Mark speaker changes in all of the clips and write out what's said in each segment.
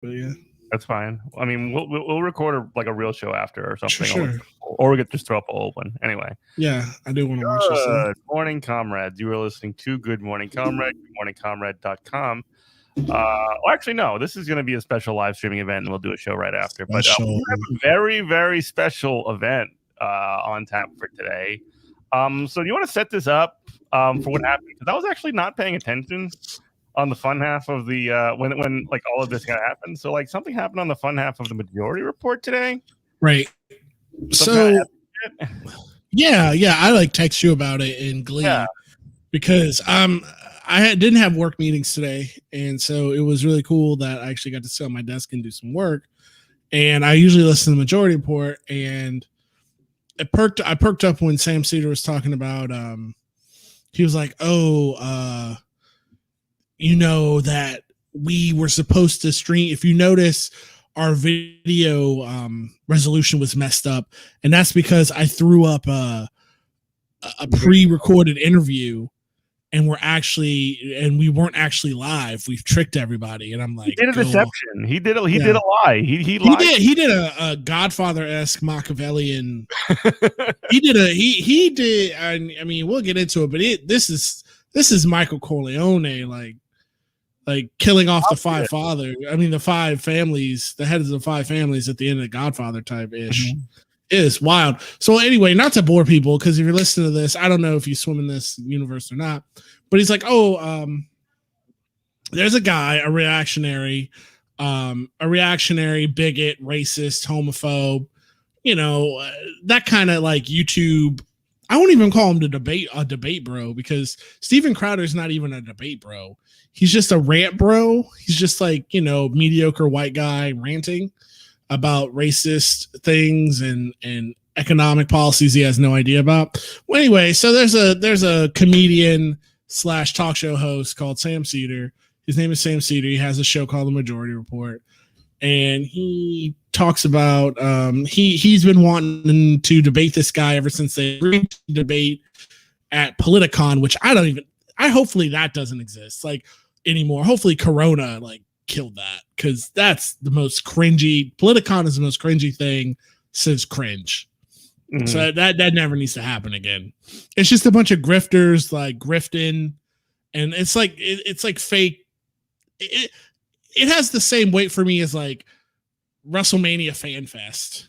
Speaker 1: But yeah,
Speaker 2: that's fine. I mean, we'll record a real show after or something,
Speaker 1: sure.
Speaker 2: or we could just throw up a whole one anyway.
Speaker 1: Yeah, I do want to watch this.
Speaker 2: Good morning, comrades. You are listening to Good Morning Comrade, goodmorningcomrade.com. Well, actually, no, this is going to be a special live streaming event, and we'll do a show right after. But we have a very, very special event on tap for today. So do you want to set this up for what happened? Because I was actually not paying attention on the fun half of the when like all of this kind of happened. So like something happened on the fun half of the Majority Report today,
Speaker 1: right? So yeah, I like text you about it in Glee because I didn't have work meetings today, and so it was really cool that I actually got to sit on my desk and do some work. And I usually listen to the Majority Report, and I perked up when Sam Cedar was talking about he was like, you know that we were supposed to stream. If you notice, our video resolution was messed up, and that's because I threw up a pre-recorded interview, and we weren't actually live. We've tricked everybody, and I'm like,
Speaker 2: he did a deception. He did a lie. He lied.
Speaker 1: He did a Godfather-esque Machiavellian. he did. I mean, we'll get into it, but this is Michael Corleone, like killing off the five fathers. I mean, the five families, the heads of the five families at the end of the Godfather type ish. Mm-hmm. It is wild. So anyway, not to bore people, because if you're listening to this, I don't know if you swim in this universe or not, but he's like, there's a guy, a reactionary bigot, racist, homophobe, that kind of like YouTube. I won't even call him a debate bro, because Steven Crowder is not even a debate bro. He's just a rant bro. He's just like, mediocre white guy ranting about racist things and economic policies he has no idea about. Well, anyway, so there's a comedian / talk show host called Sam Cedar. His name is Sam Cedar. He has a show called The Majority Report, and he talks about he's been wanting to debate this guy ever since they agreed to debate at Politicon, which hopefully that doesn't exist like anymore. Hopefully Corona killed that, because that's the most cringy. Politicon is the most cringy thing since cringe. Mm-hmm. So that never needs to happen again. It's just a bunch of grifters grifting, and it's like fake. It has the same weight for me as WrestleMania Fan Fest,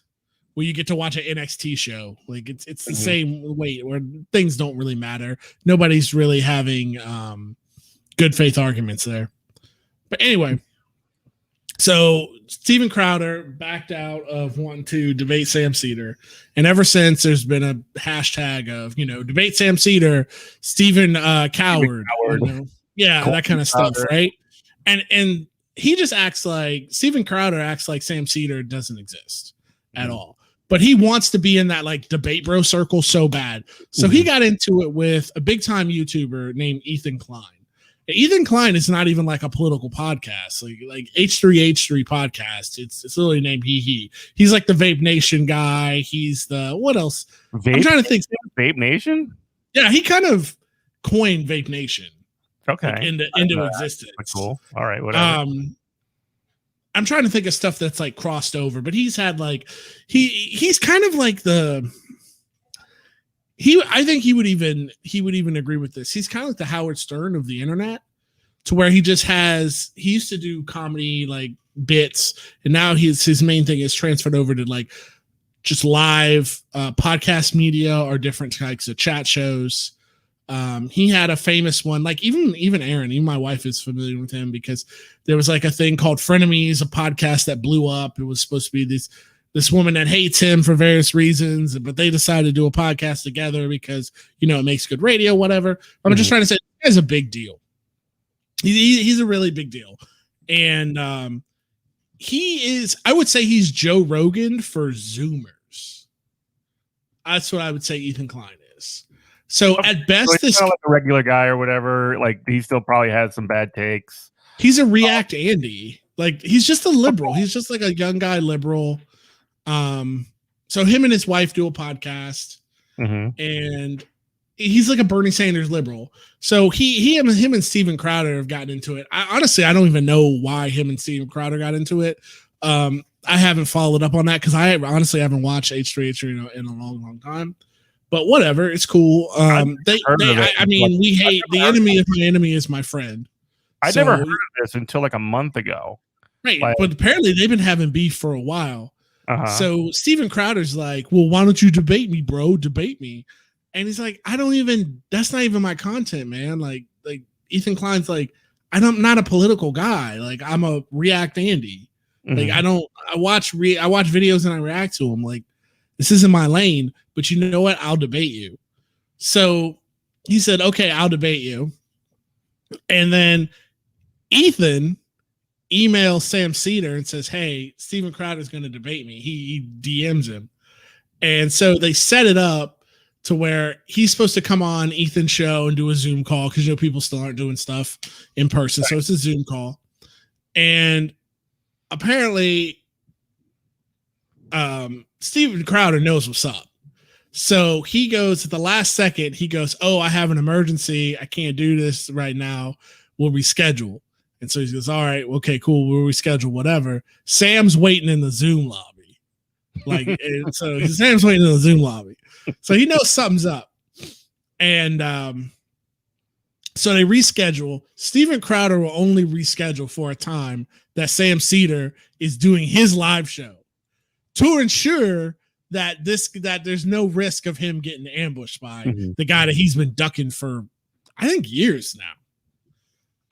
Speaker 1: where you get to watch an NXT show. It's the mm-hmm. same weight, where things don't really matter. Nobody's really having good faith arguments there. But anyway, so Steven Crowder backed out of wanting to debate Sam Cedar. And ever since, there's been a hashtag of, debate Sam Cedar, Steven Coward. Yeah, that kind of stuff, right? And he just acts like, Steven Crowder acts like Sam Cedar doesn't exist at all. But he wants to be in that debate bro circle so bad. So he got into it with a big time YouTuber named Ethan Klein. Ethan Klein is not even a political podcast, like H3H3 podcast. It's literally named He. He's like the Vape Nation guy. He's the what else? I'm trying to think.
Speaker 2: Vape Nation?
Speaker 1: Yeah, he kind of coined Vape Nation.
Speaker 2: Okay,
Speaker 1: into existence.
Speaker 2: Cool. All right, whatever.
Speaker 1: I'm trying to think of stuff that's crossed over, but he's had he's kind of like the. I think he would even agree with this. He's kind of like the Howard Stern of the internet, to where he used to do comedy bits, and now his main thing is transferred over to just live podcast media or different types of chat shows. He had a famous one, even Aaron, even my wife is familiar with him, because there was a thing called Frenemies, a podcast that blew up. It was supposed to be this woman that hates him for various reasons, but they decided to do a podcast together because, it makes good radio, whatever. I'm just trying to say, this guy's a big deal. He's a really big deal. And I would say he's Joe Rogan for Zoomers. That's what I would say Ethan Klein is. So at best,
Speaker 2: so he's kind of a regular guy or whatever. He still probably has some bad takes.
Speaker 1: He's a React Andy. He's just a liberal. He's just a young guy liberal. So him and his wife do a podcast, and he's like a Bernie Sanders liberal. So him and Steven Crowder have gotten into it. Honestly, I don't even know why him and Steven Crowder got into it. I haven't followed up on that because I honestly haven't watched H3H3 in a long time. But whatever, it's cool. I mean, we hate the enemy of my enemy is my friend.
Speaker 2: I never heard of this until like a month ago.
Speaker 1: Right, but apparently they've been having beef for a while. So Steven Crowder's like, well, why don't you debate me, bro? Debate me. And he's like, that's not even my content, man. Like Ethan Klein's like, I'm not a political guy. Like I'm a React Andy. Like I watch videos and I react to them. Like this isn't my lane, but you know what? I'll debate you. So he said, okay, I'll debate you. And then Ethan emails Sam Seder and says, hey, Steven Crowder's going to debate me. He DMs him. And so they set it up to where he's supposed to come on Ethan's show and do a Zoom call because, you know, people still aren't doing stuff in person. So it's a Zoom call. And apparently Steven Crowder knows what's up. So he goes at the last second, he goes, oh, I have an emergency. I can't do this right now. We'll reschedule. And so he goes, all right, okay, cool. We'll reschedule whatever. Sam's waiting in the Zoom lobby. So Sam's waiting in the Zoom lobby. So he knows something's up. And so they reschedule. Steven Crowder will only reschedule for a time that Sam Seder is doing his live show to ensure that there's no risk of him getting ambushed by the guy that he's been ducking for, I think, years now.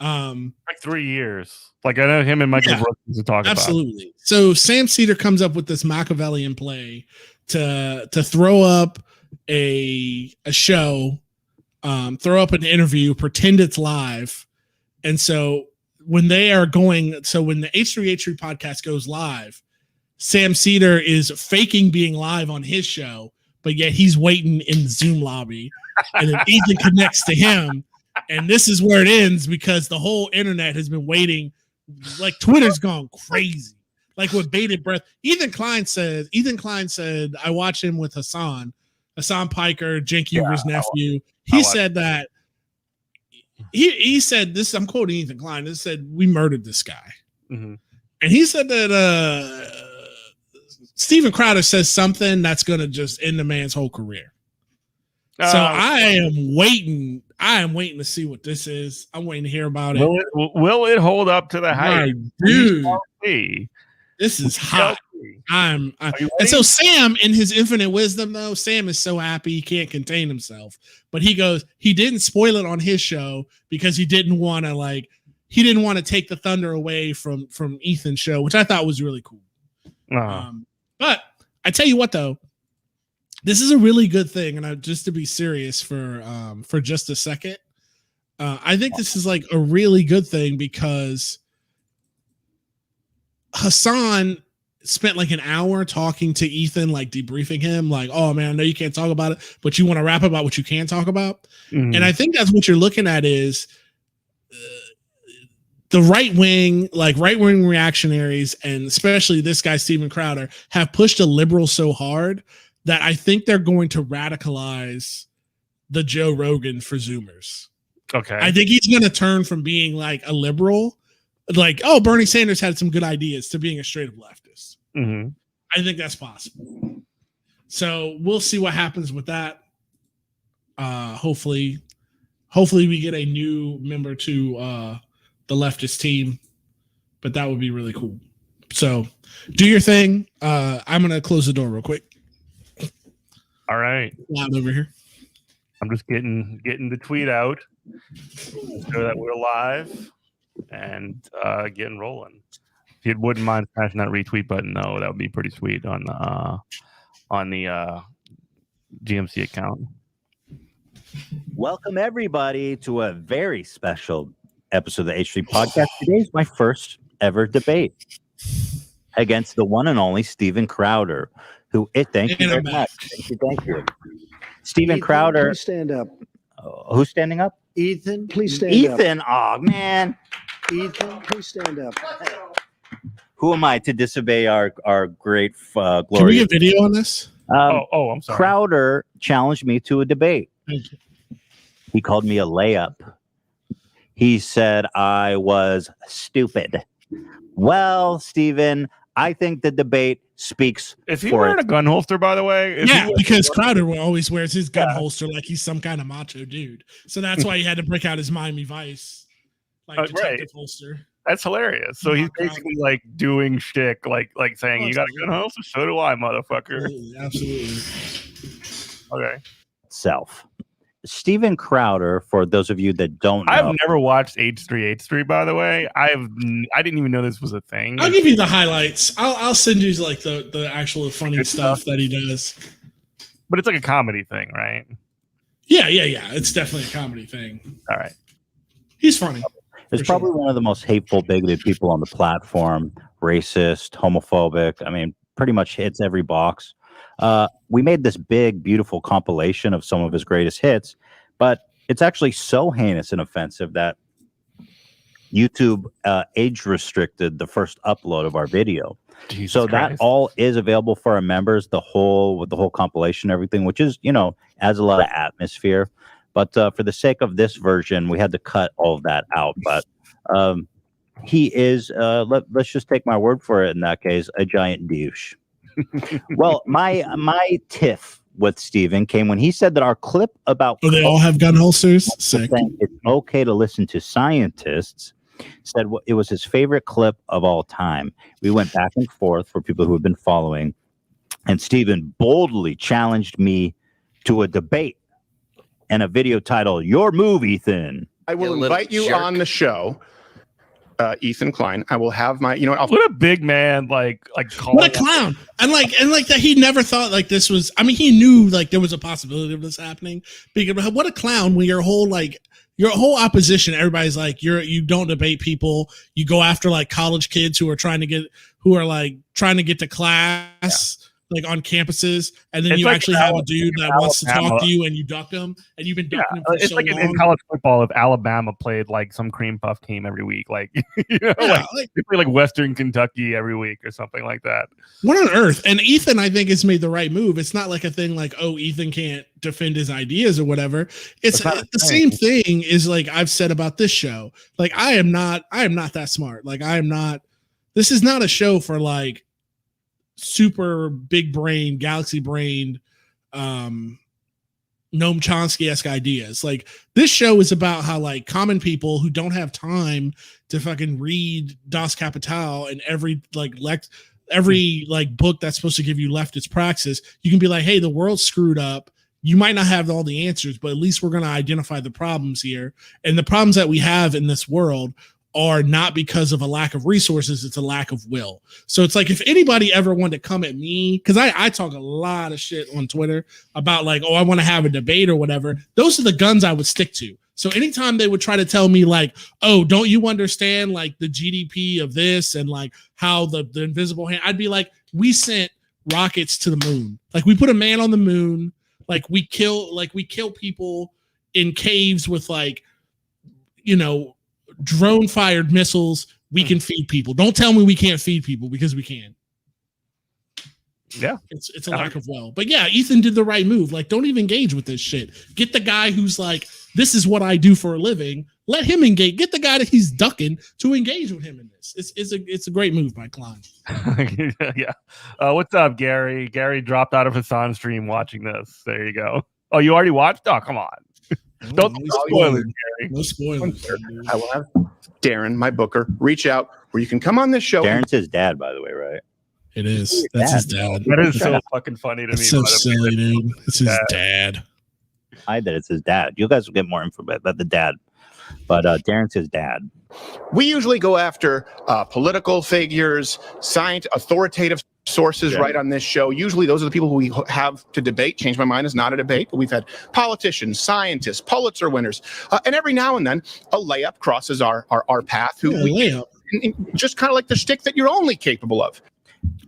Speaker 2: Like 3 years. Like I know him and Michael Brooks to talk about.
Speaker 1: Absolutely. So Sam Seder comes up with this Machiavellian play to throw up a show, throw up an interview, pretend it's live. And so when the H3H3 podcast goes live, Sam Seder is faking being live on his show, but yet he's waiting in the Zoom lobby, and then Ethan connects to him. And this is where it ends because the whole internet has been waiting. Like Twitter's gone crazy. Like with bated breath. Ethan Klein said, I watch him with Hassan Piker, Cenk Uger's nephew. He said that he said this, I'm quoting Ethan Klein. He said, we murdered this guy. And he said that Steven Crowder says something that's going to just end the man's whole career. So I am waiting to see what this is. I'm waiting to hear about it.
Speaker 2: Will it hold up to the hype?
Speaker 1: Dude, this is hot. And so Sam, in his infinite wisdom, though, Sam is so happy he can't contain himself. But he goes, he didn't spoil it on his show because he didn't want to take the thunder away from Ethan's show, which I thought was really cool. But I tell you what, though, this is a really good thing, and just to be serious for just a second, I think this is like a really good thing because Hassan spent like an hour talking to Ethan, like debriefing him, like, oh man, I know you can't talk about it, but you want to rap about what you can talk about. And I think that's what you're looking at is the right wing reactionaries, and especially this guy, Steven Crowder, have pushed the liberals so hard that I think they're going to radicalize the Joe Rogan for Zoomers. Okay. I think he's going to turn from being like a liberal, like, oh, Bernie Sanders had some good ideas, to being a straight up leftist. I think that's possible. So we'll see what happens with that. Hopefully we get a new member to the leftist team, but that would be really cool. So do your thing. I'm going to close the door real quick.
Speaker 2: All right.
Speaker 1: Live over here.
Speaker 2: I'm just getting the tweet out so that we're live and getting rolling. If you wouldn't mind smashing that retweet button, though, that would be pretty sweet on the GMC account.
Speaker 3: Welcome everybody to a very special episode of the H3 podcast. Today is my first ever debate against the one and only Steven Crowder. Thank you very much. Thank you. Steven Crowder.
Speaker 4: Please stand up.
Speaker 3: Who's standing up?
Speaker 4: Ethan, please stand up.
Speaker 3: Ethan, oh man.
Speaker 4: Ethan, please stand up.
Speaker 3: Who am I to disobey our great glorious?
Speaker 1: Can we get video on this?
Speaker 2: I'm sorry.
Speaker 3: Crowder challenged me to a debate. He called me a layup. He said I was stupid. Well, Steven, I think the debate speaks
Speaker 2: Is he
Speaker 3: for
Speaker 2: wearing
Speaker 3: it.
Speaker 2: a gun holster, by the way?
Speaker 1: Yeah, because Crowder always wears his gun holster like he's some kind of macho dude. So that's why he had to break out his Miami Vice detective holster.
Speaker 2: That's hilarious. So he's basically like doing shtick, like saying, "You got a gun holster? So do I, motherfucker."
Speaker 1: Absolutely.
Speaker 2: Okay.
Speaker 3: Self. Steven Crowder, for those of you that don't know,
Speaker 2: I've never watched H3H3, by the way. I didn't even know this was a thing.
Speaker 1: I'll give you the highlights. I'll send you like the actual funny stuff that he does.
Speaker 2: But it's like a comedy thing, right?
Speaker 1: Yeah. It's definitely a comedy thing.
Speaker 2: All right.
Speaker 1: He's funny.
Speaker 3: He's probably one of the most hateful, bigoted people on the platform. Racist, homophobic. I mean, pretty much hits every box. We made this big, beautiful compilation of some of his greatest hits, but it's actually so heinous and offensive that YouTube age restricted the first upload of our video.
Speaker 2: Jesus
Speaker 3: so
Speaker 2: Christ.
Speaker 3: That all is available for our members, with the whole compilation, everything, which is, adds a lot of atmosphere. But for the sake of this version, we had to cut all of that out. But he is, let's just take my word for it in that case, a giant douche. Well, my tiff with Steven came when he said that our clip about
Speaker 1: they all have gun holsters. Sick.
Speaker 3: It's okay to listen to scientists said it was his favorite clip of all time. We went back and forth for people who have been following, and Steven boldly challenged me to a debate and a video titled "Your Move, Ethan."
Speaker 5: I will invite you on the show. Ethan Klein. I will have my,
Speaker 2: what a big man, like
Speaker 1: what a clown. And like that he never thought like this was, I mean, he knew like there was a possibility of this happening. Because what a clown when your whole opposition, everybody's like, you don't debate people. You go after like college kids who are trying to get to class. Like on campuses, and then
Speaker 2: it's
Speaker 1: you
Speaker 2: like
Speaker 1: actually have a dude that wants to talk to you, and you duck him, and you've been ducking him for
Speaker 2: it's
Speaker 1: so
Speaker 2: like
Speaker 1: long.
Speaker 2: In college football, if Alabama played like some cream puff team every week, like they play like Western Kentucky every week or something like that.
Speaker 1: What on earth? And Ethan, I think, has made the right move. It's not like a thing like, oh, Ethan can't defend his ideas or whatever. It's the same thing is like I've said about this show. Like I am not that smart. Like I am not. This is not a show for like super big brain, galaxy brained, Noam Chomsky-esque ideas. Like this show is about how like common people who don't have time to fucking read Das Kapital and every book that's supposed to give you leftist praxis, you can be like, hey, the world's screwed up. You might not have all the answers, but at least we're going to identify the problems here. And the problems that we have in this world are not because of a lack of resources, it's a lack of will. So it's like if anybody ever wanted to come at me, because I talk a lot of shit on Twitter about like, oh, I want to have a debate or whatever. Those are the guns I would stick to. So anytime they would try to tell me like, oh, don't you understand like the GDP of this and like how the invisible hand, I'd be like, we sent rockets to the moon. Like we put a man on the moon. Like we kill people in caves with like, drone fired missiles. We can feed people. Don't tell me we can't feed people because we can.
Speaker 2: Yeah,
Speaker 1: it's a lack of will. But yeah, Ethan did the right move. Like, don't even engage with this shit. Get the guy who's like, this is what I do for a living. Let him engage. Get the guy that he's ducking to engage with him in this. It's a great move by Klein.
Speaker 2: Yeah. What's up, Gary? Gary dropped out of Hassan's stream watching this. There you go. Oh, you already watched? Oh, come on. Don't spoil it, Gary.
Speaker 1: No spoilers.
Speaker 5: I will have Darren, my booker, reach out where you can come on this show.
Speaker 3: Darren's his dad, by the way, right?
Speaker 1: It is. That's his dad.
Speaker 2: That is so fucking funny to me.
Speaker 1: So silly, dude. It's his dad.
Speaker 3: That it's his dad. You guys will get more info about the dad, but Darren's his dad.
Speaker 5: We usually go after political figures, authoritative sources right on this show. Usually those are the people who we have to debate. Change My Mind is not a debate, but we've had politicians, scientists, Pulitzer winners, and every now and then a layup crosses our path just kind of like the shtick that you're only capable of.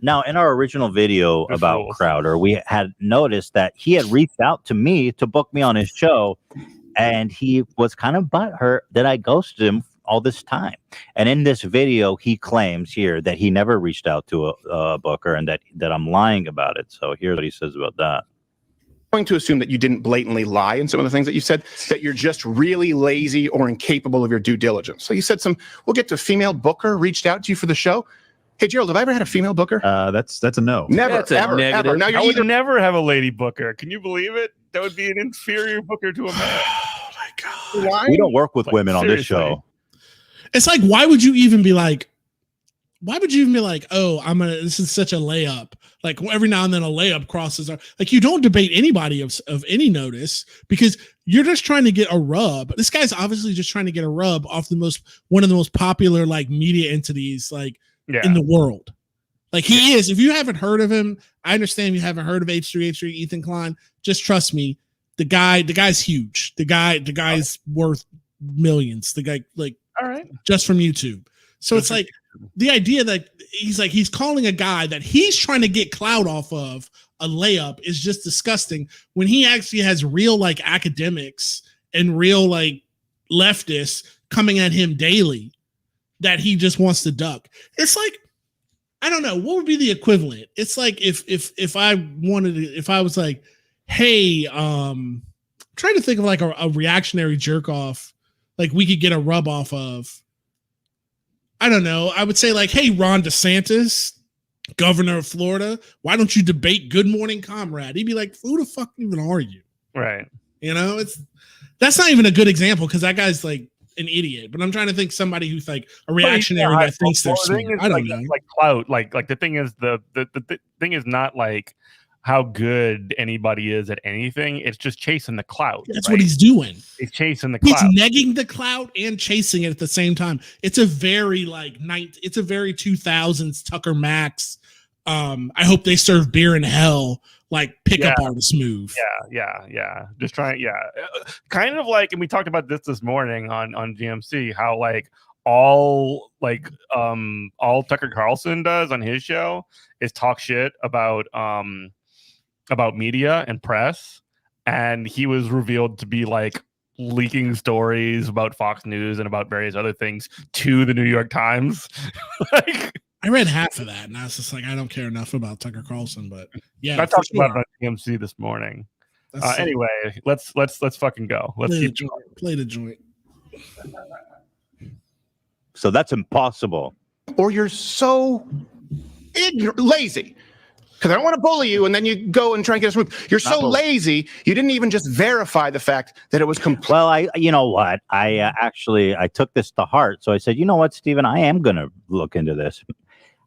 Speaker 3: Now, in our original video about Crowder, we had noticed that he had reached out to me to book me on his show, and he was kind of butthurt that I ghosted him all this time. And in this video, he claims here that he never reached out to a booker and that I'm lying about it. So here's what he says about that.
Speaker 5: going to assume that you didn't blatantly lie in some of the things that you said, that you're just really lazy or incapable of your due diligence. So you said we'll get to female booker reached out to you for the show. Hey, Gerald, have I ever had a female booker?
Speaker 6: That's a no.
Speaker 5: Never,
Speaker 7: That's a
Speaker 5: ever,
Speaker 7: negative.
Speaker 5: ever. Now
Speaker 2: I
Speaker 5: you're
Speaker 2: would
Speaker 5: either
Speaker 2: never have a lady booker. Can you believe it? That would be an inferior booker to a man.
Speaker 1: Oh my god.
Speaker 5: lying.
Speaker 3: We don't work with
Speaker 2: Like,
Speaker 3: women on this
Speaker 2: seriously.
Speaker 3: show.
Speaker 1: It's like, why would you even be like, oh, this is such a layup. Like every now and then a layup crosses our, like, you don't debate anybody of any notice because you're just trying to get a rub. This guy's obviously just trying to get a rub off one of the most popular like media entities like in the world. Like he is. If you haven't heard of him, I understand you haven't heard of H3H3 Ethan Klein. Just trust me. The guy's huge. The guy's worth millions. The guy, like,
Speaker 2: All right.
Speaker 1: just from YouTube. So it's like the idea that he's calling a guy that he's trying to get clout off of a layup is just disgusting when he actually has real like academics and real like leftists coming at him daily that he just wants to duck. It's like, I don't know, what would be the equivalent? It's like if I was like, hey, I'm trying to think of like a reactionary jerk off, like we could get a rub off of. I don't know. I would say like, hey, Ron DeSantis, governor of Florida, why don't you debate Good Morning Comrade? He'd be like, who the fuck even are you?
Speaker 2: Right.
Speaker 1: You know, that's not even a good example because that guy's like an idiot. But I'm trying to think somebody who's like a reactionary that thinks they're smart. I don't know.
Speaker 2: Like clout. Like the thing is the thing is not like how good anybody is at anything. It's just chasing the clout.
Speaker 1: That's what he's doing.
Speaker 2: He's chasing the clout.
Speaker 1: He's negging the clout and chasing it at the same time. It's a very it's a very 2000s Tucker Max. I hope they serve beer in hell. Like pickup artist move.
Speaker 2: Yeah. Just trying. Yeah. Kind of like, and we talked about this morning on GMC, how like all Tucker Carlson does on his show is talk shit about media and press, and he was revealed to be like leaking stories about Fox News and about various other things to the New York Times. Like,
Speaker 1: I read half of that, and I was just like, I don't care enough about Tucker Carlson, but yeah,
Speaker 2: I talked about it on TMC this morning. Anyway, let's fucking go. Let's
Speaker 1: play the joint.
Speaker 3: So that's impossible.
Speaker 5: Or you're so lazy. Because I don't want to bully you, and then you go and try and get us moved. You're so lazy, you didn't even just verify the fact that it was complete.
Speaker 3: Well, you know what? I took this to heart. So I said, you know what, Stephen, I am going to look into this.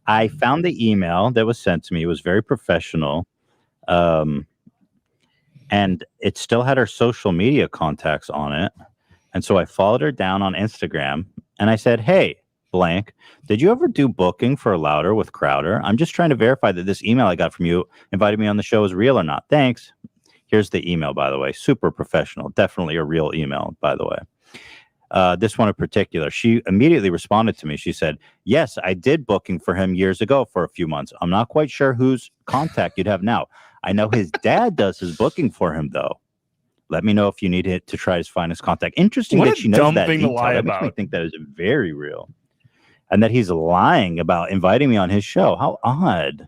Speaker 3: I found the email that was sent to me. It was very professional. And it still had her social media contacts on it. And so I followed her down on Instagram, and I said, hey, blank, did you ever do booking for Louder with Crowder? I'm just trying to verify that this email I got from you invited me on the show is real or not. Thanks. Here's the email, by the way. Super professional. Definitely a real email, by the way. This one in particular, she immediately responded to me. She said, yes, I did booking for him years ago for a few months. I'm not quite sure whose contact you'd have now. I know his dad does his booking for him, though. Let me know if you need it to try to find his contact. Interesting that she knows that detail. That makes me think that is very real. And that he's lying about inviting me on his show. How odd.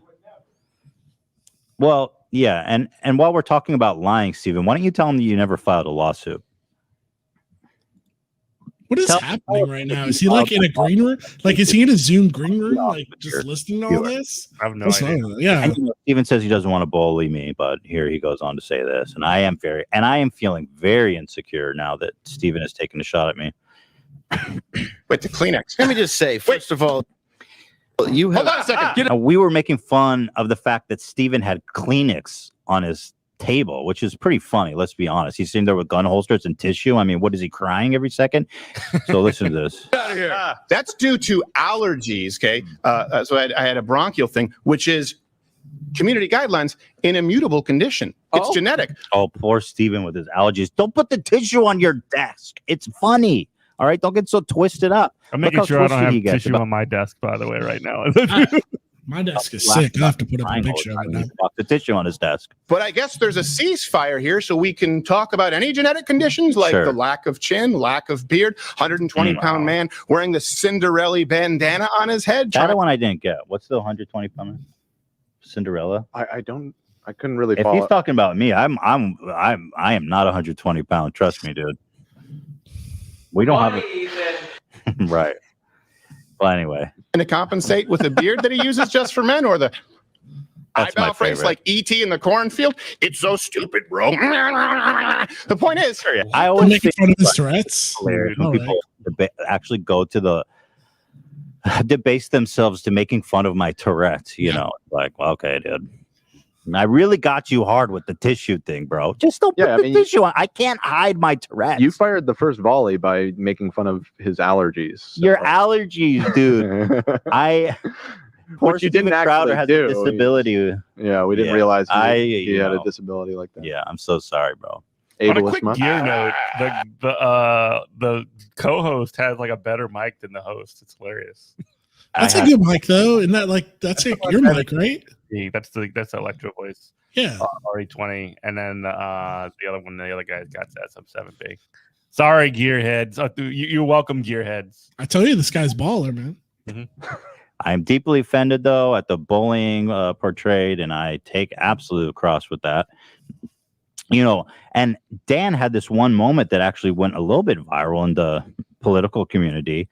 Speaker 3: Well, yeah. And while we're talking about lying, Stephen, why don't you tell him that you never filed a lawsuit?
Speaker 1: What is happening right now? Is he like in a green room? Like, is he in a Zoom green room? Like, just listening to all this?
Speaker 2: I have no idea.
Speaker 1: Yeah.
Speaker 3: And, Stephen says he doesn't want to bully me, but here he goes on to say this. And I am feeling very insecure now that Stephen has taken a shot at me.
Speaker 5: Wait, the Kleenex.
Speaker 7: Let me just say, first of all, you have.
Speaker 5: Hold on a second.
Speaker 3: We were making fun of the fact that Stephen had Kleenex on his table, which is pretty funny. Let's be honest. He's sitting there with gun holsters and tissue. I mean, what is he crying every second? So listen to this.
Speaker 5: Get out of here. That's due to allergies. Okay. So I had a bronchial thing, which is community guidelines in immutable condition. It's genetic.
Speaker 3: Oh, poor Stephen with his allergies. Don't put the tissue on your desk. It's funny. All right, don't get so twisted up.
Speaker 2: I'm making sure I don't have tissue on my desk, by the way, right now.
Speaker 1: My desk is sick. I have to put up a picture of it now.
Speaker 3: The tissue on his desk.
Speaker 5: But I guess there's a ceasefire here, so we can talk about any genetic conditions like the lack of chin, lack of beard, 120-pound man wearing the Cinderella bandana on his head.
Speaker 3: That one I didn't get. What's the 120-pound man? Cinderella?
Speaker 5: I don't
Speaker 6: I couldn't really
Speaker 3: If
Speaker 6: follow.
Speaker 3: he's talking about me, I am not 120 pounds. Trust me, dude. We don't have a right. Well, anyway,
Speaker 5: And to compensate with the beard that he uses just for men, or the
Speaker 3: That's my
Speaker 5: eyebrow phrase
Speaker 3: favorite.
Speaker 5: like E.T. in the cornfield. It's so stupid, bro. The point is,
Speaker 3: I
Speaker 1: They're
Speaker 3: always
Speaker 1: making
Speaker 3: think
Speaker 1: fun of his
Speaker 3: it's
Speaker 1: Tourette's.
Speaker 3: hilarious when
Speaker 1: All
Speaker 3: people actually go to the debase themselves to making fun of my Tourette's. You know, like, well, okay, dude. I really got you hard with the tissue thing, bro. Just don't put the tissue on. I can't hide my Tourette's.
Speaker 6: You fired the first volley by making fun of his allergies. So.
Speaker 3: Your allergies, dude.
Speaker 6: Which you didn't
Speaker 3: Crowder
Speaker 6: actually
Speaker 3: has
Speaker 6: do.
Speaker 3: a disability.
Speaker 6: Yeah, we didn't realize he had
Speaker 3: know.
Speaker 6: a disability like that.
Speaker 3: Yeah, I'm so sorry, bro.
Speaker 2: On a quick gear note, the co-host has like a better mic than the host. It's hilarious.
Speaker 1: That's a good mic, though. Isn't that like that's your mic, right?
Speaker 2: That's the Electro Voice.
Speaker 1: Yeah.
Speaker 2: RE20, and then the other guy's got that sub 7B. Sorry, gearheads. You're welcome, gearheads.
Speaker 1: I tell you, this guy's baller, man.
Speaker 2: Mm-hmm.
Speaker 3: I'm deeply offended though at the bullying portrayed, and I take absolute cross with that. You know, and Dan had this one moment that actually went a little bit viral in the political community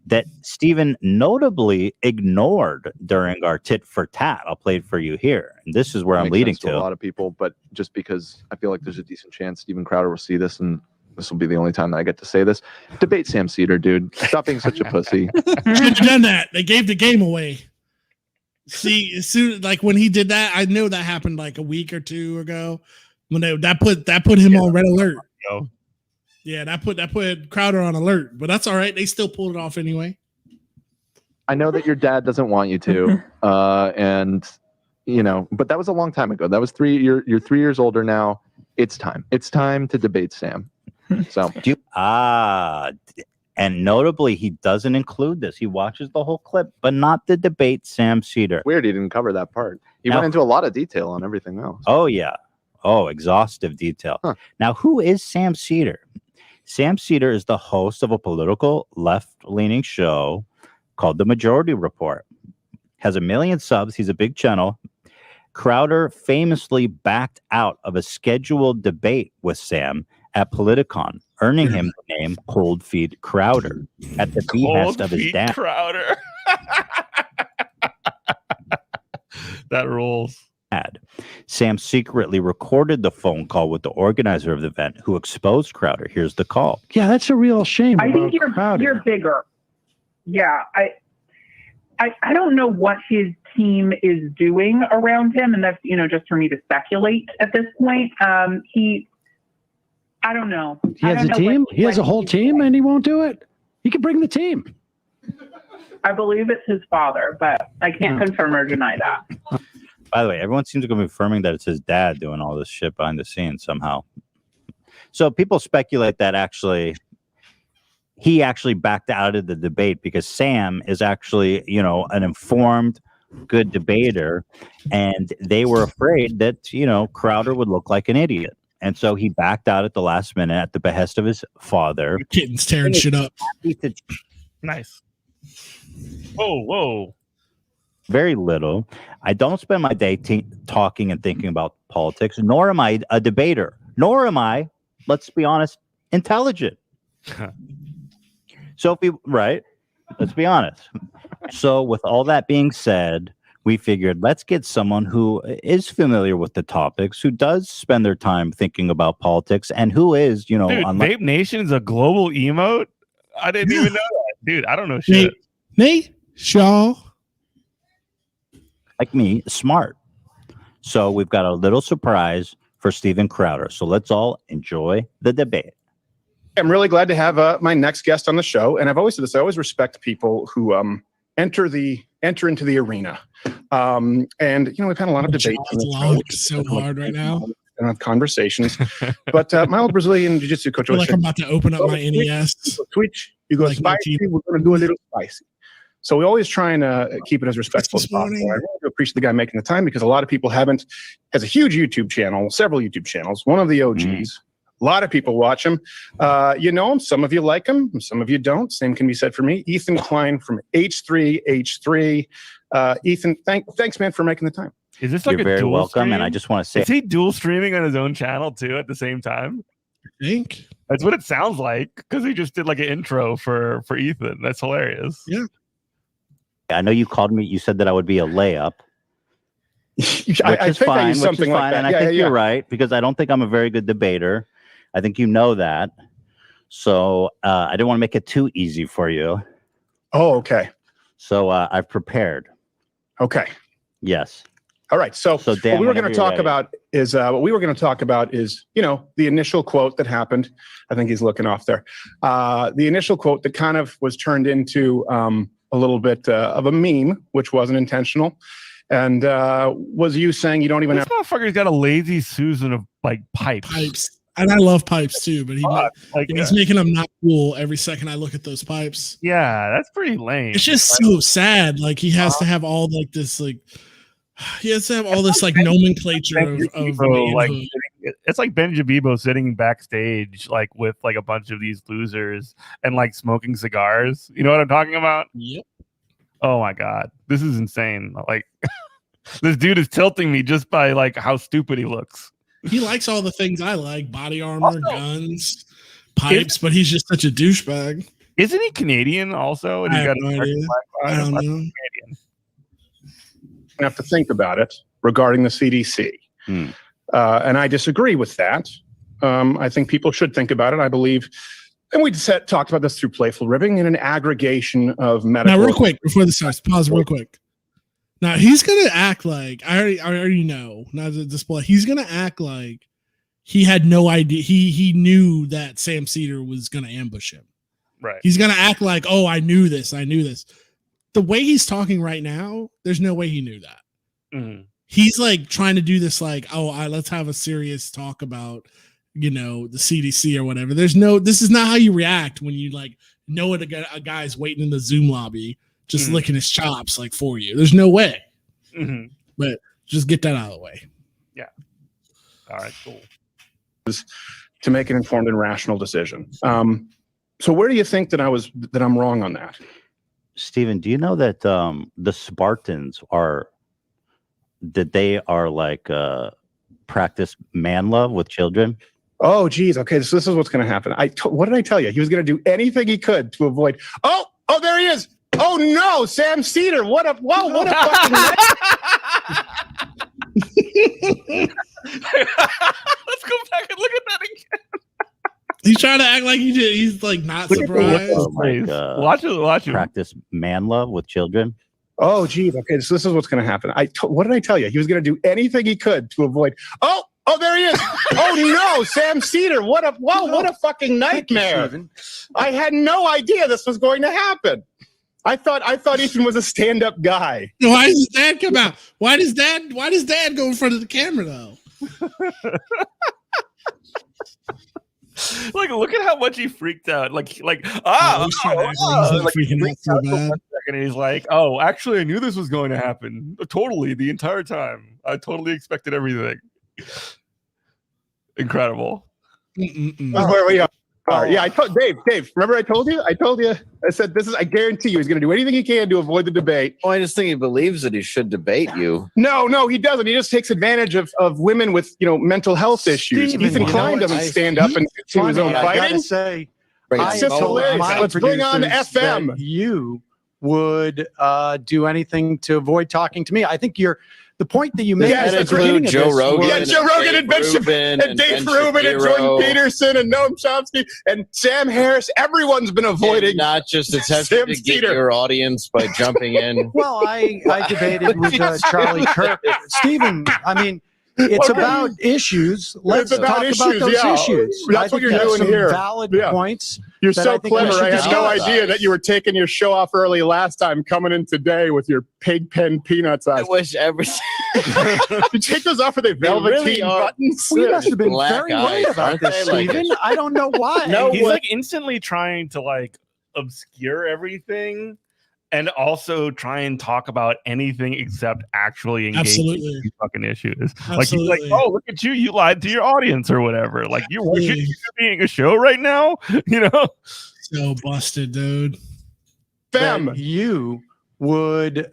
Speaker 3: that Stephen notably ignored during our tit for tat. I'll play it for you here. And this is where I'm leading to.
Speaker 6: A lot of people, but just because I feel like there's a decent chance Stephen Crowder will see this, and this will be the only time that I get to say this. Debate Sam Cedar, dude. Stop being such a pussy.
Speaker 1: Shouldn't have done that. They gave the game away. See, as soon like when he did that, I know that happened like a week or two ago. When that put him on red alert. Yeah, that put Crowder on alert, but that's all right. They still pulled it off anyway.
Speaker 6: I know that your dad doesn't want you to, and you know, but that was a long time ago. That was You're 3 years older now. It's time. It's time to debate Sam. So
Speaker 3: and notably, he doesn't include this. He watches the whole clip, but not the debate Sam Cedar.
Speaker 6: Weird, he didn't cover that part. He went into a lot of detail on everything else.
Speaker 3: Oh yeah. Oh, exhaustive detail.
Speaker 6: Huh.
Speaker 3: Now, who is Sam Cedar? Sam Cedar is the host of a political left-leaning show called The Majority Report. Has 1 million subs. He's a big channel. Crowder famously backed out of a scheduled debate with Sam at Politicon, earning him the name Cold Feet Crowder at the behest of his dad.
Speaker 2: Crowder. That rules.
Speaker 3: Sam secretly recorded the phone call with the organizer of the event, who exposed Crowder. Here's the call.
Speaker 4: Yeah, that's a real shame.
Speaker 8: I think you're bigger. Yeah, I don't know what his team is doing around him, and that's just for me to speculate at this point. I don't know.
Speaker 4: He has a team. He has a whole team, and he won't do it. He can bring the team.
Speaker 8: I believe it's his father, but I can't confirm or deny that.
Speaker 3: By the way, everyone seems to be confirming that it's his dad doing all this shit behind the scenes somehow. So people speculate that he actually backed out of the debate because Sam is actually, an informed, good debater, and they were afraid that, Crowder would look like an idiot. And so he backed out at the last minute at the behest of his father.
Speaker 1: Kitten's tearing shit up.
Speaker 2: Nice. Whoa.
Speaker 3: Very little. I don't spend my day talking and thinking about politics, nor am I a debater, nor am I, let's be honest, intelligent. So let's be honest. So with all that being said, we figured let's get someone who is familiar with the topics, who does spend their time thinking about politics, and who is,
Speaker 2: Dude, Vape Nation is a global emote? I didn't even know that. Dude, I don't know shit.
Speaker 1: Nate Shaw.
Speaker 3: Like me, smart. So we've got a little surprise for Stephen Crowder. So let's all enjoy the debate.
Speaker 5: I'm really glad to have my next guest on the show. And I've always said this, I always respect people who enter into the arena. And, we've had a lot of debates.
Speaker 1: It's so hard right now.
Speaker 5: And have conversations. But my old Brazilian jiu-jitsu coach
Speaker 1: I feel like I'm about to open up my NES.
Speaker 5: Twitch, you go
Speaker 1: like
Speaker 5: spicy, we're going to do a little spicy. So we always try and keep it as respectful as possible. I really appreciate the guy making the time because a lot of people has a huge YouTube channel, several YouTube channels, one of the OGs. A lot of people watch him. You know him. Some of you like him. Some of you don't. Same can be said for me. Ethan Klein from H3H3. Ethan, thanks, man, for making the time.
Speaker 2: Is this like
Speaker 3: You're
Speaker 2: a
Speaker 3: very
Speaker 2: dual
Speaker 3: welcome,
Speaker 2: stream?
Speaker 3: and I just want to say,
Speaker 2: is he dual streaming on his own channel too at the same time?
Speaker 1: I think.
Speaker 2: That's what it sounds like because he just did like an intro for Ethan. That's hilarious.
Speaker 1: Yeah.
Speaker 3: I know you called me. You said that I would be a layup.
Speaker 5: I think I used something like that.
Speaker 3: And I think you're right, because I don't think I'm a very good debater. I think you know that. So I didn't want to make it too easy for you.
Speaker 5: Oh, okay.
Speaker 3: So I've prepared.
Speaker 5: Okay.
Speaker 3: Yes.
Speaker 5: All right. So
Speaker 3: Dan,
Speaker 5: what we were going to talk
Speaker 3: ready.
Speaker 5: about is the initial quote that happened. I think he's looking off there. The initial quote that kind of was turned into a little bit of a meme, which wasn't intentional. And was you saying you don't even
Speaker 2: This motherfucker's got a lazy Susan of like
Speaker 1: Pipes. And I love pipes too, but he's
Speaker 2: yeah.
Speaker 1: making them not cool every second I look at those pipes.
Speaker 2: Yeah, that's pretty lame.
Speaker 1: It's just so sad. Like he has to have all like this, like he has to have all this like nomenclature of
Speaker 2: like it's like Ben Jabibo sitting backstage like with like a bunch of these losers and like smoking cigars. You know what I'm talking about?
Speaker 1: Yep.
Speaker 2: Oh my god, this is insane. Like this dude is tilting me just by like how stupid he looks.
Speaker 1: He likes all the things I like: body armor, guns, pipes, but he's just such a douchebag.
Speaker 2: Isn't he Canadian also? And
Speaker 1: I
Speaker 2: he's
Speaker 1: have
Speaker 2: got
Speaker 1: no idea. I don't know.
Speaker 2: Canadian.
Speaker 5: have to think about it regarding the CDC. And I disagree with that. I think people should think about it. I believe, and we talked about this through playful ribbing, and an aggregation of medical.
Speaker 1: Now, real quick, before this starts, pause real quick. Now, he's going to act like, I already know, not to display, he's going to act like he had no idea. He knew that Sam Cedar was going to ambush him.
Speaker 2: Right.
Speaker 1: He's going to act like, oh, I knew this. The way he's talking right now, there's no way he knew that.
Speaker 2: Mm-hmm.
Speaker 1: He's like trying to do this like, let's have a serious talk about, the CDC or whatever. This is not how you react when you like know a guy's waiting in the Zoom lobby, just licking his chops like for you. There's no way.
Speaker 2: Mm-hmm.
Speaker 1: But just get that out of the way.
Speaker 2: Yeah. All right, cool.
Speaker 5: To make an informed and rational decision. So where do you think that I'm wrong on that?
Speaker 3: Steven, do you know that the Spartans are like practice man love with children?
Speaker 5: Oh, geez. Okay, so this is what's going to happen. What did I tell you? He was going to do anything he could to avoid. Oh, there he is. Oh no, Sam Cedar. What a fucking.
Speaker 2: Let's go back and look at that again.
Speaker 1: He's trying to act like he's like not surprised.
Speaker 2: Watch it.
Speaker 3: Practice man love with children.
Speaker 5: Oh, geez. Okay, so this is what's going to happen. What did I tell you? He was going to do anything he could to avoid. Oh, there he is. Oh no, Sam Cedar. What a fucking nightmare. I had no idea this was going to happen. I thought Ethan was a stand-up guy.
Speaker 1: Why does his dad come out? Why does dad go in front of the camera though?
Speaker 2: Like, look at how much he freaked out. Like,
Speaker 1: he's trying to act like he's freaking out so bad.
Speaker 2: And he's like, oh, actually, I knew this was going to happen. Totally, the entire time. I totally expected everything. Incredible.
Speaker 5: Where we are. Yeah, I told Dave, remember I told you? I said, I guarantee you he's going to do anything he can to avoid the debate.
Speaker 7: Well, I just think he believes that he should debate you.
Speaker 5: No, he doesn't. He just takes advantage of women with, mental health issues. Ethan Klein doesn't stand up and do his own fighting.
Speaker 9: I gotta say,
Speaker 5: it's just hilarious. Let's bring on FM.
Speaker 9: You would do anything to avoid talking to me. I think the point that you made
Speaker 5: at
Speaker 9: at the beginning of
Speaker 7: Joe
Speaker 9: this
Speaker 7: Rogan.
Speaker 5: Yeah, Joe Rogan and Ben Shapiro and Dave Rubin and Jordan Peterson and Noam Chomsky and Sam Harris. Everyone's been avoiding.
Speaker 7: And not just attempting to get your audience by jumping in.
Speaker 9: Well, I debated with Charlie Kirk. Stephen, I mean, it's about issues. Let's talk about those issues.
Speaker 5: That's what you're doing here.
Speaker 9: Valid points.
Speaker 5: You're so clever. I had no idea that you were taking your show off early last time, coming in today with your pig pen peanuts on.
Speaker 7: I wish
Speaker 5: You take those off with a velveteen buttons.
Speaker 9: We must have been very
Speaker 7: eyes,
Speaker 9: right about this, Stephen. I don't know why.
Speaker 2: He's like instantly trying to like obscure everything and also try and talk about anything except actually engaging in these fucking issues. Absolutely. Like he's like, oh, look at you lied to your audience or whatever. Like you're being a show right now,
Speaker 1: So busted, dude.
Speaker 5: Fem,
Speaker 9: you would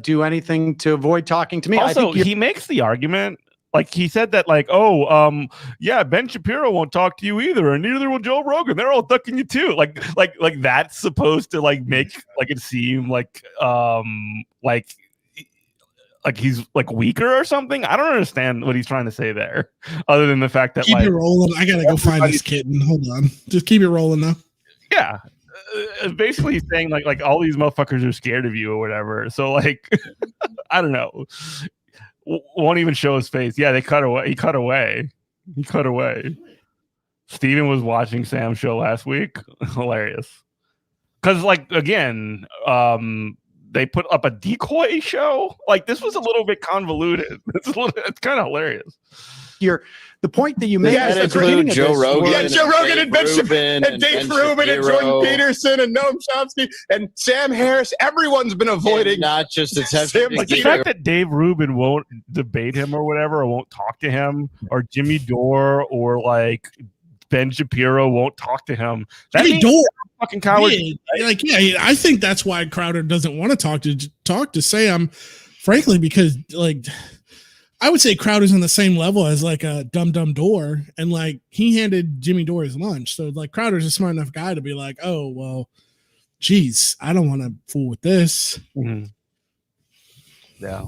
Speaker 9: do anything to avoid talking to me.
Speaker 2: Also, he makes the argument, like he said that, like, yeah, Ben Shapiro won't talk to you either, and neither will Joe Rogan. They're all ducking you too. Like that's supposed to like make like it seem like he's like weaker or something. I don't understand what he's trying to say there, other than the fact that
Speaker 1: keep it rolling. I gotta go find this kitten. Hold on, just keep it rolling now.
Speaker 2: Yeah. Basically saying like all these motherfuckers are scared of you or whatever. So like, I don't know. Won't even show his face. Yeah, they cut away. He cut away. Steven was watching Sam's show last week. Hilarious. Because like again, they put up a decoy show. Like this was a little bit convoluted. It's kind of hilarious.
Speaker 9: The point that you made
Speaker 7: is Joe Rogan.
Speaker 5: Yeah, Joe Rogan and Ben Shapiro and Dave Rubin and Jordan Peterson and Noam Chomsky and Sam Harris. Everyone's been avoiding.
Speaker 7: And not just
Speaker 2: like the fact that Dave Rubin won't debate him or whatever, or won't talk to him, or Jimmy Dore or like Ben Shapiro won't talk to him.
Speaker 1: Jimmy Dore,
Speaker 2: fucking coward.
Speaker 1: I think that's why Crowder doesn't want to talk to Sam, frankly, because like. I would say Crowder's on the same level as like a Dum Dore, and like he handed Jimmy Dore his lunch. So like Crowder's a smart enough guy to be like, oh well, geez, I don't want to fool with this.
Speaker 2: Mm-hmm. Yeah,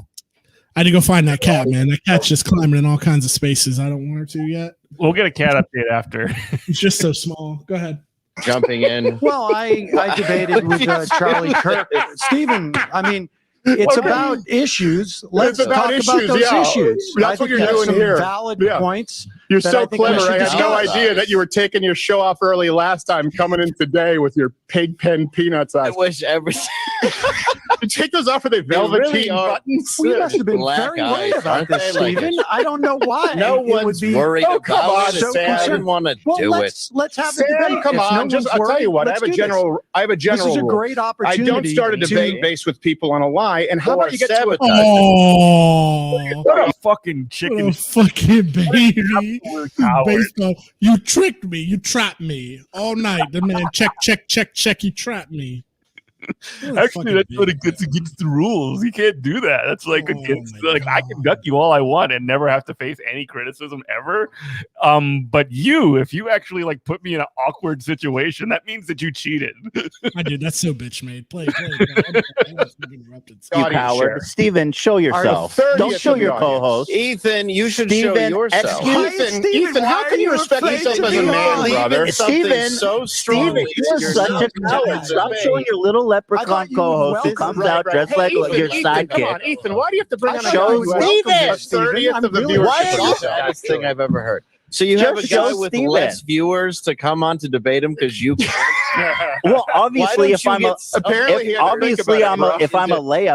Speaker 1: I had to go find that cat, man. That cat's just climbing in all kinds of spaces. I don't want her to yet.
Speaker 2: We'll get a cat update after.
Speaker 1: It's just so small. Go ahead.
Speaker 7: Jumping in.
Speaker 9: Well, I debated with Charlie Kirk. Steven, I mean. It's about issues. Let's talk about those issues.
Speaker 5: That's what you're doing here.
Speaker 9: Valid points.
Speaker 5: You're so clever. I had no idea that you were taking your show off early last time, coming in today with your pig pen peanuts eyes.
Speaker 7: I wish everything.
Speaker 5: You take those off with the velveteen buttons.
Speaker 9: We must have been very worried about this, Steven. I don't know why.
Speaker 7: No one's worried about it. I didn't want to do it.
Speaker 9: Let's have
Speaker 5: Sam,
Speaker 9: a debate.
Speaker 5: come on. I'll tell you what. I have a general
Speaker 9: This is a great
Speaker 5: I
Speaker 9: opportunity.
Speaker 5: don't start a debate based with people on a lie. And how about you get to it?
Speaker 1: Oh,
Speaker 2: what a fucking chicken!
Speaker 1: What a fucking baby! Baseball. You tricked me. You trapped me all night. The man check. He trapped me.
Speaker 2: Actually, that's what it gets against the rules. You can't do that. That's like against. Like I can duck you all I want and never have to face any criticism ever. But if you actually like put me in an awkward situation, that means that you cheated.
Speaker 1: I did. That's so bitch made. Play.
Speaker 3: You coward. Steven, show yourself. Don't show your co-host.
Speaker 7: Ethan, you should show yourself.
Speaker 5: Ethan, how can you respect yourself as a man, brother?
Speaker 7: Steven, so strongly.
Speaker 3: You're such a coward. Stop showing your little leprechaun co-host who comes out dressed like your sidekick.
Speaker 5: Come on, Ethan, why do you have to bring on a
Speaker 3: show
Speaker 5: Steven? 30th of the viewership?
Speaker 7: Why is this the best thing I've ever heard? So you have a guy with less viewers to come on to debate him because you can't?
Speaker 3: Well, obviously, if I'm a layup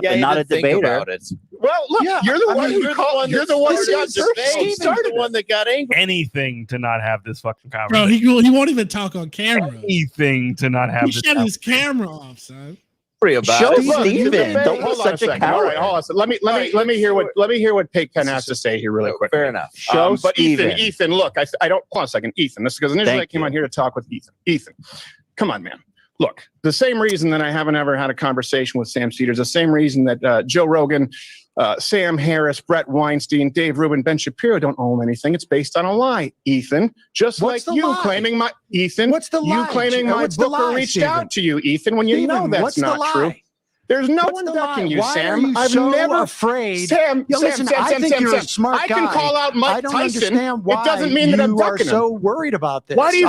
Speaker 3: and not a debater.
Speaker 5: Well, look, you're the one who called. You're the one who got
Speaker 7: Steven's the one that got angry.
Speaker 2: Anything to not have this fucking
Speaker 1: Bro,
Speaker 2: conversation.
Speaker 1: he won't even talk on camera.
Speaker 2: Anything to not have
Speaker 1: He
Speaker 2: this.
Speaker 1: shut his camera off, son.
Speaker 3: Show Steven. Don't be such a
Speaker 5: coward.
Speaker 3: coward.
Speaker 5: All right, hold on. So let me hear what Pigpen has to say here really quick.
Speaker 7: Fair enough.
Speaker 5: But Ethan, look, I don't. Hold on a second, Ethan. This is because initially I came on here to talk with Ethan. Ethan, come on, man. Look, the same reason that I haven't ever had a conversation with Sam Cedars, the same reason that Joe Rogan, Sam Harris, Brett Weinstein, Dave Rubin, Ben Shapiro don't own anything. It's based on a lie, Ethan. Just like you claiming my Ethan.
Speaker 9: What's the lie?
Speaker 5: You claiming my booker reached out to you, Ethan, when you know that's not true. There's no one ducking you, Sam.
Speaker 9: I've never afraid.
Speaker 5: Sam,
Speaker 9: I think you're a smart guy.
Speaker 5: I can call out Mike Tyson.
Speaker 9: Understand why
Speaker 5: it doesn't mean that I'm ducking him.
Speaker 9: So worried about this.
Speaker 5: Why do you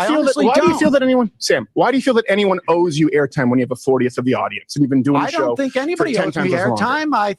Speaker 5: feel that anyone, Sam? Why do you feel that anyone owes you airtime when you have a 40th of the audience and you've been doing the show?
Speaker 9: I don't think anybody owes me airtime. I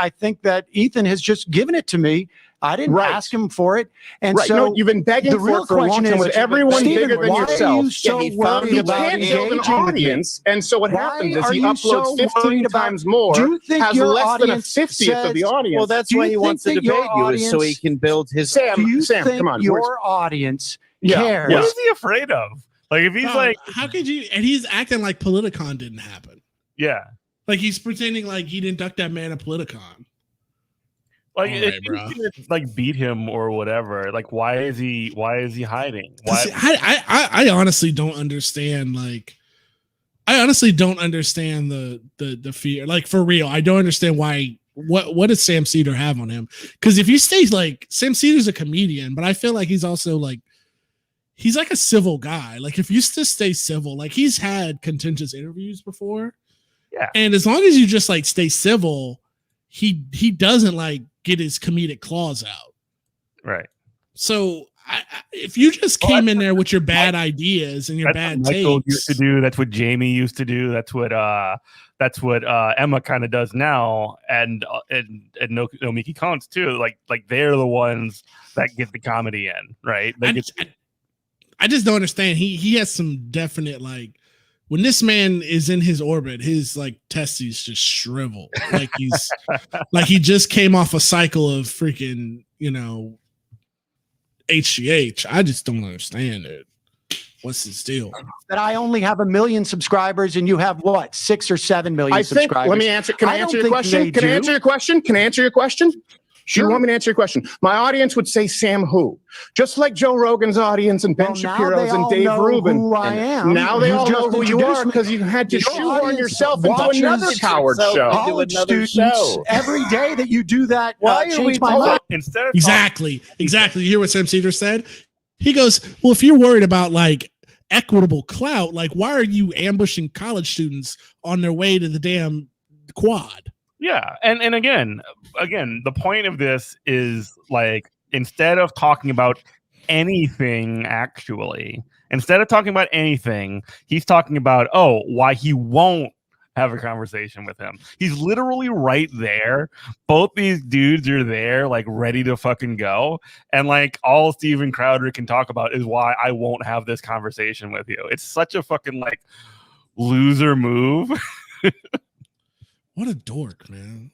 Speaker 9: think that Ethan has just given it to me. I didn't ask him for it, and so
Speaker 5: you've been begging for it for a long time with everyone bigger than yourself.
Speaker 9: He
Speaker 5: can't build an audience, and so what happens is he uploads 15 times more. Has less than a 50th of the audience.
Speaker 7: Well, that's why he wants to debate you, is so he can build his.
Speaker 5: Sam, come on.
Speaker 9: Your audience cares.
Speaker 2: What is he afraid of? Like if he's like,
Speaker 1: how could you? And he's acting like Politicon didn't happen.
Speaker 2: Yeah,
Speaker 1: like he's pretending like he didn't duck that man at Politicon.
Speaker 2: Like if you like beat him or whatever, like why is he hiding? Why?
Speaker 1: See, I honestly don't understand like I honestly don't understand the fear. Like, for real, I don't understand why. What does Sam Cedar have on him? Because if you stay like Sam Cedar's a comedian, but I feel like he's also like he's like a civil guy. Like, if you just stay civil, like he's had contentious interviews before.
Speaker 2: Yeah.
Speaker 1: And as long as you just like stay civil, he doesn't like get his comedic claws out.
Speaker 2: Right.
Speaker 1: So if you just came in there with your bad ideas and your bad
Speaker 2: Michael
Speaker 1: takes,
Speaker 2: used to do, that's what Jamie used to do. That's what Emma kind of does now, and Nomiki Konst too. Like they're the ones that get the comedy in, right?
Speaker 1: I just don't understand. He has some definite like when this man is in his orbit, his like testes just shrivel. Like he's like he just came off a cycle of freaking, HGH. I just don't understand it. What's his deal?
Speaker 9: That I only have 1 million subscribers and you have what, 6 or 7 million subscribers?
Speaker 5: Let me answer. Can I answer your question? Can I answer your question? Can I answer your question? Sure. You want me to answer your question? My audience would say Sam who? Just like Joe Rogan's audience and Ben Shapiro's and Dave Rubin.
Speaker 9: Who I am.
Speaker 5: Now they all know who you are because you had to shoehorn yourself into another coward show.
Speaker 9: College students, every day that you do that, change my mind.
Speaker 2: Instead of
Speaker 1: exactly. You hear what Sam Cedar said? He goes, well, if you're worried about like equitable clout, like why are you ambushing college students on their way to the damn quad?
Speaker 2: Yeah, and again, the point of this is like instead of talking about anything, he's talking about why he won't have a conversation with him. He's literally right there. Both these dudes are there, like ready to fucking go, and like all Steven Crowder can talk about is why I won't have this conversation with you. It's such a fucking like loser move.
Speaker 1: What a dork, man.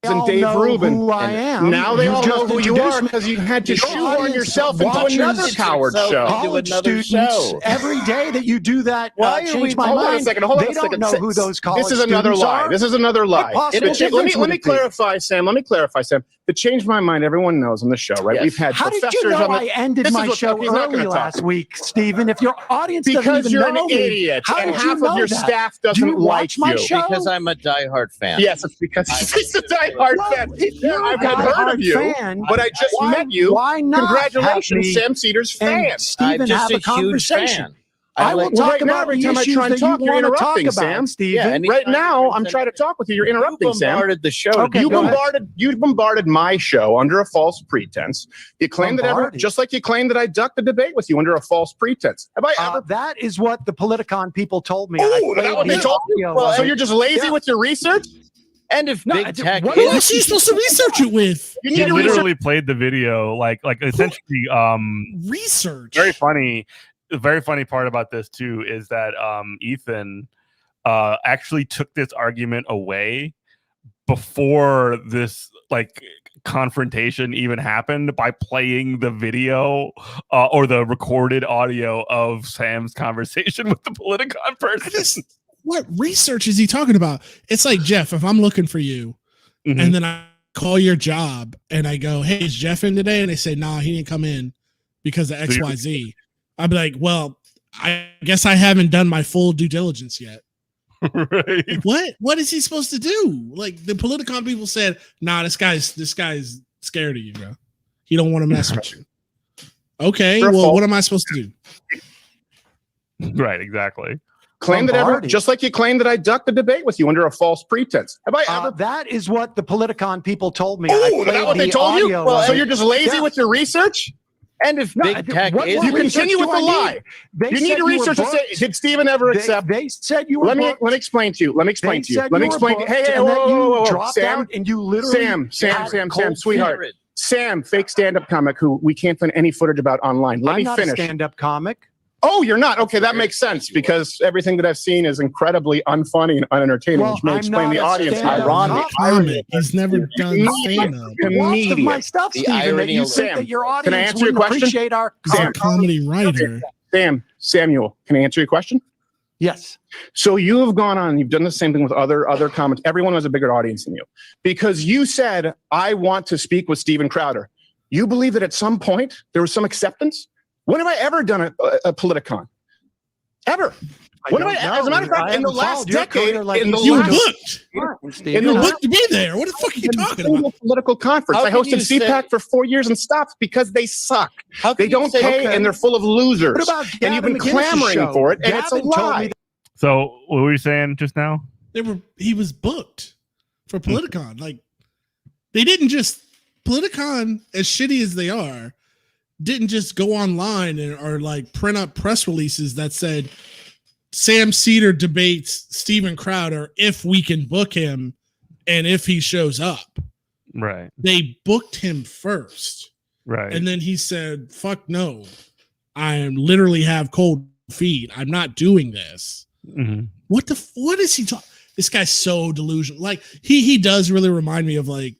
Speaker 5: And Dave Rubin.
Speaker 9: Who I am.
Speaker 5: Now they all know who you are because you had to shoehorn yourself into another coward show.
Speaker 9: College students, every day that you do that, change my mind.
Speaker 5: Hold on a second. They
Speaker 9: don't know who those college
Speaker 5: students are. This is another lie. Let me clarify, Sam. To change my mind, everyone knows on the show, right? Yes. We've had
Speaker 9: How
Speaker 5: professors
Speaker 9: did you know
Speaker 5: on the,
Speaker 9: I ended my show early last week, Stephen? If your audience doesn't even know
Speaker 5: an idiot
Speaker 9: me,
Speaker 5: and half of your staff doesn't like you.
Speaker 7: Because I'm a diehard fan.
Speaker 5: Yes, it's because he's a diehard fan. I've heard of you, but I just met you.
Speaker 9: Why not?
Speaker 5: Congratulations, Sam Cedar's fan.
Speaker 9: Stephen, have a conversation.
Speaker 5: I will talk about every time I try and talk. You're interrupting, Sam.
Speaker 9: Stephen.
Speaker 5: Right now, I'm trying to talk with you. You're interrupting, Sam.
Speaker 7: You bombarded the show.
Speaker 9: Okay,
Speaker 5: you bombarded my show under a false pretense. You claimed just like you claimed that I ducked the debate with you under a false pretense. Have I ever?
Speaker 9: That is what the Politicon people told me.
Speaker 5: Oh, that's what they told you? So you're just lazy with your research?
Speaker 7: And if Big Tech,
Speaker 1: what else are you supposed to research it with?
Speaker 2: You need literally played the video, like essentially
Speaker 1: research.
Speaker 2: The very funny part about this too is that Ethan actually took this argument away before this like confrontation even happened by playing the video or the recorded audio of Sam's conversation with the Politicon person.
Speaker 1: What research is he talking about? It's like, Jeff, if I'm looking for you and then I call your job and I go, hey, is Jeff in today? And they say, nah, he didn't come in because of XYZ. I'd be like, well, I guess I haven't done my full due diligence yet.
Speaker 2: Right.
Speaker 1: What is he supposed to do? Like the Politicon people said, nah, this guy's scared of you, bro. He don't want to mess with you. Okay, well, what am I supposed to do?
Speaker 2: Right, exactly.
Speaker 5: Just like you claimed that I ducked the debate with you under a false pretense. Have I ever?
Speaker 9: That is what the Politicon people told me.
Speaker 5: Oh, is that what they told you? So you're just lazy with your research?
Speaker 7: And if Big Tech is,
Speaker 5: you continue with the lie. You need to research and say, did Stephen ever accept?
Speaker 9: They said you were.
Speaker 5: Let me explain to you. Hey, whoa, Sam,
Speaker 9: and you literally.
Speaker 5: Sam, sweetheart. Sam, fake stand-up comic who we can't find any footage about online. Let me finish.
Speaker 9: I'm not a stand-up comic.
Speaker 5: Oh, you're not? Okay, that makes sense because everything that I've seen is incredibly unfunny and unentertaining, which may explain the audience.
Speaker 1: Ironic. He's never done stand-up.
Speaker 9: Lots of my stuff, Stephen, that you think that your audience
Speaker 5: can I answer your question?
Speaker 9: Appreciate our
Speaker 1: comedy writer.
Speaker 5: Samuel, can I answer your question?
Speaker 9: Yes.
Speaker 5: So you have gone on, you've done the same thing with other comments. Everyone has a bigger audience than you because you said, I want to speak with Steven Crowder. You believe that at some point there was some acceptance? When have I ever done a Politicon? Ever? As a matter of fact, in the last decade,
Speaker 1: you were booked. You were booked to be there. What the fuck are you talking about?
Speaker 5: Political conference. I hosted CPAC for 4 years and stopped because they suck. They don't pay and they're full of losers.
Speaker 9: What about
Speaker 5: and you've been clamoring for it, and it's a lie.
Speaker 2: So what were you saying just now?
Speaker 1: He was booked for Politicon. Like they didn't just Politicon, as shitty as they are, didn't just go online or like print up press releases that said Sam Cedar debates Steven Crowder if we can book him and if he shows up.
Speaker 2: Right.
Speaker 1: They booked him first.
Speaker 2: Right.
Speaker 1: And then he said, fuck no. I literally have cold feet. I'm not doing this.
Speaker 2: Mm-hmm.
Speaker 1: What is he talking? This guy's so delusional. Like he does really remind me of like,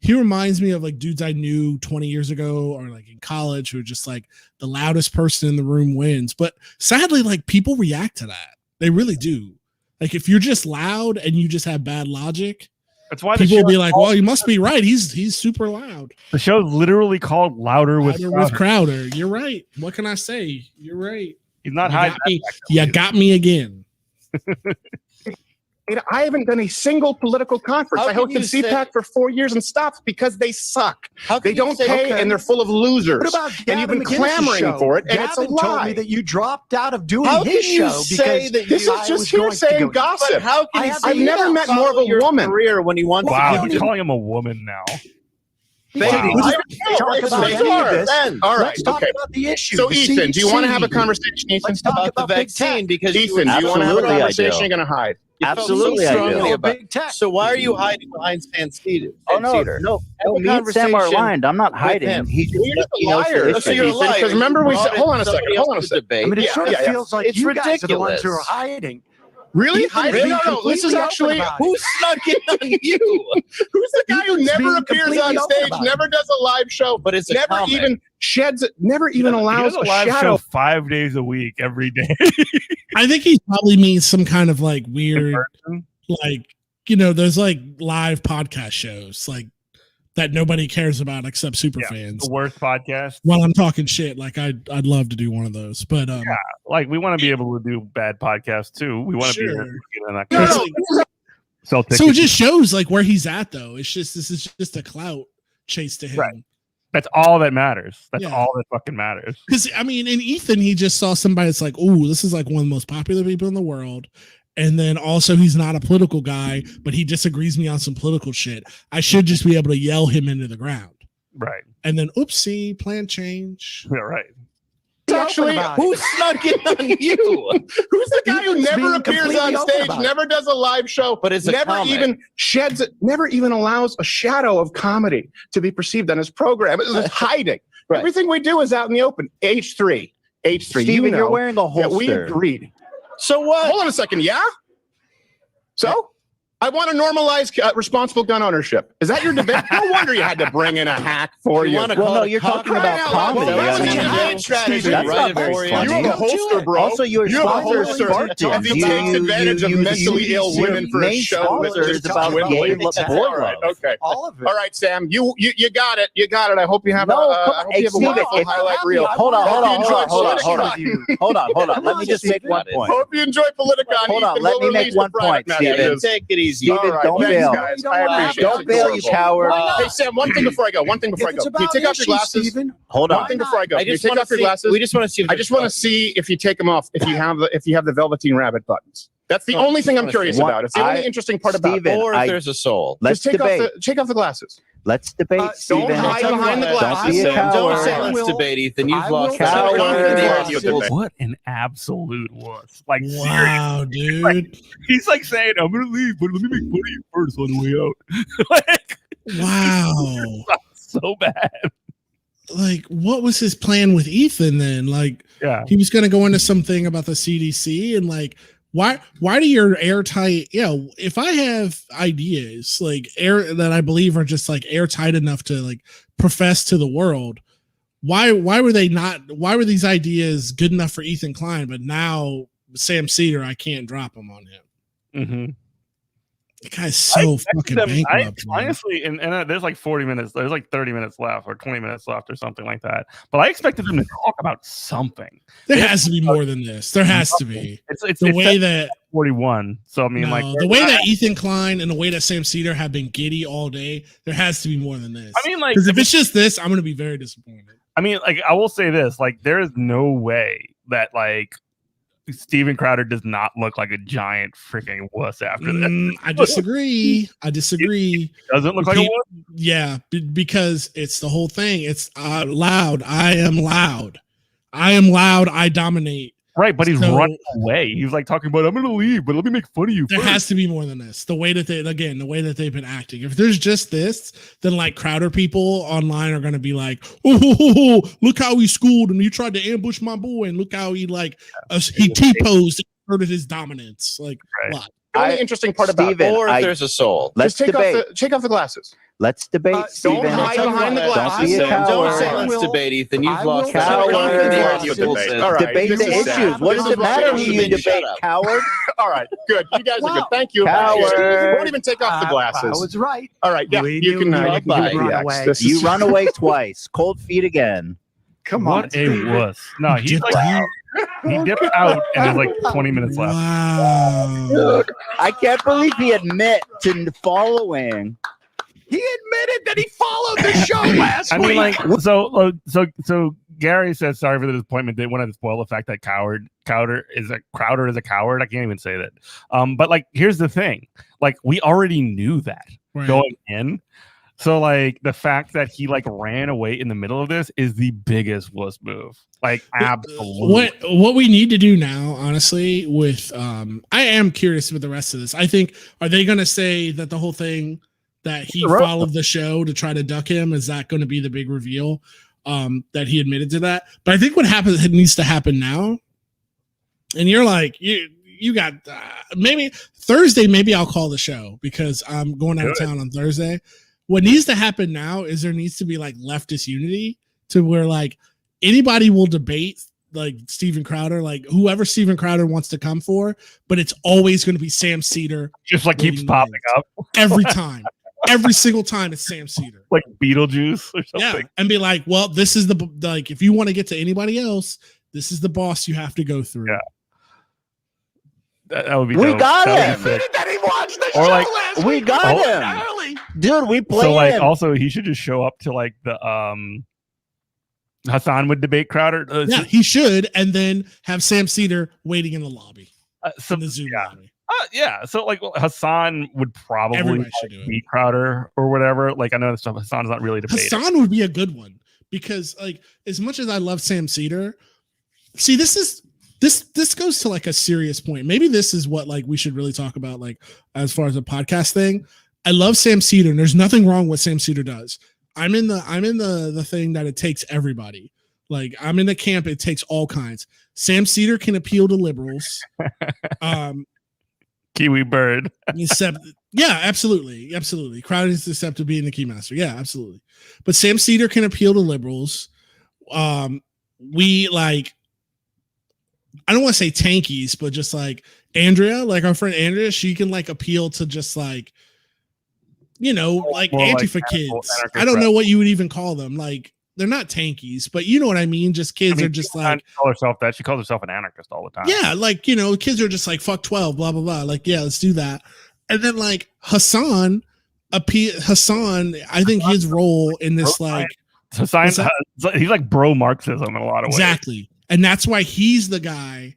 Speaker 1: he reminds me of like dudes I knew 20 years ago or like in college who are just like the loudest person in the room wins. But sadly, like people react to that. They really do. Like if you're just loud and you just have bad logic,
Speaker 2: that's why
Speaker 1: people will be like, well, you must be right. He's super loud.
Speaker 2: The show's literally called Louder with
Speaker 1: Crowder. You're right. What can I say? You're right.
Speaker 2: He's not hiding.
Speaker 1: You got me again.
Speaker 5: I haven't done a single political conference. I hosted CPAC for 4 years and stopped because they suck. They don't pay and they're full of losers.
Speaker 9: What about
Speaker 5: and you've been clamoring for it, and it's a lie.
Speaker 9: Told me that you dropped out of doing his show because
Speaker 5: this is just hearsay and gossip.
Speaker 7: How can
Speaker 5: I've never met more of a woman.
Speaker 7: Career when you want
Speaker 2: wow, he's calling him a woman now.
Speaker 5: Wow. All right.
Speaker 9: Let's talk about the issue.
Speaker 5: So, Ethan, do you want to have a conversation, Ethan?
Speaker 7: Let's talk about the vaccine because
Speaker 5: Ethan, do you want to have a conversation? You're going to hide.
Speaker 3: Absolutely, I do.
Speaker 7: So why are you hiding behind Stan Cedar?
Speaker 3: Oh no! Me and Sam are aligned. I'm not hiding. He's
Speaker 5: just a liar. So you're a liar. Because remember, we said, hold on a second.
Speaker 9: I mean, it sort of feels like you guys are the ones who are hiding.
Speaker 5: Really? No. This is actually
Speaker 7: who snuck in on you?
Speaker 5: Who's the guy who never appears on stage, never does a live show,
Speaker 7: but it's
Speaker 5: never even sheds, never even allows a
Speaker 2: live
Speaker 5: shadow.
Speaker 2: Show 5 days a week, every day.
Speaker 1: I think he probably means some kind of like weird, like there's like live podcast shows like that nobody cares about except super fans.
Speaker 2: The worst podcast.
Speaker 1: While I'm talking shit, like I'd love to do one of those, but
Speaker 2: like we want to be able to do bad podcasts too. We want to be able to get on that.
Speaker 1: So it just shows like where he's at though. It's just this is just a clout chase to him.
Speaker 2: Right. That's all that matters. That's all that fucking matters.
Speaker 1: Because I mean, in Ethan, he just saw somebody that's like, "Oh, this is like one of the most popular people in the world." And then also he's not a political guy, but he disagrees me on some political shit. I should just be able to yell him into the ground.
Speaker 2: Right.
Speaker 1: And then oopsie, plan change.
Speaker 2: Yeah, right.
Speaker 5: Actually, who snuck in on you? Who's the guy who never appears on stage, never does a live show,
Speaker 7: but is
Speaker 5: never even sheds it, never even allows a shadow of comedy to be perceived on his program? It's hiding. Right. Everything we do is out in the open. H3.
Speaker 3: Steven, you're wearing a holster.
Speaker 5: We agreed.
Speaker 7: So what?
Speaker 5: Hold on a second. Yeah? So? I want to normalize responsible gun ownership. Is that your debate? No wonder you had to bring in a hack for you.
Speaker 3: Well, no, you're talking about comedy.
Speaker 5: That's
Speaker 3: I mean,
Speaker 7: strategy.
Speaker 3: That's not very funny.
Speaker 5: You have a holster, bro.
Speaker 3: Also, your sponsor is Spartan.
Speaker 5: He takes advantage of mentally ill women for a show.
Speaker 3: Is about gay boy love.
Speaker 5: Okay.
Speaker 9: All of it.
Speaker 5: All right, Sam. You got it. You got it. I hope you have a wonderful highlight reel.
Speaker 3: Hold on. Let me just make one point.
Speaker 5: Hope you enjoy Politicon.
Speaker 3: Hold on. Let me make one point, Steven.
Speaker 7: Take it easy.
Speaker 3: Steven, don't bail. Don't bail, you coward.
Speaker 5: Hey, Sam, one thing before I go. Can you take off your glasses?
Speaker 3: Hold on.
Speaker 5: One thing before I go. Can you take off your glasses?
Speaker 7: We just want to see.
Speaker 5: I just want to see if you take them off. If you have the Velveteen Rabbit buttons. That's the only thing I'm curious about. It's the only interesting part about it.
Speaker 7: Or if there's a soul.
Speaker 3: Let's debate.
Speaker 5: Take off the glasses.
Speaker 3: Let's debate, Steven.
Speaker 5: Don't hide behind the glasses.
Speaker 7: Don't say let's debate, Ethan. You've lost.
Speaker 2: What an absolute wuss. Like,
Speaker 1: wow, dude.
Speaker 2: Like, he's like saying, I'm going to leave, but let me make fun of you first on the way out. Like,
Speaker 1: wow.
Speaker 2: So bad.
Speaker 1: Like, what was his plan with Ethan then? Like, he was going to go into something about the CDC and like, why do your airtight, if I have ideas like that I believe are just like airtight enough to like profess to the world, why were these ideas good enough for Ethan Klein, but now Sam Cedar, I can't drop them on him.
Speaker 2: Mm-hmm.
Speaker 1: The guy's so fucking bankrupt.
Speaker 2: Honestly, and there's like 40 minutes. There's like 30 minutes left or 20 minutes left or something like that. But I expected them to talk about something.
Speaker 1: There has to be more than this. There has to be.
Speaker 2: It's
Speaker 1: the way that
Speaker 2: 41. So I mean, like
Speaker 1: the way that Ethan Klein and the way that Sam Cedar have been giddy all day. There has to be more than this.
Speaker 2: I mean, like,
Speaker 1: because if it's just this, I'm going to be very disappointed.
Speaker 2: I mean, like, I will say this: like, there is no way that like Steven Crowder does not look like a giant freaking wuss after this.
Speaker 1: I disagree. It
Speaker 2: doesn't look like a wuss?
Speaker 1: Yeah, because it's the whole thing. It's loud. I am loud. I dominate.
Speaker 2: Right, but he's running away. He's like talking about, I'm going to leave, but let me make fun of you.
Speaker 1: There has to be more than this. The way that they've been acting. If there's just this, then like Crowder people online are going to be like, oh, look how he schooled him. You tried to ambush my boy, and look how he like he T-posed and asserted his dominance. Like, what?
Speaker 5: The only interesting part about
Speaker 7: it, or if there's a soul.
Speaker 3: Let's
Speaker 5: just
Speaker 3: debate.
Speaker 5: take off the glasses.
Speaker 3: Let's debate.
Speaker 5: Don't hide behind the glasses.
Speaker 7: Don't say let's debate, Ethan. You've lost.
Speaker 3: Coward.
Speaker 5: All right.
Speaker 3: Debate the issues. What does it matter who you debate, coward?
Speaker 5: All right, good. You guys are good. Thank you.
Speaker 3: Coward.
Speaker 5: Won't even take off the glasses.
Speaker 9: I was right.
Speaker 5: All right, yeah, you can
Speaker 9: run away.
Speaker 3: You run away twice. Cold feet again.
Speaker 9: Come on.
Speaker 2: What a wuss. No, he's like he dipped out and there's like 20 minutes left.
Speaker 1: Wow.
Speaker 3: I can't believe he admit to following.
Speaker 9: He admitted that he followed the show last week.
Speaker 2: I mean, like, so Gary says sorry for the disappointment. They wanted to spoil the fact that Crowder is a coward. I can't even say that. But like, here's the thing: like, we already knew that going in. So like, the fact that he like ran away in the middle of this is the biggest wuss move. Like, absolutely.
Speaker 1: What we need to do now, honestly, with I am curious with the rest of this. I think, are they going to say that the whole thing that he followed the show to try to duck him? Is that going to be the big reveal? That he admitted to that? But I think what happens, it needs to happen now. And you're like, you got maybe Thursday, maybe I'll call the show because I'm going out of town on Thursday. What needs to happen now is there needs to be like leftist unity to where like anybody will debate like Steven Crowder, like whoever Steven Crowder wants to come for, but it's always going to be Sam Cedar.
Speaker 2: Just like keeps popping up
Speaker 1: every time. Every single time it's Sam Cedar.
Speaker 2: Like Beetlejuice or something.
Speaker 1: Yeah, and be like, well, this is the, like, if you want to get to anybody else, this is the boss you have to go through.
Speaker 2: Yeah. That would be
Speaker 3: We
Speaker 2: dope.
Speaker 3: got
Speaker 2: That
Speaker 3: him.
Speaker 2: would be sick.
Speaker 9: That he watched the
Speaker 2: Or
Speaker 9: show
Speaker 2: like,
Speaker 9: last
Speaker 3: We
Speaker 9: week.
Speaker 3: got him.
Speaker 9: Early.
Speaker 3: Dude, we played
Speaker 2: So like,
Speaker 3: him.
Speaker 2: also he should just show up to like the Hassan would debate Crowder.
Speaker 1: Yeah, he should, and then have Sam Cedar waiting in the lobby.
Speaker 2: So
Speaker 1: In the Zoom lobby.
Speaker 2: yeah, so like Hassan would probably
Speaker 1: Everybody should do it.
Speaker 2: beat Crowder or whatever. Like, I know that stuff Hassan's not really debating.
Speaker 1: Hassan would be a good one because, like, as much as I love Sam Cedar, see, this goes to like a serious point. Maybe this is what like we should really talk about, like as far as a podcast thing. I love Sam Cedar, and there's nothing wrong with what Sam Cedar does. I'm in the thing that it takes everybody. Like, I'm in the camp, it takes all kinds. Sam Cedar can appeal to liberals.
Speaker 2: Kiwi bird.
Speaker 1: Yeah, absolutely. Crowder is accepted being the keymaster. Yeah, absolutely. But Sam Cedar can appeal to liberals. We like, I don't want to say tankies, but just like Andrea, like our friend Andrea, she can like appeal to just like, you know, like Antifa kids. I don't know what you would even call them. Like, they're not tankies, but you know what I mean? Just kids are just like,
Speaker 2: call herself that. She calls herself an anarchist all the time.
Speaker 1: yeah, like, you know, kids are just like, fuck 12, blah, blah, blah. Like, yeah, let's do that. And then like Hassan, I think his role in this, like,
Speaker 2: Hassan, he's like bro Marxism in a lot of ways.
Speaker 1: Exactly. And that's why he's the guy.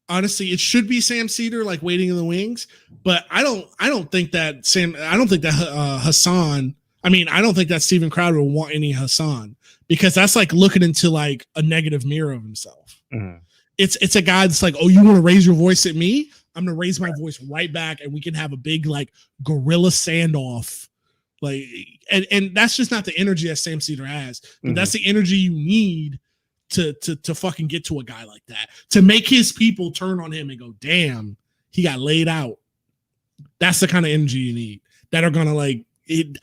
Speaker 1: Honestly, it should be Sam Cedar, like waiting in the wings, but I don't think that Hassan, I mean, I don't think that Steven Crowder will want any Hassan, because that's like looking into like a negative mirror of himself.
Speaker 2: Mm.
Speaker 1: It's a guy that's like, oh, you want to raise your voice at me? I'm gonna raise my voice right back, and we can have a big like guerrilla standoff. Like, and that's just not the energy that Sam Cedar has, but that's the energy you need to fucking get to a guy like that, to make his people turn on him and go, damn, he got laid out. That's the kind of energy you need that are gonna like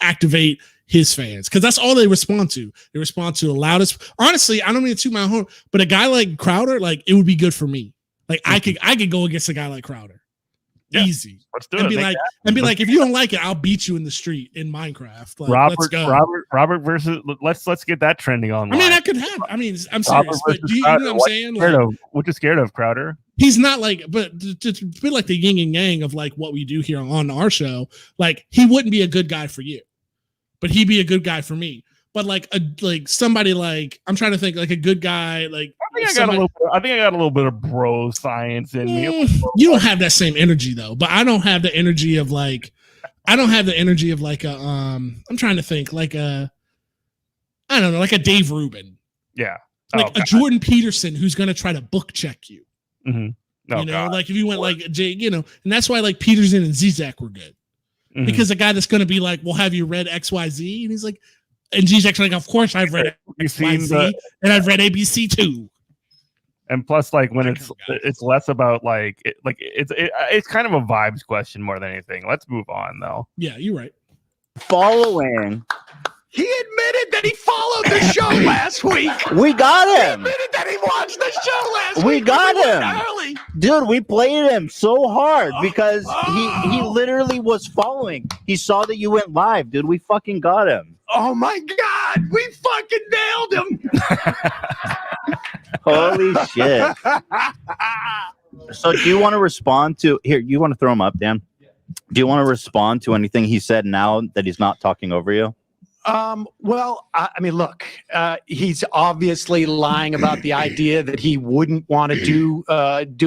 Speaker 1: activate his fans, because that's all they respond to. They respond to the loudest. Honestly, I don't mean to toot my horn, but a guy like Crowder, like, it would be good for me. Like, I could go against a guy like Crowder.
Speaker 2: Yeah,
Speaker 1: Easy.
Speaker 2: Let's do
Speaker 1: And
Speaker 2: it.
Speaker 1: be like, if you don't like it, I'll beat you in the street in Minecraft. Like, let's go.
Speaker 2: Robert versus. Let's get that trending online.
Speaker 1: I mean, I could have. I mean, I'm serious, but you know what I'm saying?
Speaker 2: What you scared of, Crowder?
Speaker 1: He's not like, but to be like the yin and yang of like what we do here on our show. Like, he wouldn't be a good guy for you, but he'd be a good guy for me. But like somebody like, I'm trying to think like a good guy. Like,
Speaker 2: I think I got a little bit of bro science in me.
Speaker 1: You don't have that same energy though. But I don't have the energy of like, I don't have the energy of like a I'm trying to think like a, I don't know, like a Dave Rubin.
Speaker 2: Yeah.
Speaker 1: Like a Jordan Peterson who's gonna try to book check you.
Speaker 2: Mm-hmm.
Speaker 1: You know, like if you went like Jay, you know, and that's why like Peterson and Zizek were good. Mm-hmm. Because a guy that's gonna be like, well, have you read XYZ? And he's like, and Zizek's like, of course I've read XYZ and I've read ABC too.
Speaker 2: And plus, like when it's less about like it's kind of a vibes question more than anything. Let's move on though.
Speaker 1: Yeah, you're right.
Speaker 3: Following.
Speaker 9: He admitted that he followed the show last week.
Speaker 3: We got him.
Speaker 9: He admitted that he watched the show last week.
Speaker 3: We got him. Early. Dude, we played him so hard because he literally was following. He saw that you went live, dude. We fucking got him.
Speaker 9: Oh my God. We fucking nailed him.
Speaker 3: Holy shit. So do you want to respond to here? You want to throw him up, Dan? Do you want to respond to anything he said now that he's not talking over you?
Speaker 9: Well, I mean, look, he's obviously lying about the idea that he wouldn't want to do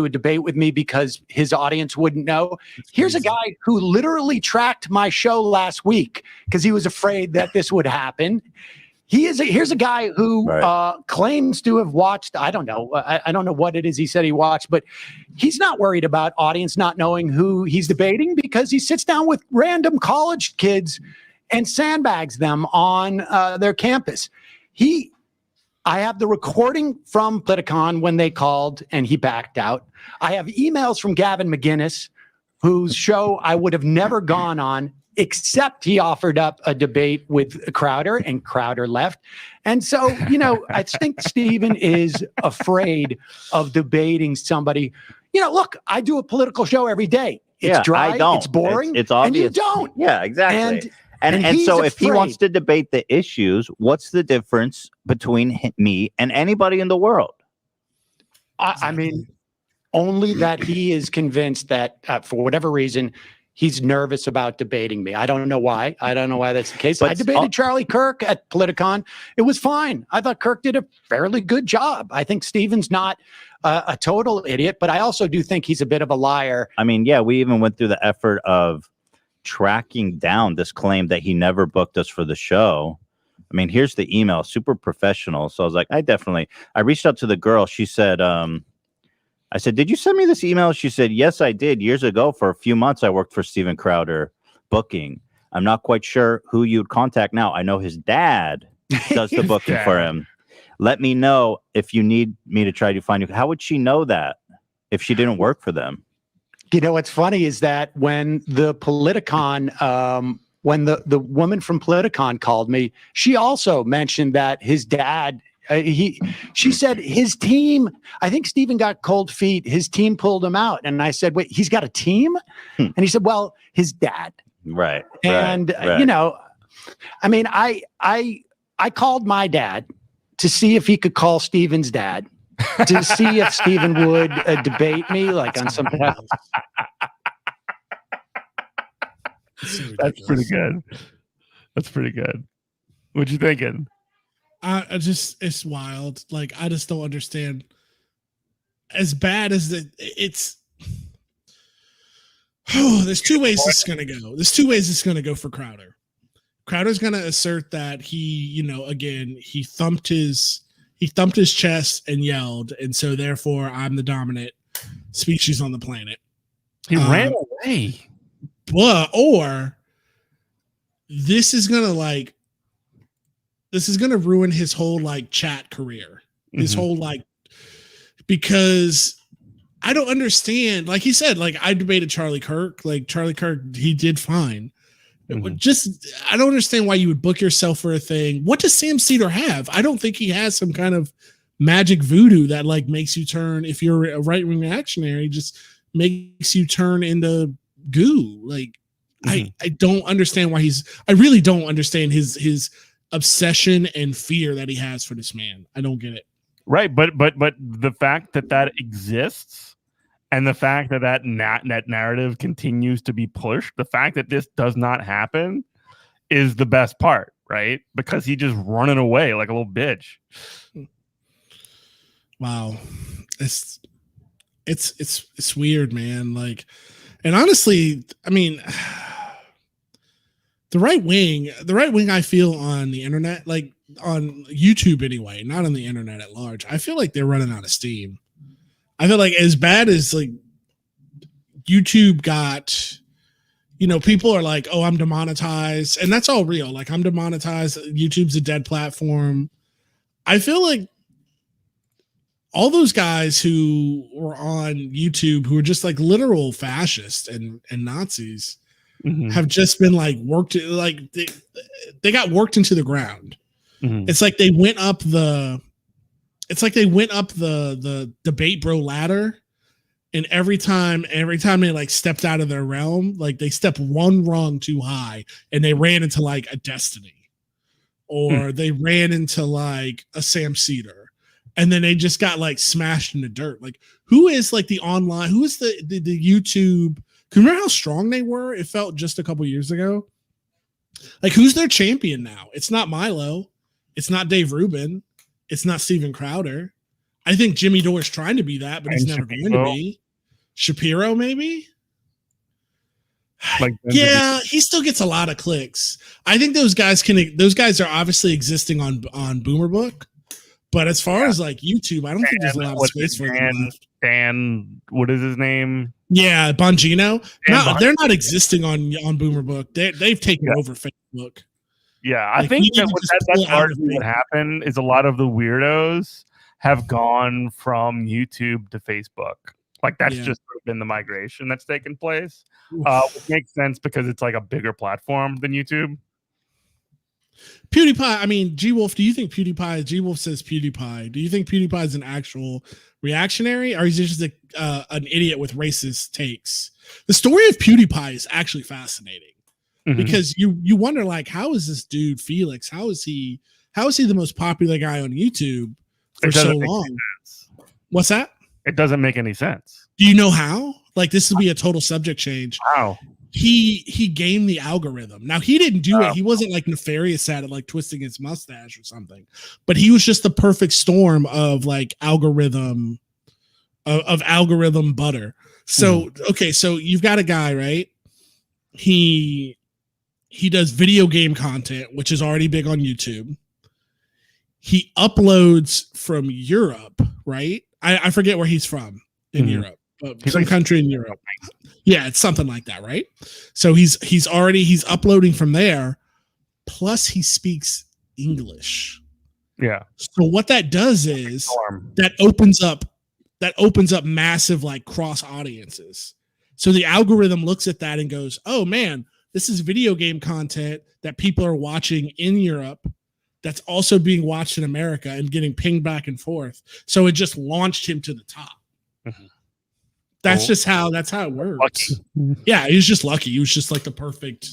Speaker 9: a debate with me because his audience wouldn't know. Here's a guy who literally tracked my show last week because he was afraid that this would happen. Here's a guy who claims to have watched. I don't know. I don't know what it is he said he watched, but he's not worried about audience not knowing who he's debating because he sits down with random college kids and sandbags them on their campus. I have the recording from Politicon when they called and he backed out. I have emails from Gavin McGinnis, whose show I would have never gone on, except he offered up a debate with Crowder and Crowder left. And so, you know, I think Stephen is afraid of debating somebody. You know, look, I do a political show every day. It's dry, it's boring,
Speaker 3: it's obvious.
Speaker 9: And you don't.
Speaker 3: Yeah, exactly. And so if he wants to debate the issues, what's the difference between me and anybody in the world?
Speaker 9: I mean, only that he is convinced that for whatever reason, he's nervous about debating me. I don't know why. I don't know why that's the case. But I debated Charlie Kirk at Politicon. It was fine. I thought Kirk did a fairly good job. I think Stephen's not a total idiot, but I also do think he's a bit of a liar.
Speaker 3: I mean, yeah, we even went through the effort of tracking down this claim that he never booked us for the show. I mean, here's the email, super professional. So I was like, I reached out to the girl. She said, I said, did you send me this email? She said, yes, I did. Years ago, for a few months, I worked for Steven Crowder booking. I'm not quite sure who you'd contact now. I know his dad does the booking for him. Let me know if you need me to try to find you. How would she know that if she didn't work for them?
Speaker 9: You know, what's funny is that when the Politicon, when the woman from Politicon called me, she also mentioned that his dad, she said his team, I think Stephen got cold feet. His team pulled him out. And I said, wait, he's got a team? And he said, well, his dad.
Speaker 3: Right.
Speaker 9: And, you know, I mean, I called my dad to see if he could call Stephen's dad. To see if Stephen would debate me like on something else.
Speaker 2: That's pretty good. That's pretty good. What you thinking?
Speaker 1: It's wild. Like, I just don't understand. As bad as it's. Oh, there's two ways this is going to go. There's two ways it's going to go for Crowder. Crowder's going to assert that he, you know, again, he thumped his chest and yelled, and so therefore I'm the dominant species on the planet.
Speaker 2: He ran away.
Speaker 1: Or this is gonna ruin his whole like chat career. His whole like, because I don't understand. Like he said, like I debated Charlie Kirk. Like Charlie Kirk, he did fine. Just, I don't understand why you would book yourself for a thing. What does Sam Cedar have? I don't think he has some kind of magic voodoo that like makes you turn, if you're a right-wing reactionary, just makes you turn into goo. Like I don't understand why I really don't understand his obsession and fear that he has for this man. I don't get it.
Speaker 2: Right, but the fact that exists, and the fact that narrative continues to be pushed, the fact that this does not happen is the best part, right? Because he just running away like a little bitch.
Speaker 1: Wow, it's weird, man. Like, and honestly, I mean, the right wing, I feel on the internet, like on YouTube anyway, not on the internet at large, I feel like they're running out of steam. I feel like as bad as like YouTube got, people are like, oh, I'm demonetized, and that's all real. Like, I'm demonetized. YouTube's a dead platform. I feel like all those guys who were on YouTube who are just like literal fascists and Nazis have just been like worked, like they got worked into the ground. It's like they went up the debate bro ladder, and every time they like stepped out of their realm, like they stepped one rung too high and they ran into like a Destiny, or they ran into like a Sam Cedar, and then they just got like smashed in the dirt. Like, who is like the YouTube? Can you remember how strong they were? It felt just a couple years ago. Like, who's their champion now? It's not Milo. It's not Dave Rubin. It's not Steven Crowder. I think Jimmy Dore's trying to be that, but he's never going to be. Shapiro, maybe?
Speaker 2: Like,
Speaker 1: yeah, he still gets a lot of clicks. I think those guys are obviously existing on Boomer Book, but as far as like YouTube, I don't think there's a lot of space for them.
Speaker 2: Dan, what is his name?
Speaker 1: Yeah, Bongino. No, they're not existing on Boomer Book. They've taken over Facebook.
Speaker 2: Yeah, I think that's largely what happened is a lot of the weirdos have gone from YouTube to Facebook. Like, that's just been the migration that's taken place. Which makes sense because it's like a bigger platform than YouTube.
Speaker 1: PewDiePie, I mean, G-Wolf, do you think PewDiePie, G-Wolf says PewDiePie, do you think PewDiePie is an actual reactionary, or is he just an idiot with racist takes? The story of PewDiePie is actually fascinating because you wonder, like, how is this dude Felix? How is he the most popular guy on YouTube for so long? What's that?
Speaker 2: It doesn't make any sense.
Speaker 1: Do you know how? Like, this would be a total subject change.
Speaker 2: Wow.
Speaker 1: He gamed the algorithm. Now, he didn't do it. He wasn't like nefarious at it, like twisting his mustache or something. But he was just the perfect storm of like algorithm butter. So okay, so you've got a guy, right? He does video game content, which is already big on YouTube. He uploads from Europe, right? I forget where he's from in Europe, but some country in Europe. Yeah, it's something like that, right? So he's uploading from there, plus he speaks English.
Speaker 2: Yeah.
Speaker 1: So what that does is that opens up massive like cross audiences. So the algorithm looks at that and goes, "Oh man, this is video game content that people are watching in Europe that's also being watched in America and getting pinged back and forth." So it just launched him to the top. That's how it works.
Speaker 2: Lucky.
Speaker 1: Yeah, he was just lucky. He was just like the perfect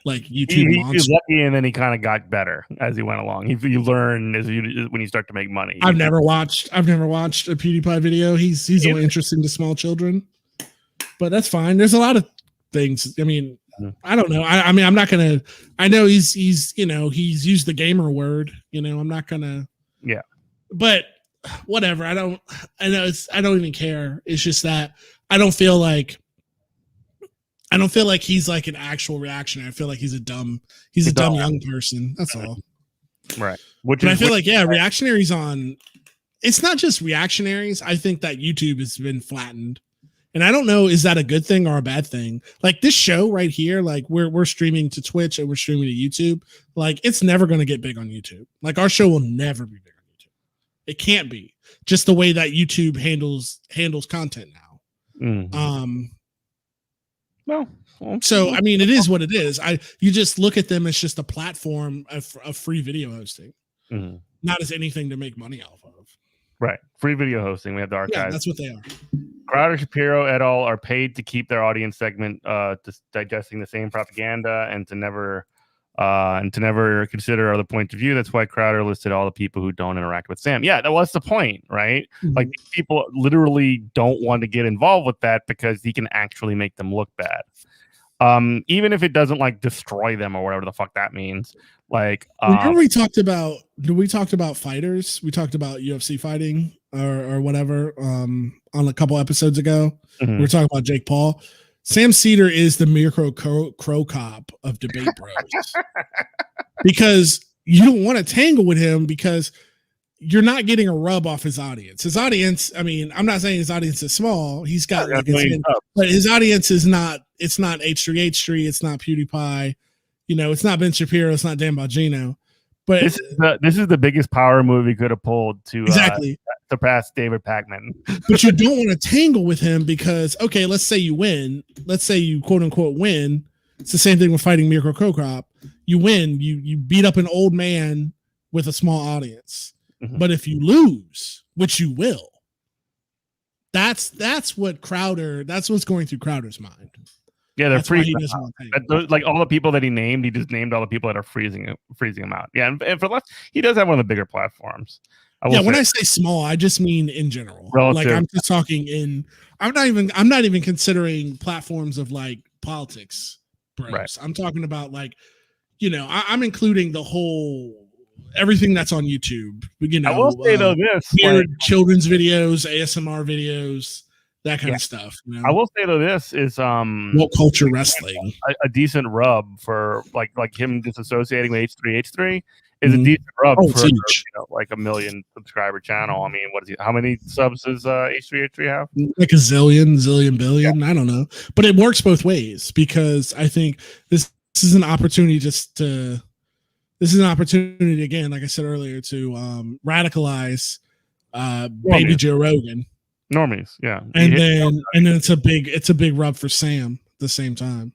Speaker 1: like YouTube monster.
Speaker 2: He was lucky, and then he kind of got better as he went along. You learn when you start to make money.
Speaker 1: I've never watched a PewDiePie video. He's only interesting to small children, but that's fine. There's a lot of things. I mean, I don't know. I mean, I'm not gonna. I know he's he's used the gamer word. I'm not gonna.
Speaker 2: Yeah.
Speaker 1: But whatever. I don't even care. It's just that I don't feel like he's like an actual reactionary. I feel like he's a dumb young person. That's all.
Speaker 2: Right.
Speaker 1: I feel like reactionaries on. It's not just reactionaries. I think that YouTube has been flattened. And I don't know, is that a good thing or a bad thing? Like this show right here, like we're streaming to Twitch and we're streaming to YouTube. Like it's never going to get big on YouTube. Like our show will never be big on YouTube. It can't be. Just the way that YouTube handles content now. So I mean, it is what it is. You just look at them as just a platform of free video hosting, not as anything to make money off of.
Speaker 2: Right, free video hosting. We have the archives.
Speaker 1: Yeah, that's what they are.
Speaker 2: Crowder, Shapiro et al. Are paid to keep their audience segment just digesting the same propaganda and to never consider other points of view. That's why Crowder listed all the people who don't interact with Sam. Yeah, that was the point, right?
Speaker 1: Mhm.
Speaker 2: Like these people literally don't want to get involved with that because he can actually make them look bad. Even if it doesn't like destroy them or whatever the fuck that means. Like
Speaker 1: remember we talked about fighters. We talked about UFC fighting or whatever on a couple episodes ago.
Speaker 2: Mhm.
Speaker 1: We were talking about Jake Paul. Sam Cedar is the Mirko Crow Cop of debate bros. Because you don't want to tangle with him because you're not getting a rub off his audience. His audience, I mean, I'm not saying his audience is small. He's got like but his audience is not, it's not H3H3, it's not PewDiePie, it's not Ben Shapiro, it's not Dan Bongino. But
Speaker 2: this is the biggest power move he could have pulled to
Speaker 1: exactly
Speaker 2: surpass David Pacman.
Speaker 1: But you don't want to tangle with him because, okay, let's say you win. Let's say you quote unquote win. It's the same thing with fighting Mirko Krokop. You win. You beat up an old man with a small audience.
Speaker 2: Mhm.
Speaker 1: But if you lose, which you will, that's what Crowder. That's what's going through Crowder's mind.
Speaker 2: Yeah, they're
Speaker 1: That's why he
Speaker 2: freezing.
Speaker 1: doesn't want to tangle.
Speaker 2: Like all the people that he named, he just named all the people that are freezing him out. Yeah, and for less, he does have one of the bigger platforms.
Speaker 1: When I say small, I just mean in general.
Speaker 2: Relative.
Speaker 1: Like I'm just talking in. I'm not even considering platforms of like politics, bros.
Speaker 2: Right.
Speaker 1: I'm talking about like, I'm including the whole everything that's on YouTube.
Speaker 2: I will say though this
Speaker 1: weird children's videos, ASMR videos, that kind of stuff.
Speaker 2: I will say though this is
Speaker 1: woke culture wrestling.
Speaker 2: A decent rub for like him disassociating with H3H3 is a decent rub for like a 1 million subscriber channel. I mean, what is he? How many subs does H3H3 have?
Speaker 1: Like a zillion billion. I don't know, but it works both ways because I think this is an opportunity this is an opportunity again, like I said earlier, to radicalize baby Joe Rogan.
Speaker 2: Normies, yeah.
Speaker 1: And then it's a big rub for Sam at the same time.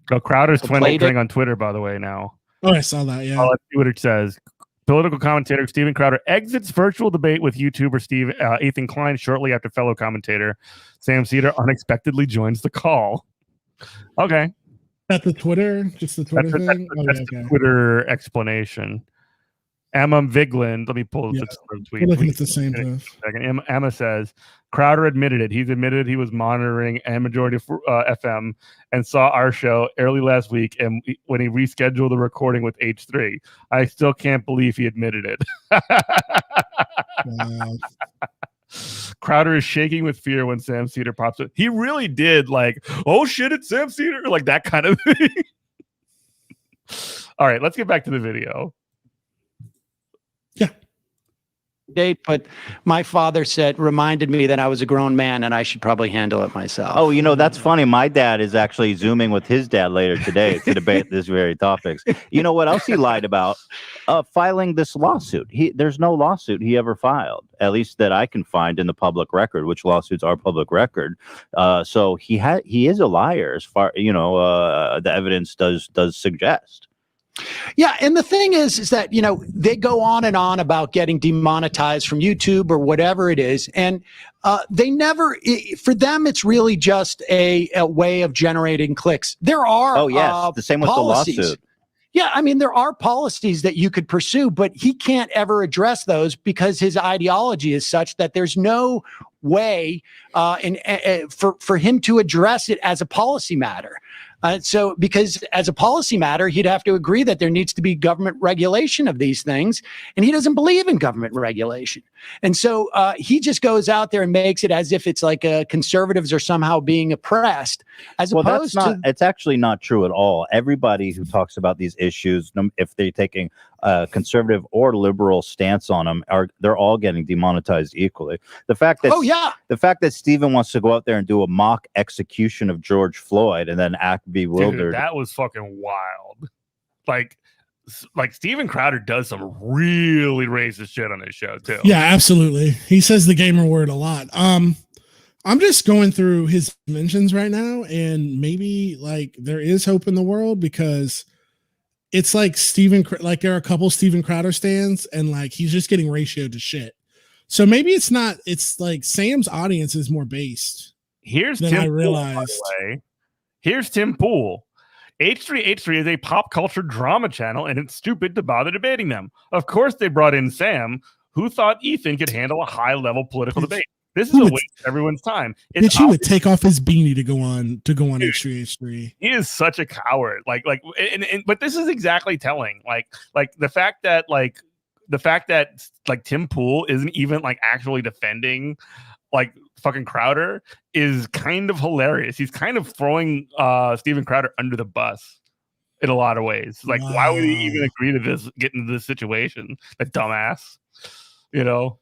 Speaker 2: So Crowder's twittering on Twitter, by the way, now.
Speaker 1: Oh, I saw that, yeah.
Speaker 2: Let's see what it says. Political commentator Stephen Crowder exits virtual debate with YouTuber Ethan Klein shortly after fellow commentator Sam Cedar unexpecteply joins the call. Okay.
Speaker 1: That's the Twitter? Just the Twitter thing?
Speaker 2: That's the Twitter explanation. Emma Vigeland, let me pull this tweet.
Speaker 1: We're looking at the same thing.
Speaker 2: Emma says, Crowder admitted it. He's admitted he was monitoring and Majority FM and saw our show early last week and when he rescheduled the recording with H3. I still can't believe he admitted it.
Speaker 1: Wow.
Speaker 2: Crowder is shaking with fear when Sam Cedar pops up. He really did like, oh shit, it's Sam Cedar, like that kind of thing. All right, let's get back to the video.
Speaker 9: Date, but my father reminded me that I was a grown man and I should probably handle it myself.
Speaker 3: Oh, that's funny. My dad is actually Zooming with his dad later today to debate this very topics. You know what else he lied about? Filing this lawsuit. There's no lawsuit he ever filed, at least that I can find in the public record, which lawsuits are public record. So he is a liar as far, the evidence does suggest.
Speaker 9: Yeah, and the thing is that, they go on and on about getting demonetized from YouTube or whatever it is, and they never, for them, it's really just a way of generating clicks. There are
Speaker 3: the same with
Speaker 9: policies.
Speaker 3: The lawsuit.
Speaker 9: Yeah, I mean, there are policies that you could pursue, but he can't ever address those because his ideology is such that there's no way for him to address it as a policy matter. So because as a policy matter, he'd have to agree that there needs to be government regulation of these things. And he doesn't believe in government regulation. And so he just goes out there and makes it as if it's like conservatives are somehow being oppressed, as opposed to.
Speaker 3: It's actually not true at all. Everybody who talks about these issues, if they're taking a conservative or liberal stance on them, they're all getting demonetized equally. The fact that Stephen wants to go out there and do a mock execution of George Floyd and then act bewildered.
Speaker 2: Dude, that was fucking wild. Like Steven Crowder does some really racist shit on his show too.
Speaker 1: Yeah, absolutely. He says the gamer word a lot. I'm just going through his mentions right now, and maybe like there is hope in the world because it's like there are a couple Steven Crowder stands, and like he's just getting ratioed to shit. So maybe it's like Sam's audience is more based
Speaker 2: Here's
Speaker 1: Then
Speaker 2: Tim
Speaker 1: I
Speaker 2: Pool, by
Speaker 1: realized.
Speaker 2: the way. Here's Tim Pool. H3H3 is a pop culture drama channel, and it's stupid to bother debating them. Of course, they brought in Sam, who thought Ethan could handle a high-level political debate. This is a waste of everyone's time.
Speaker 1: Bitch, he would take off his beanie to go on H3H3.
Speaker 2: He is such a coward. But this is exactly telling. Like the fact that Tim Pool isn't even like actually defending like fucking Crowder is kind of hilarious. He's kind of throwing Steven Crowder under the bus in a lot of ways. Like, why would he even agree to this? Get into this situation? That dumbass, you know.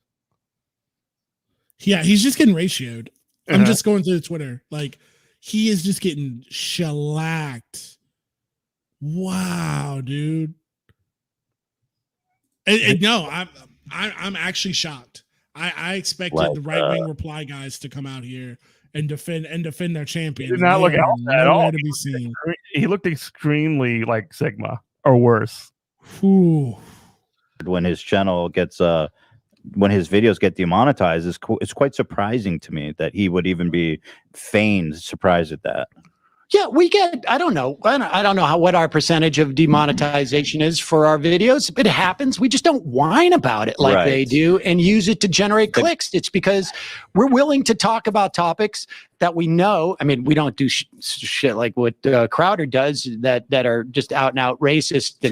Speaker 1: Yeah, he's just getting ratioed. I'm just going through Twitter. Like, he is just getting shellacked. Wow, dude. And no, I'm actually shocked. I expected the right wing reply guys to come out here and defend their champion.
Speaker 2: He did not look out at all.
Speaker 1: To be seen.
Speaker 2: He looked extremely like Sigma or worse.
Speaker 1: Ooh.
Speaker 3: When his channel gets when his videos get demonetized, it's quite surprising to me that he would even be feigned surprised at that.
Speaker 9: Yeah, we get, I don't know what our percentage of demonetization is for our videos. It happens. We just don't whine about it like they do and use it to generate clicks. It's because we're willing to talk about topics that we know. I mean, we don't do shit like what Crowder does that are just out and out racist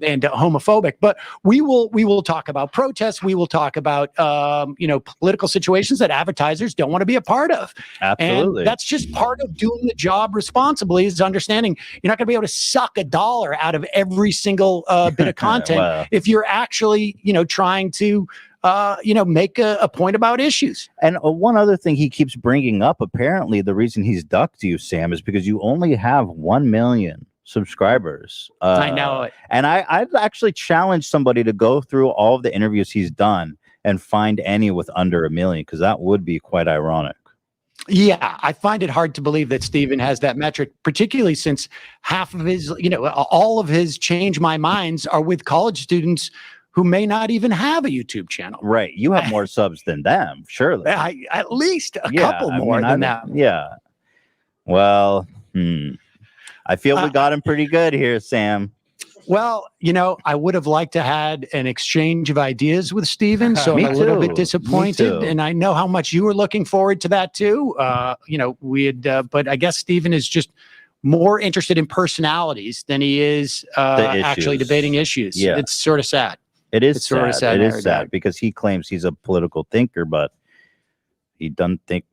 Speaker 9: and homophobic, but we will talk about protests. We will talk about political situations that advertisers don't want to be a part of.
Speaker 3: Absolutely.
Speaker 9: And that's just part of doing the job responsibly, is understanding you're not going to be able to suck $1 out of every single bit of content if you're actually trying to make a point about issues.
Speaker 3: And one other thing he keeps bringing up, apparently the reason he's ducked you, Sam, is because you only have 1 million subscribers.
Speaker 9: I know it.
Speaker 3: And I'd actually challenge somebody to go through all of the interviews he's done and find any with under 1 million, because that would be quite ironic.
Speaker 9: Yeah, I find it hard to believe that Steven has that metric, particularly since half of his, all of his Change My Minds are with college students who may not even have a YouTube channel.
Speaker 3: Right. You have more subs than them, surely.
Speaker 9: At least a couple more than that.
Speaker 3: Yeah. Well, I feel we got him pretty good here, Sam.
Speaker 9: Well, I would have liked to had an exchange of ideas with Steven, so I'm a little bit disappointed. And I know how much you were looking forward to that too. But I guess Steven is just more interested in personalities than he is actually debating issues.
Speaker 3: Yeah.
Speaker 9: It's sort of sad.
Speaker 3: It is
Speaker 9: sad. Sort of sad.
Speaker 3: It is sad because he claims he's a political thinker, but he didn't think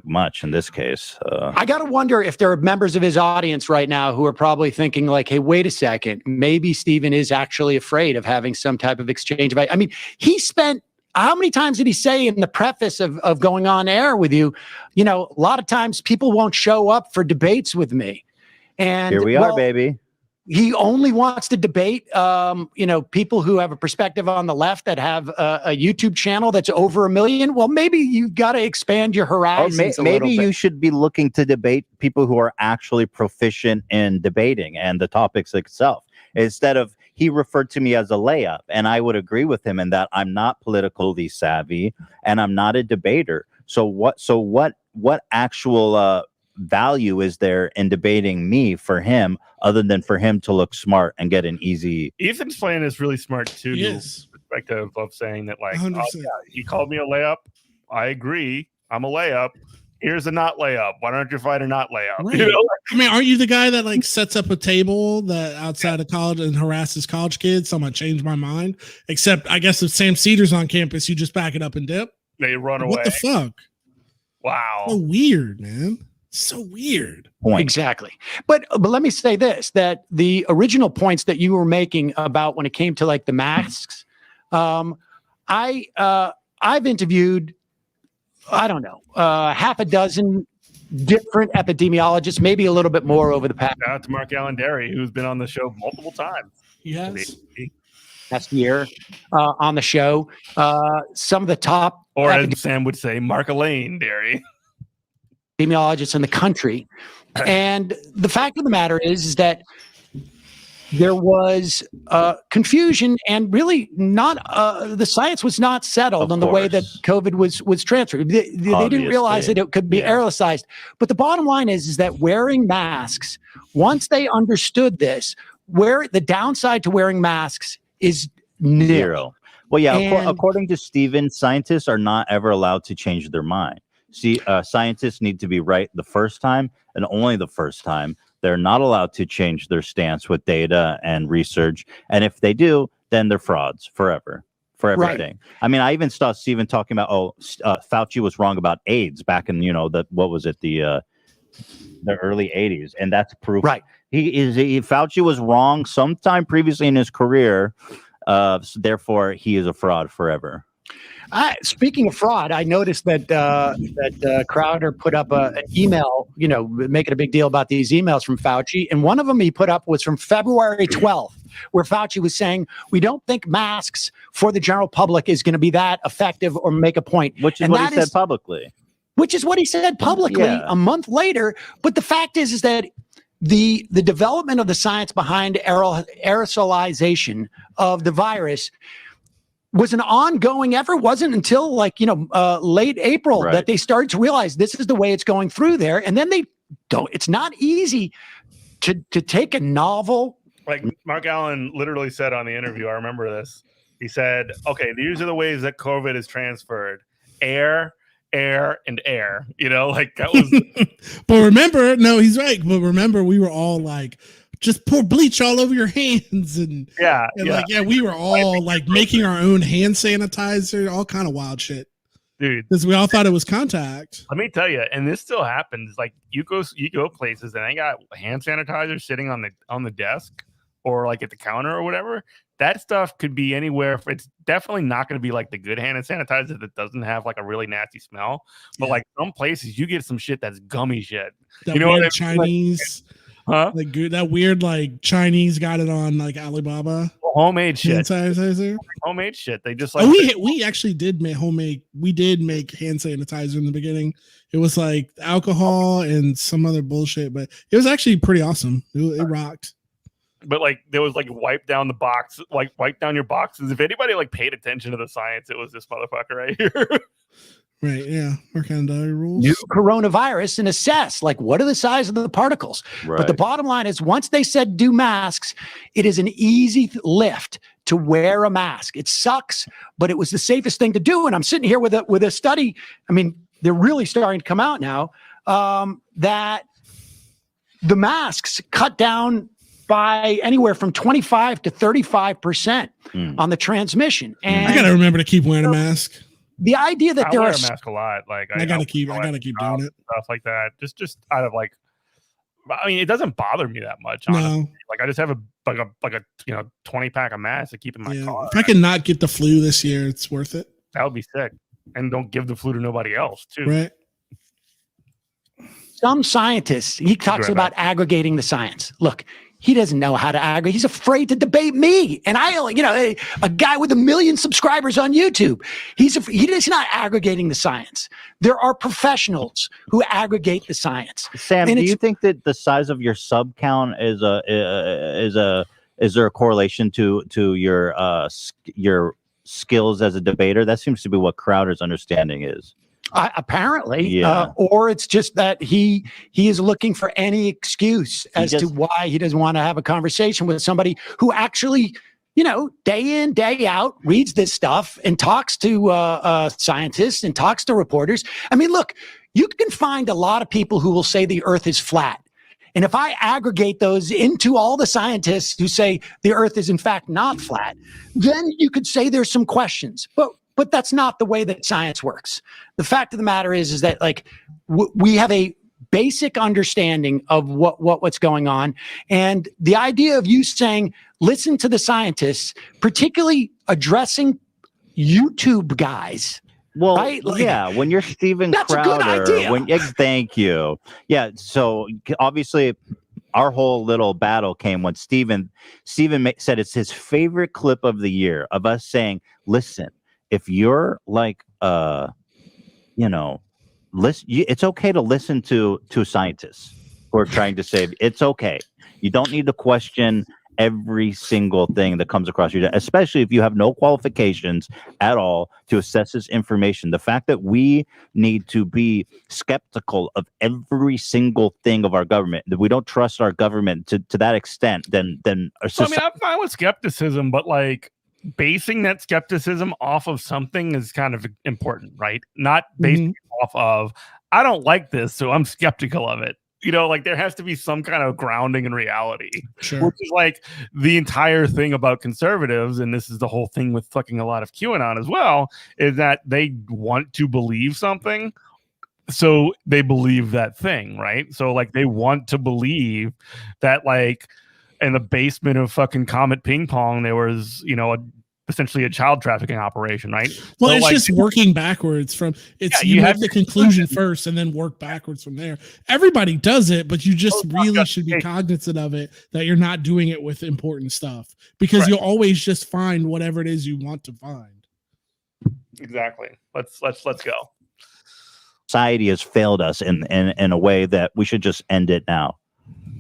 Speaker 3: much in this case.
Speaker 9: I got to wonder if there are members of his audience right now who are probably thinking like, hey, wait a second, maybe Steven is actually afraid of having some type of exchange. I mean, he spent, how many times did he say in the preface of going on air with you, a lot of times people won't show up for debates with me. And
Speaker 3: here we are, baby.
Speaker 9: He only wants to debate, people who have a perspective on the left that have a YouTube channel that's over 1 million. Well, maybe you've got to expand your horizons.
Speaker 3: Maybe you should be looking to debate people who are actually proficient in debating and the topics itself. Instead of, he referred to me as a layup, and I would agree with him in that I'm not politically savvy and I'm not a debater. So what actual value is there in debating me for him, other than for him to look smart and get an easy?
Speaker 2: Ethan's plan is really smart too.
Speaker 1: Yes.
Speaker 2: Perspective of saying that, like, he called me a layup. I agree. I'm a layup. Here's a not layup. Why don't you fight a not layup?
Speaker 1: Right. I mean, aren't you the guy that like sets up a table that outside of college and harasses college kids? So I'm gonna change my mind. Except I guess if Sam Cedar's on campus, you just back it up and dip.
Speaker 2: They run away.
Speaker 1: What the fuck?
Speaker 2: Wow.
Speaker 1: So weird, man. So weird.
Speaker 9: Exactly. But let me say this, that the original points that you were making about when it came to like the masks, I've interviewed, I don't know, half a dozen different epidemiologists, maybe a little bit more over the past.
Speaker 2: Shout out to Mark Allanderi, who's been on the show multiple times.
Speaker 1: Yes.
Speaker 9: Last year on the show. Some of the top,
Speaker 2: or as Sam would say, Mark Elaine Dairy,
Speaker 9: epidemiologists in the country. And the fact of the matter is that there was confusion and really not the science was not settled on the way that COVID was transferred. They didn't realize that it could be aerosolized. But the bottom line is that wearing masks, once they understood this, where the downside to wearing masks is
Speaker 3: zero. Well, yeah, according to Steven, scientists are not ever allowed to change their mind. See, scientists need to be right the first time and only the first time. They're not allowed to change their stance with data and research. And if they do, then they're frauds forever, for everything. Right. I mean, I even saw Steven talking about, Fauci was wrong about AIDS back in, the early 80s. And that's proof.
Speaker 9: Right.
Speaker 3: Fauci was wrong sometime previously in his career. So therefore, he is a fraud forever.
Speaker 9: Speaking of fraud, I noticed that Crowder put up an email, making a big deal about these emails from Fauci. And one of them he put up was from February 12th, where Fauci was saying, we don't think masks for the general public is going to be that effective or make a point.
Speaker 3: Which is what he said publicly.
Speaker 9: Which is what he said publicly a month later. But the fact is that the development of the science behind aerosolization of the virus was an ongoing effort. It wasn't until late April that they started to realize this is the way it's going through there. And then it's not easy to take a novel.
Speaker 2: Like Mark Allen literally said on the interview, I remember this. He said, okay, these are the ways that COVID is transferred. Air, and air, that was.
Speaker 1: But remember, no, he's right. But remember, we were all like, just pour bleach all over your hands, and we were all like making our own hand sanitizer, all kind of wild shit,
Speaker 2: dude.
Speaker 1: Because we all thought it was contact.
Speaker 2: Let me tell you, and this still happens. Like you go places and they got hand sanitizer sitting on the desk or like at the counter or whatever. That stuff could be anywhere. It's definitely not going to be like the good hand sanitizer that doesn't have like a really nasty smell. But like some places, you get some shit that's gummy shit.
Speaker 1: That weird Chinese. Huh? Like that weird Chinese got it on like Alibaba.
Speaker 2: Homemade shit.
Speaker 1: Sanitizer.
Speaker 2: Homemade shit. They just
Speaker 1: we actually did make homemade. We did make hand sanitizer in the beginning. It was like alcohol and some other bullshit, but it was actually pretty awesome. It rocked.
Speaker 2: But there was wipe down the box, wipe down your boxes. If anybody paid attention to the science, it was this motherfucker right here.
Speaker 1: Right, yeah. Mercantile rules.
Speaker 9: New coronavirus and assess what are the size of the particles. Right. But the bottom line is once they said do masks, it is an easy lift to wear a mask. It sucks, but it was the safest thing to do. And I'm sitting here with a study. I mean, they're really starting to come out now that the masks cut down by anywhere from 25 to 35% on the transmission. And
Speaker 1: I got to remember to keep wearing a mask.
Speaker 9: The idea that
Speaker 2: I wear a mask a lot.
Speaker 1: I gotta keep doing it.
Speaker 2: Stuff like that. Just out of I mean, it doesn't bother me that much.
Speaker 1: No.
Speaker 2: Honestly. I just have a 20-pack of masks to keep in my car.
Speaker 1: If I can not get the flu this year, it's worth it.
Speaker 2: That would be sick. And don't give the flu to nobody else too.
Speaker 1: Right.
Speaker 9: Some scientists, he talks about aggregating the science. Look, he doesn't know how to aggregate. He's afraid to debate me. And a guy with 1 million subscribers on YouTube. He's not aggregating the science. There are professionals who aggregate the science.
Speaker 3: Sam, do you think that the size of your sub count is there a correlation to your skills as a debater? That seems to be what Crowder's understanding is.
Speaker 9: Apparently, or it's just that he is looking for any excuse as to why he doesn't want to have a conversation with somebody who actually, day in, day out reads this stuff and talks to scientists and talks to reporters. I mean, look, you can find a lot of people who will say the earth is flat. And if I aggregate those into all the scientists who say the earth is in fact not flat, then you could say there's some questions. But that's not the way that science works. The fact of the matter is that we have a basic understanding of what's going on. And the idea of you saying, listen to the scientists, particularly addressing YouTube guys.
Speaker 3: Well,
Speaker 9: right?
Speaker 3: When you're Steven
Speaker 9: that's
Speaker 3: Crowder,
Speaker 9: a good idea.
Speaker 3: Thank you. Yeah. So obviously our whole little battle came when Steven said it's his favorite clip of the year of us saying, listen, if you're it's okay to listen to scientists who are trying to say it's okay. You don't need to question every single thing that comes across your desk, especially if you have no qualifications at all to assess this information. The fact that we need to be skeptical of every single thing of our government, that we don't trust our government to that extent, then our
Speaker 2: society. I mean, I'm fine with skepticism, but like basing that skepticism off of something is kind of important, right? Not basing it off of, I don't like this, so I'm skeptical of it. You know, like there has to be some kind of grounding in reality, which is like the entire thing about conservatives. And this is the whole thing with fucking a lot of QAnon as well, is that they want to believe something. So they believe that thing, right? So like they want to believe that like in the basement of fucking Comet Ping Pong, there was, you know, essentially a child trafficking operation, right?
Speaker 1: Well,
Speaker 2: so
Speaker 1: it's
Speaker 2: like,
Speaker 1: just working backwards from it's
Speaker 2: you
Speaker 1: you
Speaker 2: have
Speaker 1: have the conclusion first and then work backwards from there. Everybody does it, but you just really should be cognizant of it, that you're not doing it with important stuff, because you'll always just find whatever it is you want to find.
Speaker 2: Exactly. Let's go.
Speaker 3: Society has failed us in a way that we should just end it now.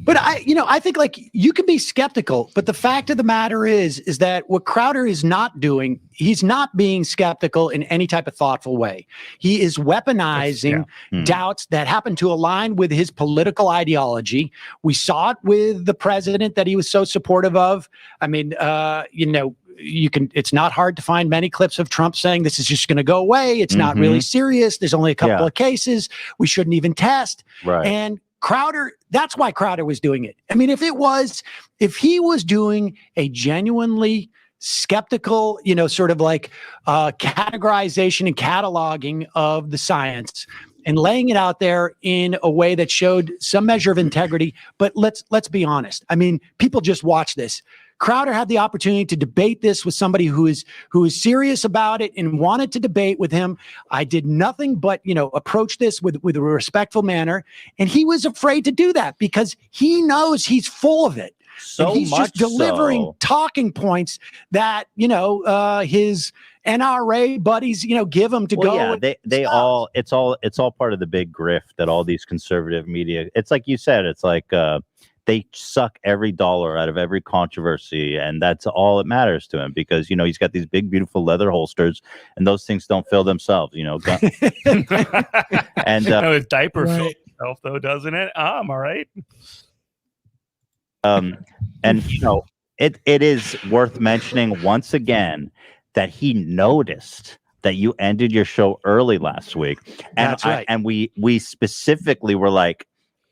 Speaker 9: But I think like you can be skeptical, but the fact of the matter is that what Crowder is not doing, he's not being skeptical in any type of thoughtful way. He is weaponizing doubts that happen to align with his political ideology. We saw it with the president that he was so supportive of. I mean, it's not hard to find many clips of Trump saying this is just going to go away. It's not really serious. There's only a couple of cases. We shouldn't even test.
Speaker 3: Right.
Speaker 9: And Crowder, that's why Crowder was doing it. I mean, if he was doing a genuinely skeptical, sort of like categorization and cataloging of the science and laying it out there in a way that showed some measure of integrity, but let's be honest. I mean, people just watch this. Crowder had the opportunity to debate this with somebody who is serious about it and wanted to debate with him. I did nothing but, approach this with a respectful manner. And he was afraid to do that because he knows he's full of it.
Speaker 3: So
Speaker 9: and he's
Speaker 3: much
Speaker 9: just delivering
Speaker 3: so.
Speaker 9: talking points that, his NRA buddies, give him to go.
Speaker 3: Yeah, it's all part of the big grift that all these conservative media, it's like you said, it's like, they suck every dollar out of every controversy, and that's all that matters to him because he's got these big, beautiful leather holsters, and those things don't fill themselves. And
Speaker 2: his diaper fills itself, though, doesn't it? Am I right?
Speaker 3: And it is worth mentioning once again that he noticed that you ended your show early last week, and
Speaker 9: that's right.
Speaker 3: And we specifically were like,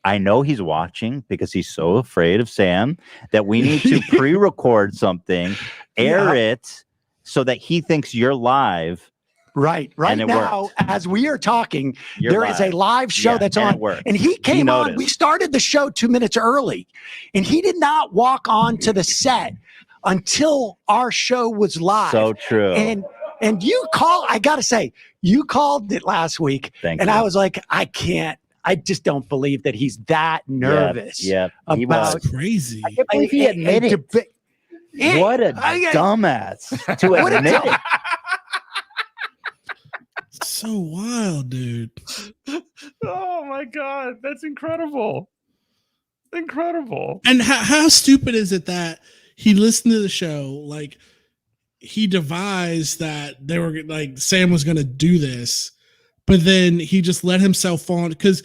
Speaker 3: I know he's watching because he's so afraid of Sam that we need to pre-record something, air it so that he thinks you're live.
Speaker 9: Right now,
Speaker 3: worked.
Speaker 9: as we are talking, there is a live show that's on. And he came on. We started the show 2 minutes early, and he did not walk on to the set until our show was live.
Speaker 3: So true.
Speaker 9: And I got to say, you called it last week.
Speaker 3: Thank
Speaker 9: you.
Speaker 3: I
Speaker 9: was like, I just don't believe that he's that nervous.
Speaker 3: Yeah,
Speaker 9: he was
Speaker 1: crazy.
Speaker 3: I can't believe he admitted it. What a dumbass to admit it.
Speaker 1: So wild, dude.
Speaker 2: Oh my God, that's incredible. Incredible.
Speaker 1: And how stupid is it that he listened to the show, like he devised that they were like Sam was going to do this. But then he just let himself fall because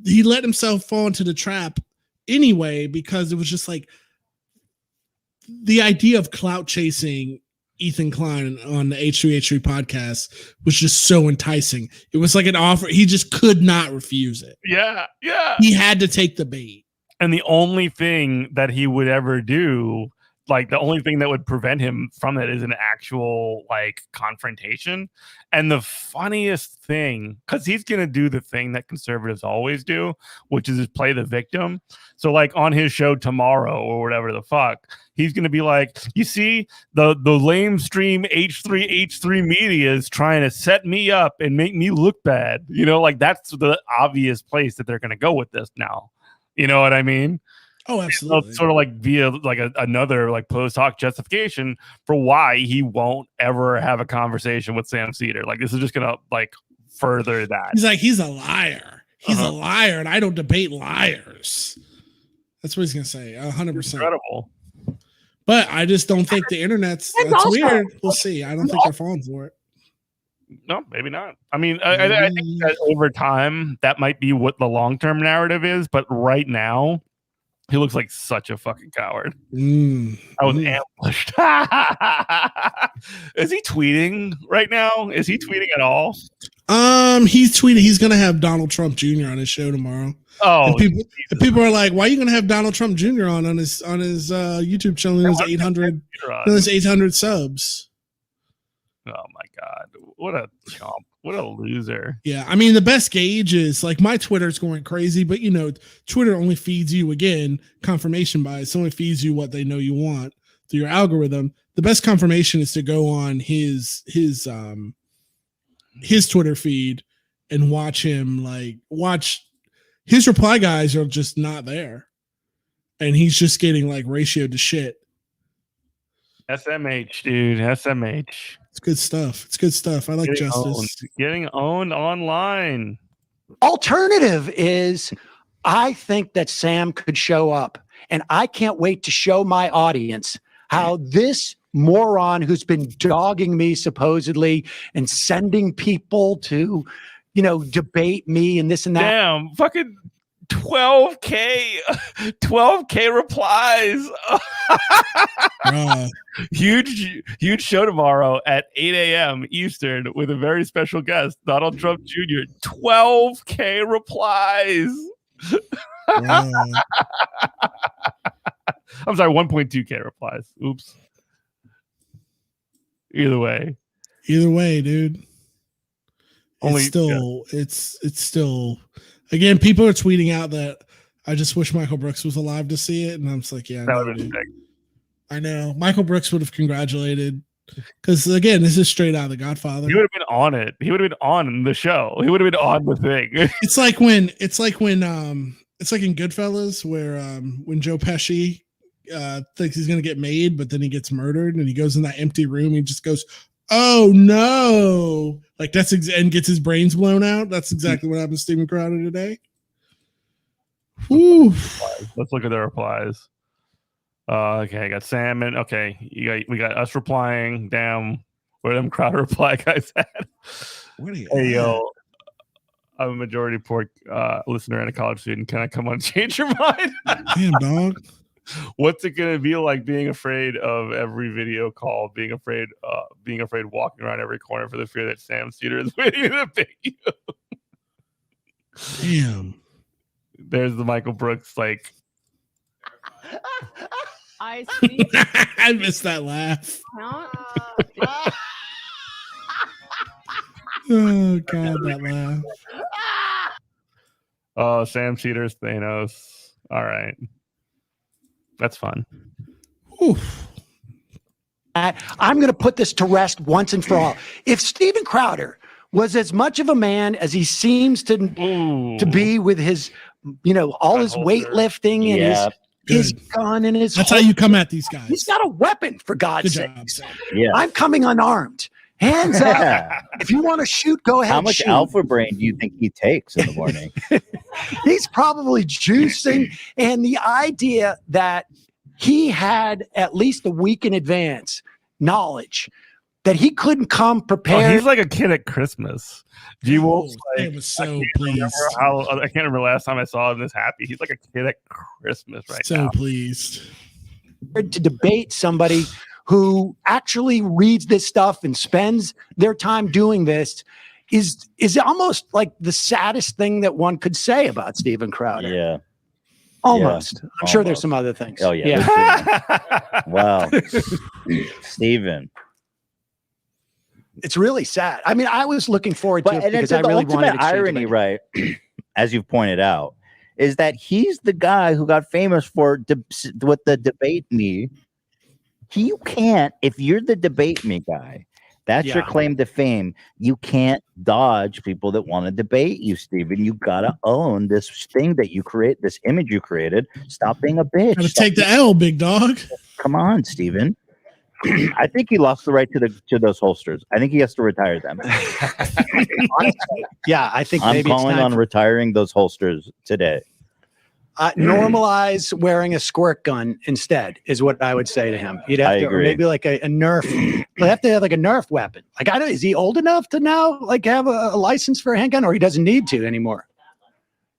Speaker 1: he let himself fall into the trap anyway, because it was just like the idea of clout chasing Ethan Klein on the H3H3 podcast was just so enticing. It was like an offer. He just could not refuse it.
Speaker 2: Yeah. Yeah.
Speaker 1: He had to take the bait.
Speaker 2: And the only thing that he would ever do, like the only thing that would prevent him from it is an actual like confrontation. And the funniest thing, because he's going to do the thing that conservatives always do, which is just play the victim. So like on his show tomorrow or whatever the fuck, he's going to be like, you see, the lamestream H3H3 media is trying to set me up and make me look bad. Like that's the obvious place that they're going to go with this now. You know what I mean?
Speaker 1: Oh, absolutely.
Speaker 2: Sort of like via like another like post hoc justification for why he won't ever have a conversation with Sam Cedar. Like this is just gonna like further that.
Speaker 1: He's like, he's a liar. He's a liar, and I don't debate liars. That's what he's gonna say. 100%.
Speaker 2: Incredible.
Speaker 1: But I just don't think the internet's that's weird. We'll see. I don't think they're falling for it.
Speaker 2: No, maybe not. I mean, I think that over time, that might be what the long-term narrative is. But right now, he looks like such a fucking coward. I was ambushed. Is he tweeting right now? Is he tweeting at all?
Speaker 1: He's tweeting. He's gonna have Donald Trump Jr. on his show tomorrow.
Speaker 2: Oh,
Speaker 1: and people are like, "Why are you gonna have Donald Trump Jr. on his YouTube channel? His 800 subs."
Speaker 2: Oh my god, what a chump! What a loser!
Speaker 1: Yeah, I mean the best gauge is like my Twitter's going crazy, but Twitter only feeds you confirmation bias. It only feeds you what they know you want through your algorithm. The best confirmation is to go on his Twitter feed and watch him. Watch his reply guys are just not there, and he's just getting ratioed to shit.
Speaker 2: SMH, dude. SMH.
Speaker 1: It's good stuff. It's good stuff. I like justice.
Speaker 2: Getting owned online.
Speaker 9: Alternative is I think that Sam could show up, and I can't wait to show my audience how this moron who's been dogging me supposedly and sending people to, debate me and this and that.
Speaker 2: Damn, fucking 12K replies. Huge show tomorrow at 8 a.m. Eastern with a very special guest, Donald Trump Jr. 12K replies. I'm sorry, 1.2K replies. Oops. Either way,
Speaker 1: dude. It's still. Again, people are tweeting out that I just wish Michael Brooks was alive to see it, and I'm just like, yeah, I know. Michael Brooks would have congratulated because again, this is straight out of The Godfather.
Speaker 2: He would have been on it. He would have been on the show. He would have been on the thing.
Speaker 1: It's like in Goodfellas where when Joe Pesci thinks he's gonna get made, but then he gets murdered, and he goes in that empty room. He just goes, "Oh no!" And gets his brains blown out. That's exactly what happened to Steven Crowder today. Whew.
Speaker 2: Let's look at the replies. Okay, I got Salmon. Okay, we got us replying. Damn, where them Crowder reply guys at? Hey yo, I'm a majority pork listener and a college student. Can I come on and change your mind?
Speaker 1: Damn, dog.
Speaker 2: What's it gonna be like being afraid of every video call? Being afraid walking around every corner for the fear that Sam Cedar is waiting to pick you.
Speaker 1: Damn.
Speaker 2: There's the Michael Brooks
Speaker 10: I see.
Speaker 1: I missed that laugh. Oh god, that laugh.
Speaker 2: Oh, Sam Cedars Thanos. All right. That's fun.
Speaker 9: I'm going to put this to rest once and for all. If Steven Crowder was as much of a man as he seems to be with his, all his weightlifting and his gun and his.
Speaker 1: That's how you come at these guys.
Speaker 9: He's got a weapon, for God's sake.
Speaker 3: Yeah.
Speaker 9: I'm coming unarmed. Hands up. If you want to shoot, go ahead.
Speaker 3: How much alpha brain do you think he takes in the morning?
Speaker 9: He's probably juicing. And the idea that he had at least a week in advance knowledge that he couldn't come prepared.
Speaker 2: He's like a kid at Christmas. G Wolf's
Speaker 1: was so pleased.
Speaker 2: I can't remember last time I saw him this happy. He's like a kid at Christmas now.
Speaker 1: So pleased.
Speaker 9: To debate somebody who actually reads this stuff and spends their time doing this is almost like the saddest thing that one could say about Steven Crowder.
Speaker 3: Yeah.
Speaker 9: Almost. I'm sure there's some other things.
Speaker 3: Oh, yeah. Wow. Steven.
Speaker 9: It's really sad. I mean, I was looking forward to it because I really wanted to
Speaker 3: irony, right? As you've pointed out, is that he's the guy who got famous for with the debate me. You can't, if you're the debate me guy, that's your claim to fame. You can't dodge people that want to debate you, Steven. You gotta own this thing that you create, this image you created. Stop being a bitch.
Speaker 1: Gotta take the L, big dog.
Speaker 3: Come on, Steven. I think he lost the right to those holsters. I think he has to retire them.
Speaker 9: Yeah, I think
Speaker 3: I'm
Speaker 9: maybe
Speaker 3: calling
Speaker 9: it's time
Speaker 3: on retiring those holsters today.
Speaker 9: normalize wearing a squirt gun instead is what I would say to him. You'd have to, or maybe like a Nerf. They have to have like a Nerf weapon. Like, I don't. Is he old enough to now like have a license for a handgun, or he doesn't need to anymore?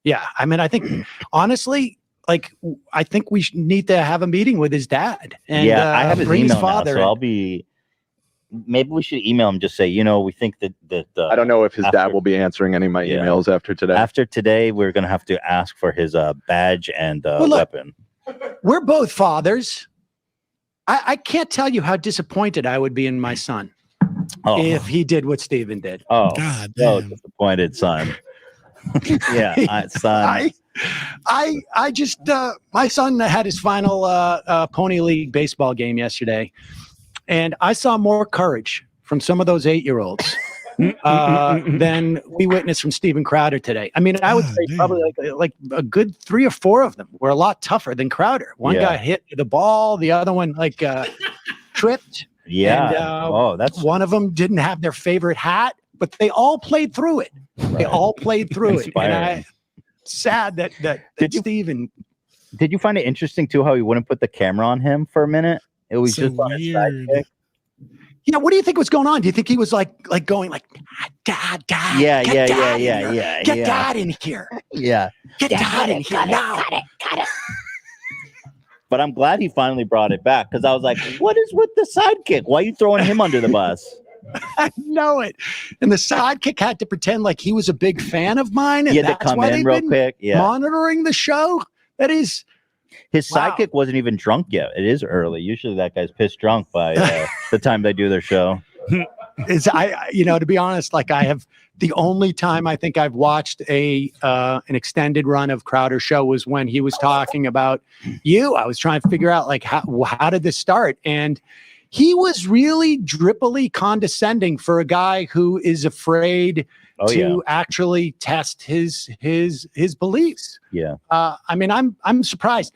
Speaker 9: Yeah, I mean, I think honestly, like, I think we need to have a meeting with his dad. And,
Speaker 3: I have his
Speaker 9: bring
Speaker 3: email
Speaker 9: his father.
Speaker 3: now, so maybe we should email him. Just say, we think that
Speaker 6: I don't know if his dad will be answering any of my emails after today.
Speaker 3: After today, we're gonna have to ask for his badge and weapon.
Speaker 9: We're both fathers. I can't tell you how disappointed I would be in my son if he did what Steven did.
Speaker 3: Oh,
Speaker 1: God
Speaker 3: so
Speaker 1: damn.
Speaker 3: disappointed, son. Son.
Speaker 9: I just my son had his final Pony League baseball game yesterday, and I saw more courage from some of those 8-year-olds than we witnessed from Steven Crowder today. I mean, I would say probably like a good 3 or 4 of them were a lot tougher than Crowder. One got hit with the ball, the other one tripped.
Speaker 3: Yeah.
Speaker 9: And, that's one of them didn't have their favorite hat, but they all played through it. Right. They all played through it. And sad that Steven.
Speaker 3: Did you find it interesting too how he wouldn't put the camera on him for a minute? It was
Speaker 1: so
Speaker 3: just on his sidekick.
Speaker 9: Yeah, what do you think was going on? Do you think he was like going like, Dad,
Speaker 3: yeah,
Speaker 9: get Dad in here.
Speaker 3: Yeah.
Speaker 9: Get Dad in here now.
Speaker 3: Got it. But I'm glad he finally brought it back, because I was like, what is with the sidekick? Why are you throwing him under the bus?
Speaker 9: I know it. And the sidekick had to pretend like he was a big fan of mine. And
Speaker 3: that's come in real quick. Yeah.
Speaker 9: Monitoring the show. That is.
Speaker 3: His sidekick wasn't even drunk yet. It is early. Usually that guy's pissed drunk by the time they do their show.
Speaker 9: To be honest, like I have the only time I think I've watched an extended run of Crowder show was when he was talking about you. I was trying to figure out like how did this start? And he was really drippily condescending for a guy who is afraid to actually test his beliefs.
Speaker 3: Yeah.
Speaker 9: I mean, I'm surprised.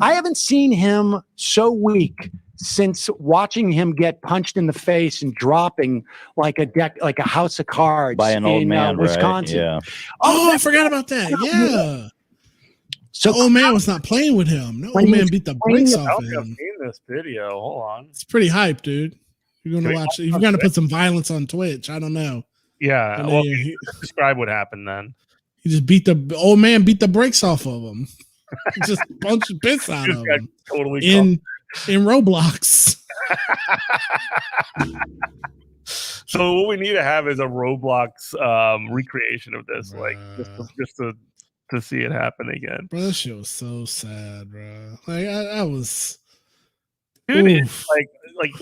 Speaker 9: I haven't seen him so weak since watching him get punched in the face and dropping like a house of cards
Speaker 3: by an old man,
Speaker 9: Wisconsin.
Speaker 3: Right? Yeah.
Speaker 1: Oh, I forgot about that. Yeah. So old man was not playing with him. No, old man beat the brakes off him.
Speaker 2: I've seen this video. Hold on.
Speaker 1: It's pretty hype, dude. You're gonna watch it. You're gonna put some violence on Twitch. I don't know.
Speaker 2: Yeah. Well, describe what happened then.
Speaker 1: He just beat the old man, beat the brakes off of him. Just punched the piss out of him.
Speaker 2: Totally
Speaker 1: in Roblox.
Speaker 2: So what we need to have is a Roblox recreation of this, like just to see it happen again.
Speaker 1: Bro, that shit was so sad, bro. Like I was,
Speaker 2: dude. It's like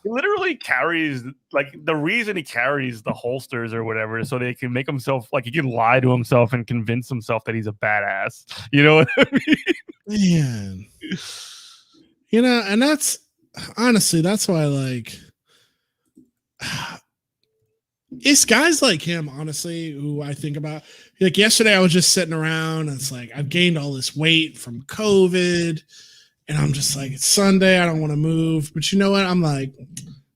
Speaker 2: he literally carries, like, the reason he carries the holsters or whatever is so they can make himself, like, he can lie to himself and convince himself that he's a badass. You know what I mean?
Speaker 1: Man. And that's honestly, that's why, like, it's guys like him, honestly, who I think about. Like yesterday, I was just sitting around, and it's like, I've gained all this weight from COVID, and I'm just like, it's Sunday, I don't want to move. But you know what? I'm like,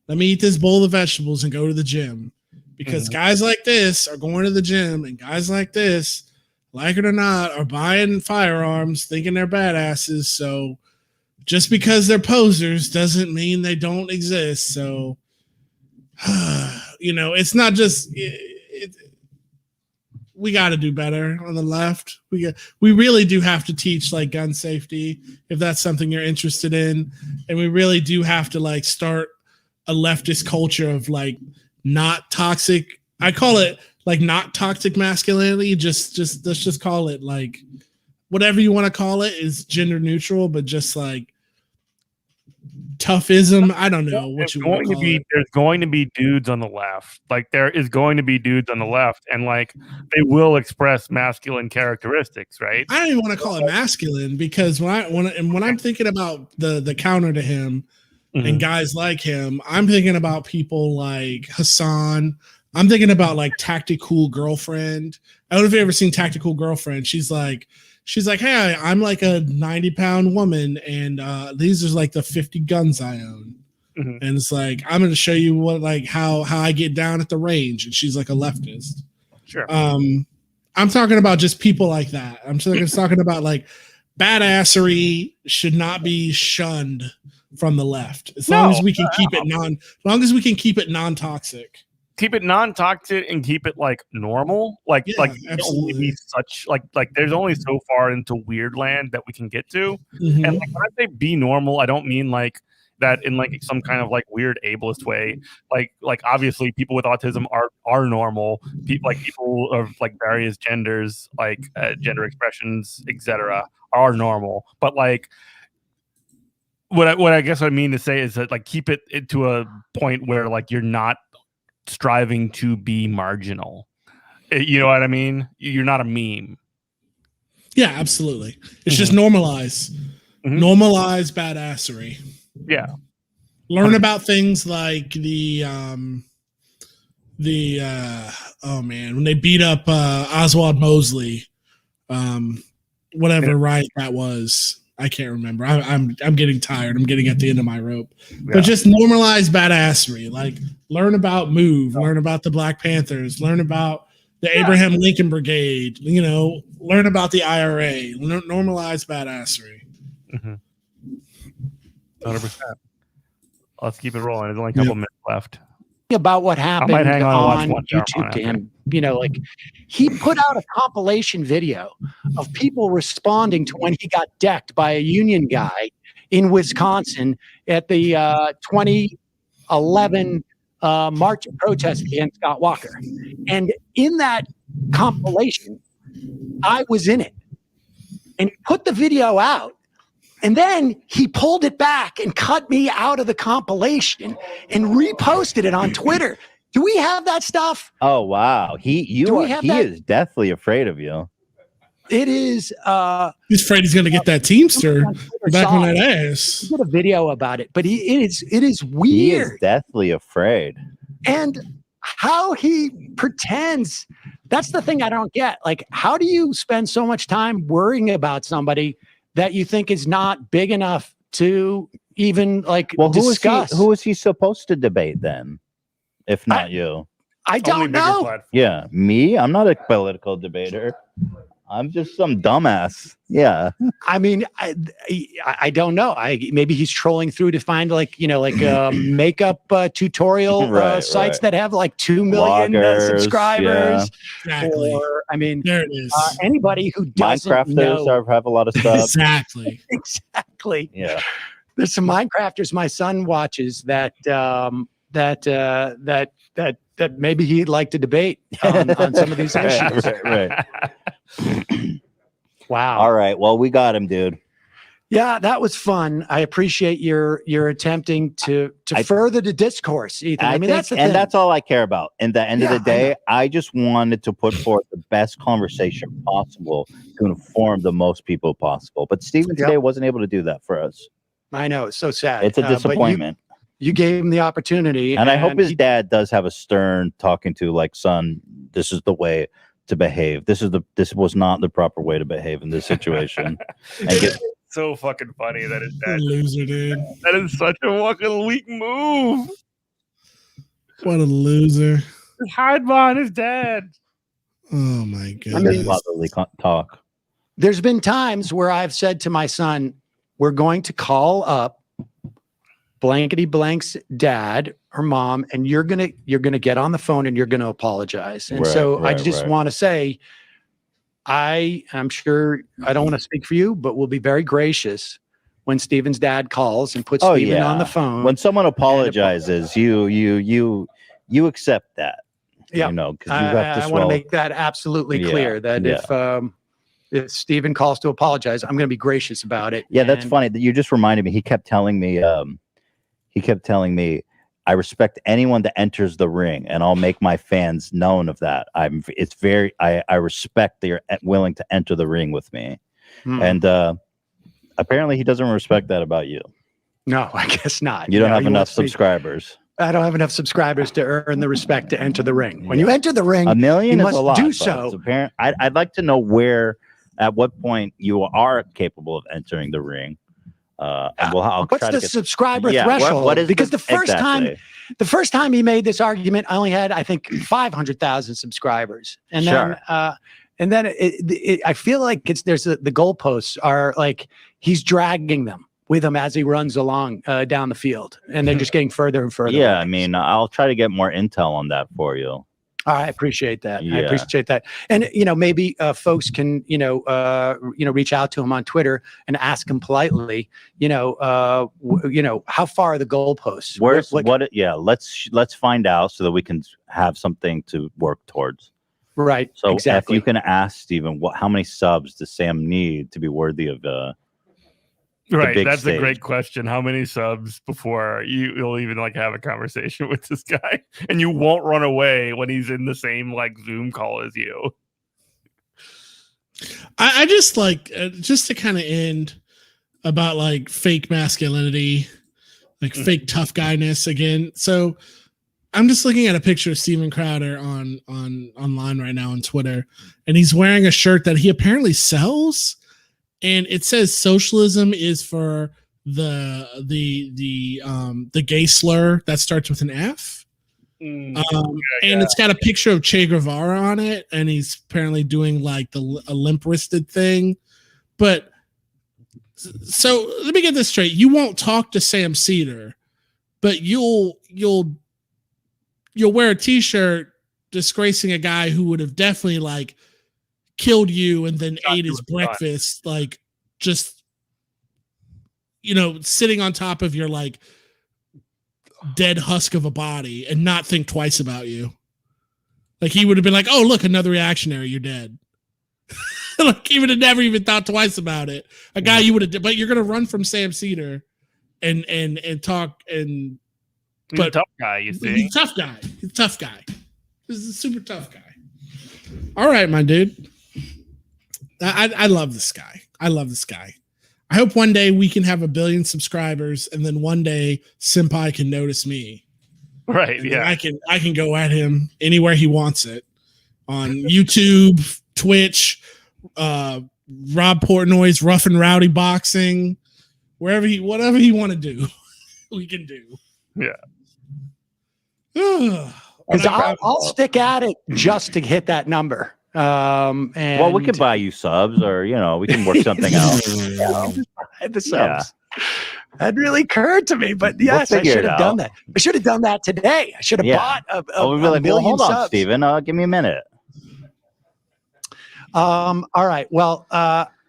Speaker 1: let me eat this bowl of vegetables and go to the gym. Because guys like this are going to the gym, and guys like this, like it or not, are buying firearms, thinking they're badasses. So just because they're posers doesn't mean they don't exist. So, it's not just we got to do better on the left. We really do have to teach, like, gun safety, if that's something you're interested in, and we really do have to, like, start a leftist culture of, like, not toxic. I call it, like, not toxic masculinity. Just let's just call it, like, whatever you want to call it is gender neutral, but just like toughism. I don't know what you want to call it.
Speaker 2: There's going to be dudes on the left. Like, there is going to be dudes on the left, and, like, they will express masculine characteristics, right?
Speaker 1: I don't even want to call it masculine, because when I'm thinking about the counter to him and guys like him, I'm thinking about people like Hassan. I'm thinking about, like, Tactical Girlfriend. I don't know if you've ever seen Tactical Girlfriend. She's like, hey, I'm like a 90-pound woman, and these are like the 50 guns I own. And it's like, I'm going to show you how I get down at the range. And she's like a leftist.
Speaker 2: Sure.
Speaker 1: I'm talking about just people like that. I'm talking about, like, badassery should not be shunned from the left. As long as we can keep it non-toxic.
Speaker 2: Keep it non-toxic and keep it like normal. Like
Speaker 1: absolutely.
Speaker 2: Only be such like there's only so far into weird land that we can get to.
Speaker 1: Mm-hmm.
Speaker 2: And like when I say be normal, I don't mean like that in like some kind of like weird ableist way. Like obviously people with autism are normal. People of like various genders, like gender expressions, etc., are normal. But like what I guess what I mean to say is that like keep it to a point where like you're not striving to be marginal. You know what I mean? You're not a meme.
Speaker 1: Yeah, absolutely. It's just normalize badassery.
Speaker 2: Yeah.
Speaker 1: Learn about things like when they beat up Oswald Mosley, whatever riot that was. I can't remember. I'm getting tired. I'm getting at the end of my rope. Yeah. But just normalize badassery. Like learn about MOVE, learn about the Black Panthers, learn about the Abraham Lincoln Brigade, learn about the IRA, normalize badassery.
Speaker 2: 100%. Let's keep it rolling. There's only a couple minutes left.
Speaker 9: About what happened on YouTube to him. Like he put out a compilation video of people responding to when he got decked by a union guy in Wisconsin at the 2011 march and protest against Scott Walker. And in that compilation, I was in it. And he put the video out. And then he pulled it back and cut me out of the compilation and reposted it on Twitter. Do we have that stuff?
Speaker 3: Oh wow, he is deathly afraid of you.
Speaker 9: It is.
Speaker 1: He's afraid he's going to get that Teamster back on that ass.
Speaker 9: He did a video about it, but it is weird.
Speaker 3: He is deathly afraid.
Speaker 9: And how he pretends. That's the thing I don't get. Like, how do you spend so much time worrying about somebody that you think is not big enough to even discuss?
Speaker 3: Who is he supposed to debate then, if not you?
Speaker 9: I don't know.
Speaker 3: Yeah, me? I'm not a political debater. I'm just some dumbass. Yeah.
Speaker 9: I mean, I don't know. Maybe he's trolling through to find makeup tutorial sites that have like 2 million subscribers.
Speaker 1: Yeah. Exactly.
Speaker 9: Or
Speaker 1: there it is.
Speaker 9: Anybody who doesn't
Speaker 3: Minecrafters have a lot of stuff.
Speaker 1: Exactly.
Speaker 9: Exactly.
Speaker 3: Yeah.
Speaker 9: There's some Minecrafters my son watches that maybe he'd like to debate on some of these issues.
Speaker 3: Right.
Speaker 9: Wow.
Speaker 3: All right. Well, we got him, dude.
Speaker 9: Yeah, that was fun. I appreciate your attempting to further the discourse, Ethan. That's the thing.
Speaker 3: And that's all I care about. And the end of the day, I just wanted to put forth the best conversation possible to inform the most people possible. But Steven today wasn't able to do that for us.
Speaker 9: I know. It's so sad.
Speaker 3: It's a disappointment.
Speaker 9: You gave him the opportunity.
Speaker 3: And I hope his dad does have a stern talking to, like, son, this is the way to behave. This was not the proper way to behave in this situation.
Speaker 2: So fucking funny that his dad
Speaker 1: loser, dude.
Speaker 2: That is such a fucking weak move.
Speaker 1: What a loser.
Speaker 2: Hide behind his dad.
Speaker 1: Oh my god.
Speaker 3: Talk.
Speaker 9: There's been times where I've said to my son, we're going to call up blankety blank's dad or mom, and you're gonna get on the phone and you're gonna apologize. And I just want to say, I'm sure I don't want to speak for you, but we'll be very gracious when Steven's dad calls and puts Steven on the phone.
Speaker 3: When someone apologizes, you accept that.
Speaker 9: Yeah,
Speaker 3: because I
Speaker 9: want to make that absolutely clear that if Steven calls to apologize, I'm going to be gracious about it.
Speaker 3: Yeah, that's funny that you just reminded me. He kept telling me, I respect anyone that enters the ring, and I'll make my fans known of that. I respect that you're willing to enter the ring with me. And apparently he doesn't respect that about you.
Speaker 9: No, I guess not.
Speaker 3: You don't have enough subscribers.
Speaker 9: I don't have enough subscribers to earn the respect to enter the ring. When you enter the ring,
Speaker 3: 1 million is a lot.
Speaker 9: Do so.
Speaker 3: I'd like to know at what point you are capable of entering the ring.
Speaker 9: What's the subscriber threshold?
Speaker 3: What is
Speaker 9: because the first time he made this argument, I only had, I think, 500,000 subscribers, and then And then I feel like the goalposts are like he's dragging them with him as he runs along down the field, and they're just getting further and further.
Speaker 3: Yeah,
Speaker 9: away.
Speaker 3: I mean, I'll try to get more intel on that for you.
Speaker 9: I appreciate that.
Speaker 3: Yeah.
Speaker 9: I appreciate that. And maybe folks can reach out to him on Twitter and ask him politely. How far are the goalposts?
Speaker 3: Let's find out so that we can have something to work towards.
Speaker 9: Right.
Speaker 3: So
Speaker 9: exactly.
Speaker 3: if you can ask Steven, how many subs does Sam need to be worthy of
Speaker 2: right, that's
Speaker 3: stage?
Speaker 2: a great question. How many subs before you'll even like have a conversation with this guy, and you won't run away when he's in the same like Zoom call as you?
Speaker 1: I just like just to kind of end about like fake masculinity, like fake tough guyness again. So I'm just looking at a picture of Steven Crowder on online right now on Twitter, and he's wearing a shirt that he apparently sells. And it says socialism is for the gay slur that starts with an F. And it's got a picture of Che Guevara on it, and he's apparently doing like a limp-wristed thing. But so let me get this straight: you won't talk to Sam Cedar, but you'll wear a T-shirt disgracing a guy who would have definitely like killed you and then ate his breakfast, like just sitting on top of your like dead husk of a body and not think twice about you. Like he would have been like, "Oh, look, another reactionary, you're dead." Like he would have never even thought twice about it. A guy you would have, but you're gonna run from Sam Cedar and talk and.
Speaker 2: He's a tough guy, you see.
Speaker 1: He's a tough guy. He's a tough guy. This is a super tough guy. All right, my dude. I love this guy. I love this guy. I hope one day we can have 1 billion subscribers, and then one day Senpai can notice me.
Speaker 2: Right.
Speaker 1: And
Speaker 2: yeah.
Speaker 1: I can go at him anywhere he wants it on YouTube, Twitch, Rob Portnoy's Rough and Rowdy Boxing, whatever he want to do, we can do.
Speaker 2: Yeah.
Speaker 9: Because I'll stick at it just to hit that number.
Speaker 3: Well, we can buy you subs, or we can work something out.
Speaker 9: The subs. That really occurred to me, but yes, I should have done that. I should have done that today. I should have bought a million
Speaker 3: hold on,
Speaker 9: subs.
Speaker 3: Steven. Give me a minute.
Speaker 9: All right. Well,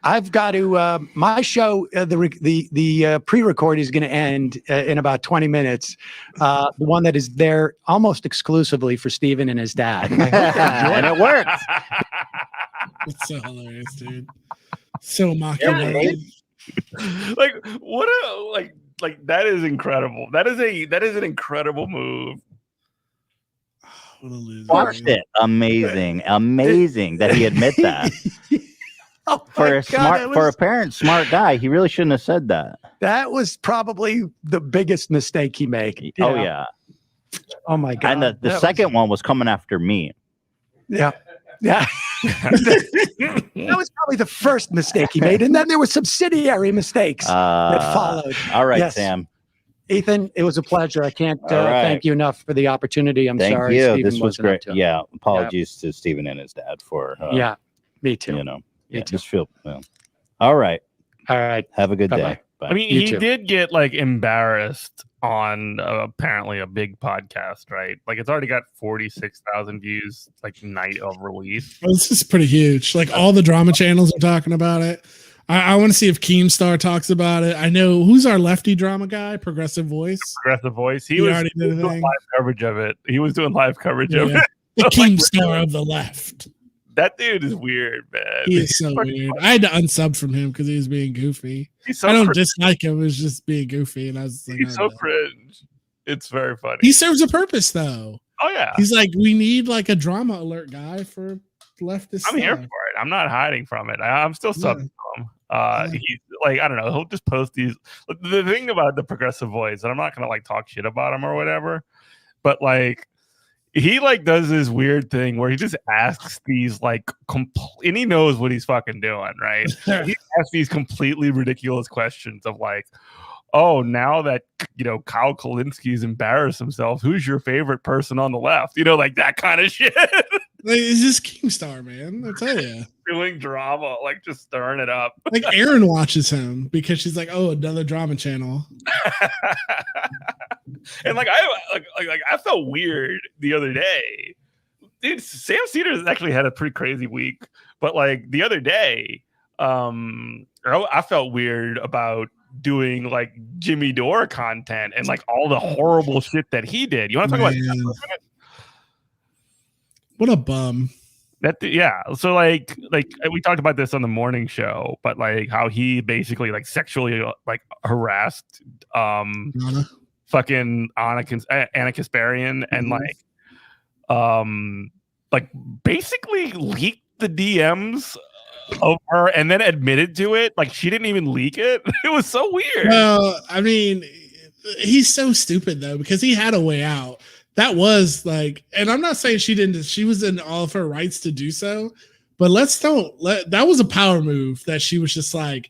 Speaker 9: I've got to. My show, the pre-record is going to end in about 20 minutes. The one that is there almost exclusively for Steven and his dad,
Speaker 3: and it works.
Speaker 1: It's so hilarious, dude. So mocking.
Speaker 2: Like what a like that is incredible. That is an incredible move.
Speaker 1: What a loser.
Speaker 3: Watched it. Amazing that he admit that. For a parent smart guy, he really shouldn't have said that.
Speaker 9: That was probably the biggest mistake he made.
Speaker 3: Oh yeah.
Speaker 9: Oh my god.
Speaker 3: And the second one was coming after me.
Speaker 9: Yeah. Yeah. That was probably the first mistake he made. And then there were subsidiary mistakes that followed.
Speaker 3: All right, Sam.
Speaker 9: Ethan, it was a pleasure. I can't thank you enough for the opportunity. I'm sorry.
Speaker 3: Thank you.
Speaker 9: Steven
Speaker 3: this was great.
Speaker 9: Yeah.
Speaker 3: Apologies to Steven and his dad for.
Speaker 9: Me too.
Speaker 3: Just feel well. All right. Have a good day. Bye.
Speaker 2: I mean, he did get like embarrassed on apparently a big podcast, right? Like it's already got 46,000 views like night of release.
Speaker 1: Well, this is pretty huge. Like all the drama channels are talking about it. I want to see if Keemstar talks about it. I know who's our lefty drama guy, Progressive Voice.
Speaker 2: He was
Speaker 1: already did
Speaker 2: doing live coverage of it. He was doing live coverage of it.
Speaker 1: The Keemstar of the left.
Speaker 2: That dude is weird, man.
Speaker 1: He is so weird. I had to unsub from him because he was being goofy. I don't dislike him. It was just being goofy. And I was like,
Speaker 2: he's so cringe. It's very funny.
Speaker 1: He serves a purpose, though.
Speaker 2: Oh, yeah.
Speaker 1: He's like, we need like a drama alert guy for leftist
Speaker 2: I'm here for it. I'm not hiding from it. I'm still subbing to him. He's like, I don't know. He'll just post these. The thing about the Progressive Voice, and I'm not going to like talk shit about him or whatever, but like, he like does this weird thing where he just asks these like and he knows what he's fucking doing, right? He asks these completely ridiculous questions of like, oh, now that Kyle Kalinski's embarrassed himself, who's your favorite person on the left? Like that kind of shit.
Speaker 1: Like, it's just Keemstar, man. I tell you.
Speaker 2: Doing drama, like just stirring it up.
Speaker 1: Like Aaron watches him because she's like, oh, another drama channel.
Speaker 2: And like I felt weird the other day. Dude, Sam Cedars actually had a pretty crazy week, but like the other day, I felt weird about doing like Jimmy Dore content and like all the horrible shit that he did. You want to talk about that for a minute?
Speaker 1: What a bum.
Speaker 2: Yeah. So like we talked about this on the morning show, but like how he basically like sexually like harassed fucking Anna Kasparian and like basically leaked the DMs of her and then admitted to it. Like she didn't even leak it. It was so weird.
Speaker 1: Well, I mean, he's so stupid though, because he had a way out. That was like, and I'm not saying she was in all of her rights to do so, but that was a power move that she was just like,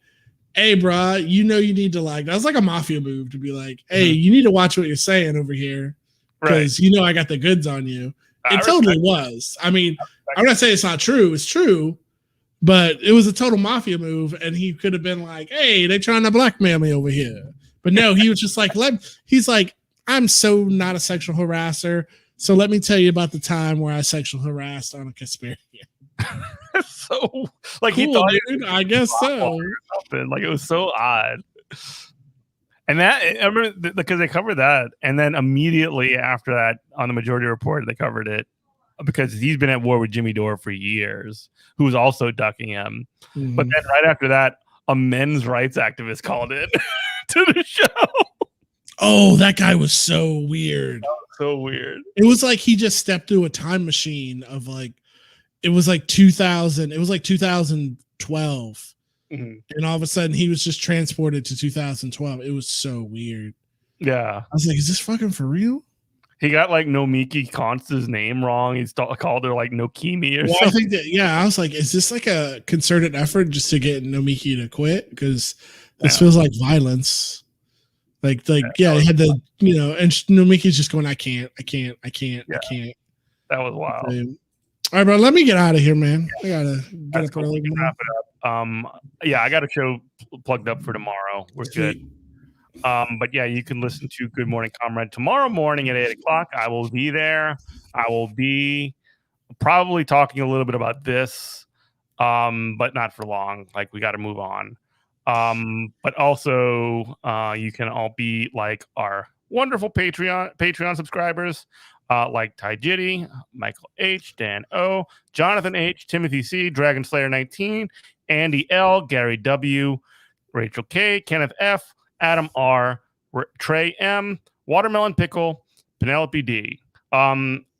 Speaker 1: hey, bro, you need to like, that was like a mafia move to be like, hey, you need to watch what you're saying over here because I got the goods on you. It totally was. I mean, I'm not saying it's not true. It's true, but it was a total mafia move, and he could have been like, hey, they're trying to blackmail me over here. But no, he was just like, he's like, I'm so not a sexual harasser. So let me tell you about the time where I sexual harassed on a Kasparian.
Speaker 2: So like
Speaker 1: cool,
Speaker 2: he thought
Speaker 1: dude, I guess so.
Speaker 2: Like it was so odd. And that I remember because they covered that, and then immediately after that on the Majority Report they covered it because he's been at war with Jimmy Dore for years, who was also ducking him. Mm-hmm. But then right after that, a men's rights activist called in to the show.
Speaker 1: Oh, that guy was so weird.
Speaker 2: So weird.
Speaker 1: It was like he just stepped through a time machine of like, it was like 2000. It was like 2012. Mm-hmm. And all of a sudden he was just transported to 2012. It was so weird.
Speaker 2: Yeah.
Speaker 1: I was like, is this fucking for real?
Speaker 2: He got like Nomiki Konsta's name wrong. He's called her like Nokimi or something.
Speaker 1: I think that, I was like, is this like a concerted effort just to get Nomiki to quit? Because this feels like violence. Like, he had the, and Nomiki's just going, I can't.
Speaker 2: That was wild.
Speaker 1: All right, bro, let me get out of here, man. I gotta get up early.
Speaker 2: Wrap it up. I got a show plugged up for tomorrow. We're good. But yeah, you can listen to Good Morning Comrade tomorrow morning at 8:00. I will be there. I will be probably talking a little bit about this, but not for long. Like we got to move on. But also, you can all be like our wonderful Patreon subscribers, like Ty Jitty, Michael H, Dan O, Jonathan H, Timothy C, Dragon Slayer 19, Andy L, Gary W, Rachel K, Kenneth F, Adam R, Trey M, Watermelon Pickle, Penelope D.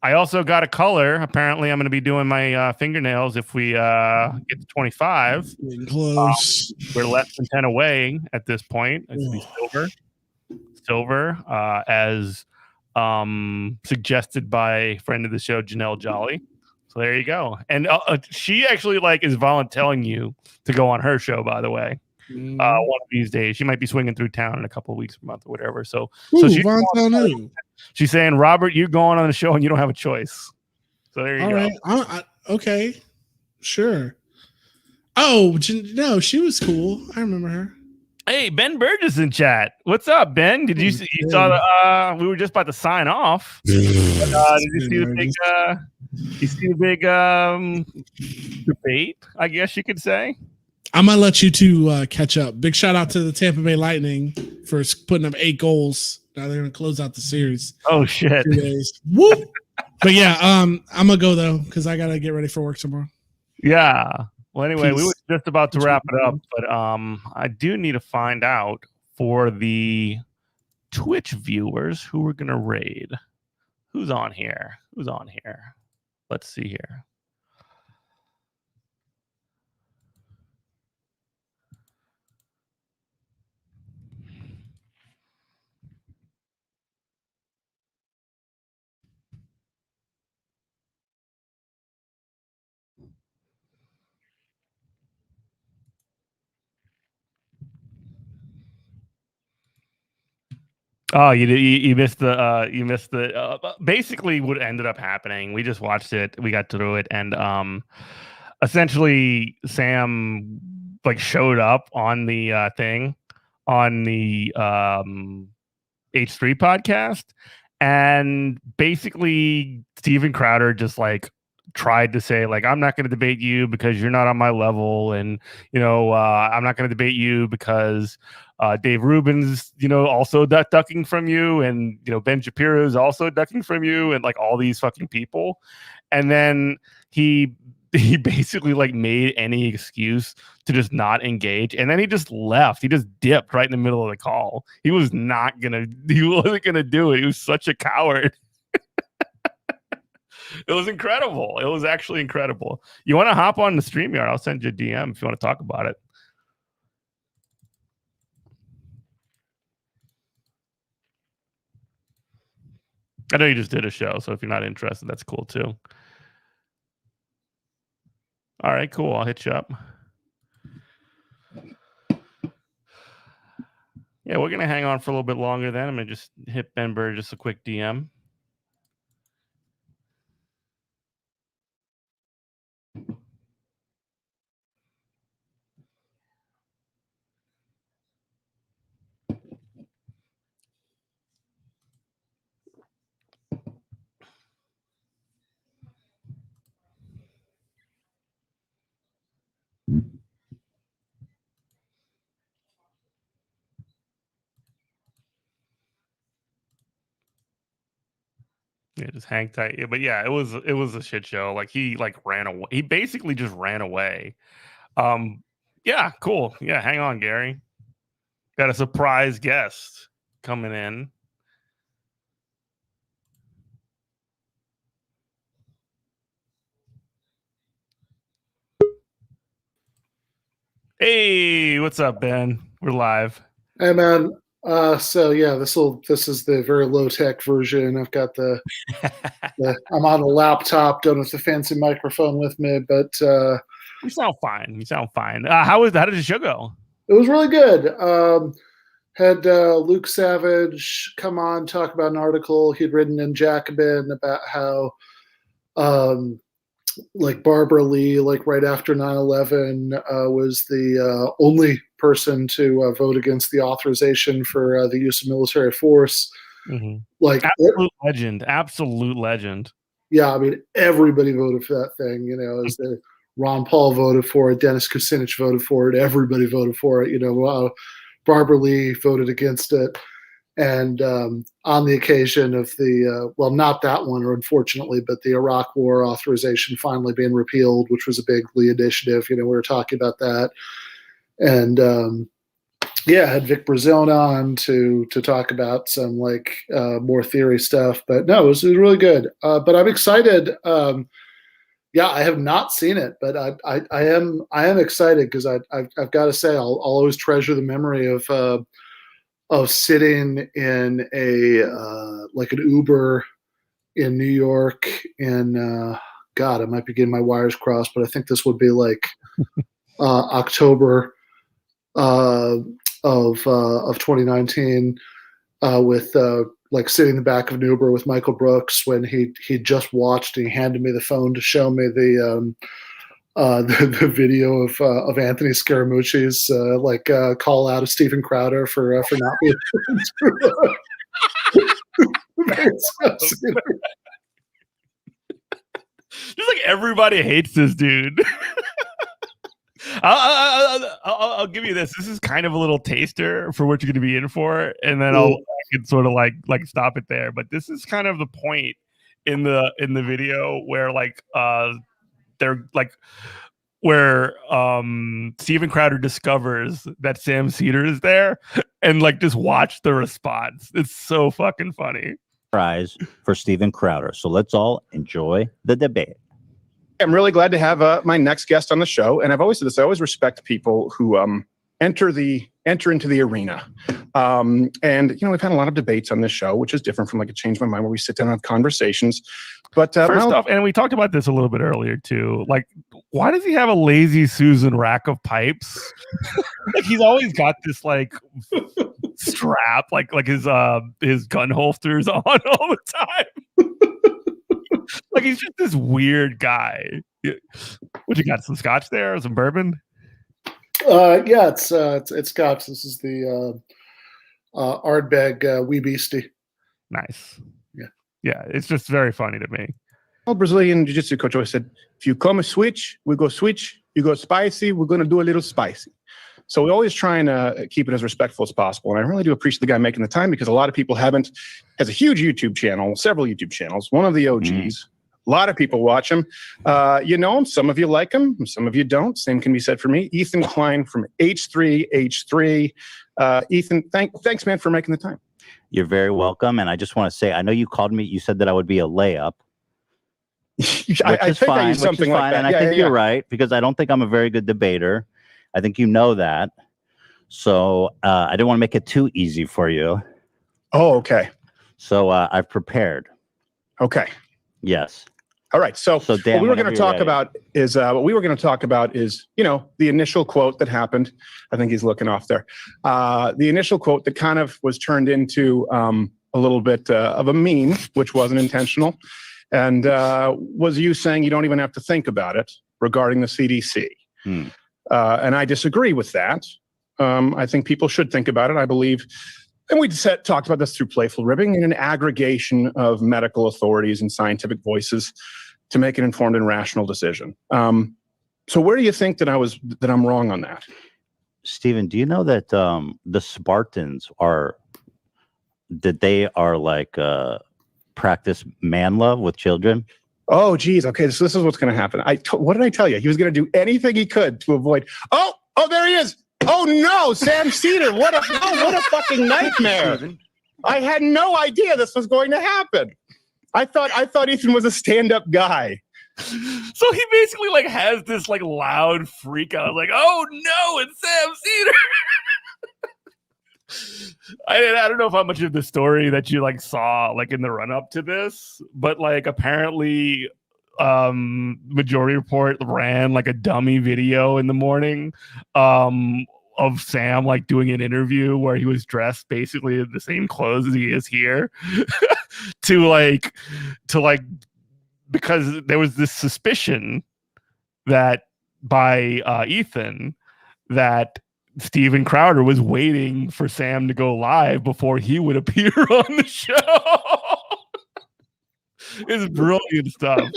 Speaker 2: I also got a color. Apparently, I'm going to be doing my fingernails if we get to 25.
Speaker 1: Getting close.
Speaker 2: We're less than 10 away at this point. It's going to be silver, as suggested by friend of the show, Janelle Jolly. So there you go. And she actually is volunteering you to go on her show, by the way. One of these days, she might be swinging through town in a couple of weeks, a month, or whatever. So she's saying, Robert, you're going on the show and you don't have a choice. So there you go.
Speaker 1: All right. Okay. Sure. Oh, no, she was cool. I remember her.
Speaker 2: Hey, Ben Burgess in chat. What's up, Ben? Did you see? You saw the? We were just about to sign off. Did you see the big? You see the big debate? I guess you could say.
Speaker 1: I'm gonna let you two catch up. Big shout out to the Tampa Bay Lightning for putting up 8 goals. Now they're gonna close out the series.
Speaker 2: Oh shit!
Speaker 1: 2 days. Whoop. But yeah, I'm gonna go though because I gotta get ready for work tomorrow.
Speaker 2: Yeah. Well, anyway, we were just about to wrap it up, but I do need to find out for the Twitch viewers who we're gonna raid. Who's on here? Let's see here. Oh, you missed the basically what ended up happening. We just watched it. We got through it, and essentially Sam like showed up on the thing on the H3 podcast, and basically Steven Crowder just like tried to say like, I'm not going to debate you because you're not on my level, and I'm not going to debate you because Dave Rubin's also ducking from you, and Ben Shapiro is also ducking from you, and like all these fucking people. And then he basically like made any excuse to just not engage, and then he just left. He just dipped right in the middle of the call. He wasn't gonna do it. He was such a coward. It was incredible. It was actually incredible. You want to hop on the StreamYard? I'll send you a DM if you want to talk about it. I know you just did a show, so if you're not interested, that's cool too. All right, cool. I'll hit you up. Yeah, we're going to hang on for a little bit longer then. I'm going to just hit Ben Burgess a quick DM. Yeah, just hang tight. Yeah, but yeah, it was a shit show. Like he ran away. He basically just ran away. Yeah, cool. Yeah, hang on, Gary. Got a surprise guest coming in. Hey, what's up, Ben? We're live.
Speaker 11: Hey, man. So yeah, this is the very low tech version. I've got the I'm on a laptop, don't have the fancy microphone with me, but
Speaker 2: you sound fine. How did the show go?
Speaker 11: It was really good. Had Luke Savage come on, talk about an article he'd written in Jacobin about how like Barbara Lee, like right after 9/11, was the only person to vote against the authorization for the use of military force.
Speaker 2: Mm-hmm.
Speaker 11: Like
Speaker 2: absolute legend.
Speaker 11: Yeah, I mean, everybody voted for that thing. As the Ron Paul voted for it, Dennis Kucinich voted for it, everybody voted for it. Barbara Lee voted against it. And on the occasion of the, well, not that one, unfortunately, but the Iraq War authorization finally being repealed, which was a big Lee initiative. We were talking about that. And yeah, I had Vic Brazone on to talk about some more theory stuff. But no, it was really good. But I'm excited. Yeah, I have not seen it, but I am excited because I've got to say I'll always treasure the memory of sitting in a like an Uber in New York in God, I might be getting my wires crossed, but I think this would be like October of 2019 with like sitting in the back of an Uber with Michael Brooks when he just watched and he handed me the phone to show me the video of Anthony Scaramucci's call out of Steven Crowder for not being
Speaker 2: just like everybody hates this dude. I'll give you this. This is kind of a little taster for what you're going to be in for, and then I can sort of like stop it there. But this is kind of the point in the video where they're like where Steven Crowder discovers that Sam Cedar is there, and just watch the response. It's so fucking funny.
Speaker 3: Prize for Steven Crowder. So let's all enjoy the debate.
Speaker 5: I'm really glad to have my next guest on the show, and I've always said this. I always respect people who enter into the arena. And we've had a lot of debates on this show, which is different from a Change My Mind, where we sit down and have conversations. But
Speaker 2: first off, and we talked about this a little bit earlier too. Why does he have a Lazy Susan rack of pipes? He's always got this strap, like his gun holsters on all the time. Like he's just this weird guy. What you got? Some scotch there? Some bourbon?
Speaker 11: Yeah, it's scotch. This is the Ardbeg Wee Beastie.
Speaker 2: Nice.
Speaker 11: Yeah.
Speaker 2: Yeah, it's just very funny to me.
Speaker 12: Brazilian jiu-jitsu coach always said, if you come a switch, we go switch. You go spicy, we're going to do a little spicy. So we always try and keep it as respectful as possible. And I really do appreciate the guy making the time, because a lot of people has a huge YouTube channel, several YouTube channels, one of the OGs. A lot of people watch him. You know him. Some of you like him. Some of you don't. Same can be said for me. Ethan Klein from H3H3. Ethan, thanks, man, for making the time.
Speaker 3: You're very welcome. And I just want to say, I know you called me. You said that I would be a layup.
Speaker 12: I think I used something like that.
Speaker 3: And I think you're right, because I don't think I'm a very good debater. I think you know that. So I didn't want to make it too easy for you.
Speaker 12: Oh, okay.
Speaker 3: So I've prepared.
Speaker 12: Okay.
Speaker 3: Yes.
Speaker 12: All right. So
Speaker 3: Dan,
Speaker 12: what we were going to talk about is the initial quote that happened. I think he's looking off there. The initial quote that kind of was turned into a little bit of a meme, which wasn't intentional, and was you saying you don't even have to think about it regarding the CDC. And I disagree with that. I think people should think about it. I believe, and we talked about this through Playful Ribbing, in an aggregation of medical authorities and scientific voices to make an informed and rational decision. So where do you think that I'm wrong on that?
Speaker 3: Stephen, do you know that the Spartans are like practice man love with children?
Speaker 12: Oh, geez. Okay, so this is what's going to happen. What did I tell you? He was going to do anything he could to avoid. Oh, there he is. Oh no, Sam Cedar! What a fucking nightmare! I had no idea this was going to happen. I thought Ethan was a stand-up guy.
Speaker 2: So he basically like has this like loud freak out, like, oh no, it's Sam Cedar. I don't know how much of the story that you like saw like in the run up to this, but like apparently Majority Report ran like a dummy video in the morning of Sam like doing an interview where he was dressed basically in the same clothes as he is here to because there was this suspicion that by Ethan that Steven Crowder was waiting for Sam to go live before he would appear on the show. It's brilliant stuff.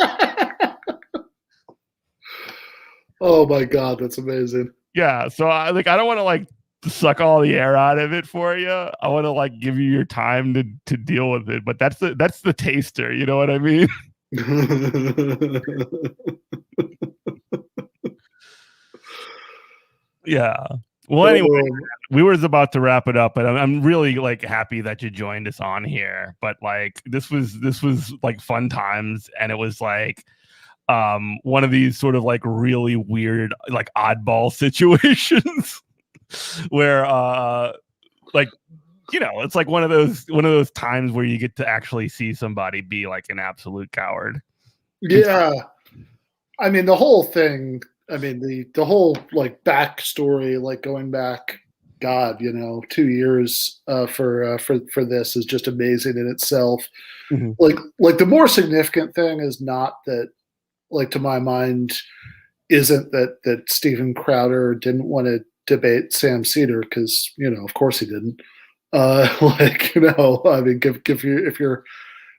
Speaker 11: Oh my God, that's amazing.
Speaker 2: Yeah, so I don't want to like suck all the air out of it for you. I want to like give you your time to deal with it, but that's the taster, you know what I mean? Yeah. Well, anyway, we were about to wrap it up, but I'm really like happy that you joined us on here. But like this was like fun times, and it was like one of these sort of like really weird like oddball situations where like, you know, it's like one of those times where you get to actually see somebody be like an absolute coward.
Speaker 11: Yeah. I mean, the whole thing, I mean, the whole like backstory, like going back, God, 2 years for this is just amazing in itself.
Speaker 2: Mm-hmm.
Speaker 11: Like the more significant thing is not that, like, to my mind, isn't that Steven Crowder didn't want to debate Sam Cedar, because of course he didn't. I mean,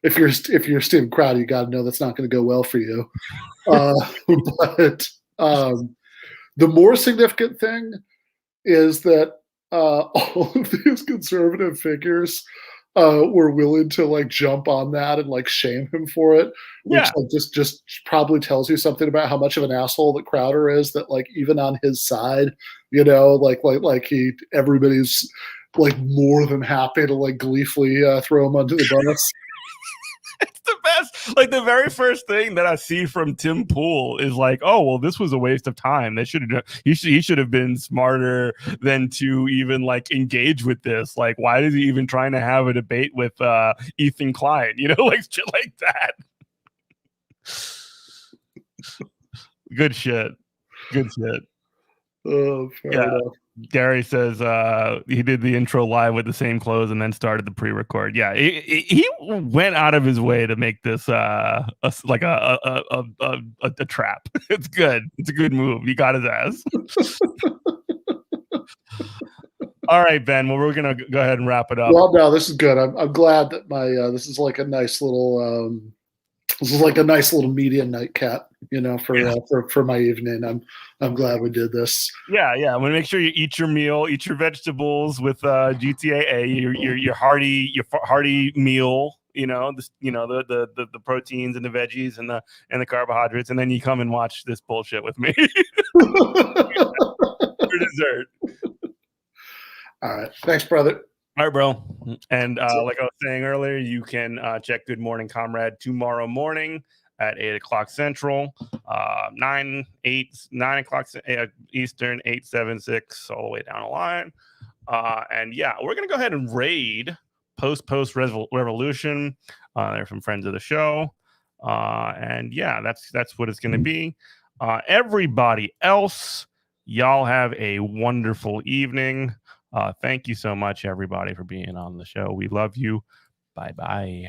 Speaker 11: if you're Steven Crowder, you got to know that's not going to go well for you. But the more significant thing is that all of these conservative figures were willing to like jump on that and like shame him for it, which like, just probably tells you something about how much of an asshole that Crowder is. That like even on his side, everybody's like more than happy to like gleefully throw him under the bus.
Speaker 2: It's the best. Like the very first thing that I see from Tim Pool is like, oh well, this was a waste of time. He should have been smarter than to even like engage with this. Like, why is he even trying to have a debate with Ethan Klein? Like shit like that. Good shit.
Speaker 11: Oh, fair enough.
Speaker 2: Gary says he did the intro live with the same clothes and then started the pre-record. Yeah, he went out of his way to make this a trap. It's good. It's a good move. He got his ass. All right, Ben. Well, we're gonna go ahead and wrap it up.
Speaker 11: Well, no, this is good. I'm glad that my this is like a nice little media nightcap, for my evening. I'm glad we did this.
Speaker 2: Yeah. I'm gonna make sure you eat your meal, eat your vegetables with GTAA, your hearty meal. The proteins and the veggies and the carbohydrates, and then you come and watch this bullshit with me for dessert.
Speaker 11: All right. Thanks, brother.
Speaker 2: All right, bro. And like I was saying earlier, you can check Good Morning Comrade tomorrow morning at 8 o'clock Central, 9 o'clock Eastern, 876, all the way down the line. And yeah, we're going to go ahead and raid Post Revolution. They're from friends of the show. And yeah, that's what it's going to be. Everybody else, y'all have a wonderful evening. Thank you so much, everybody, for being on the show. We love you. Bye-bye.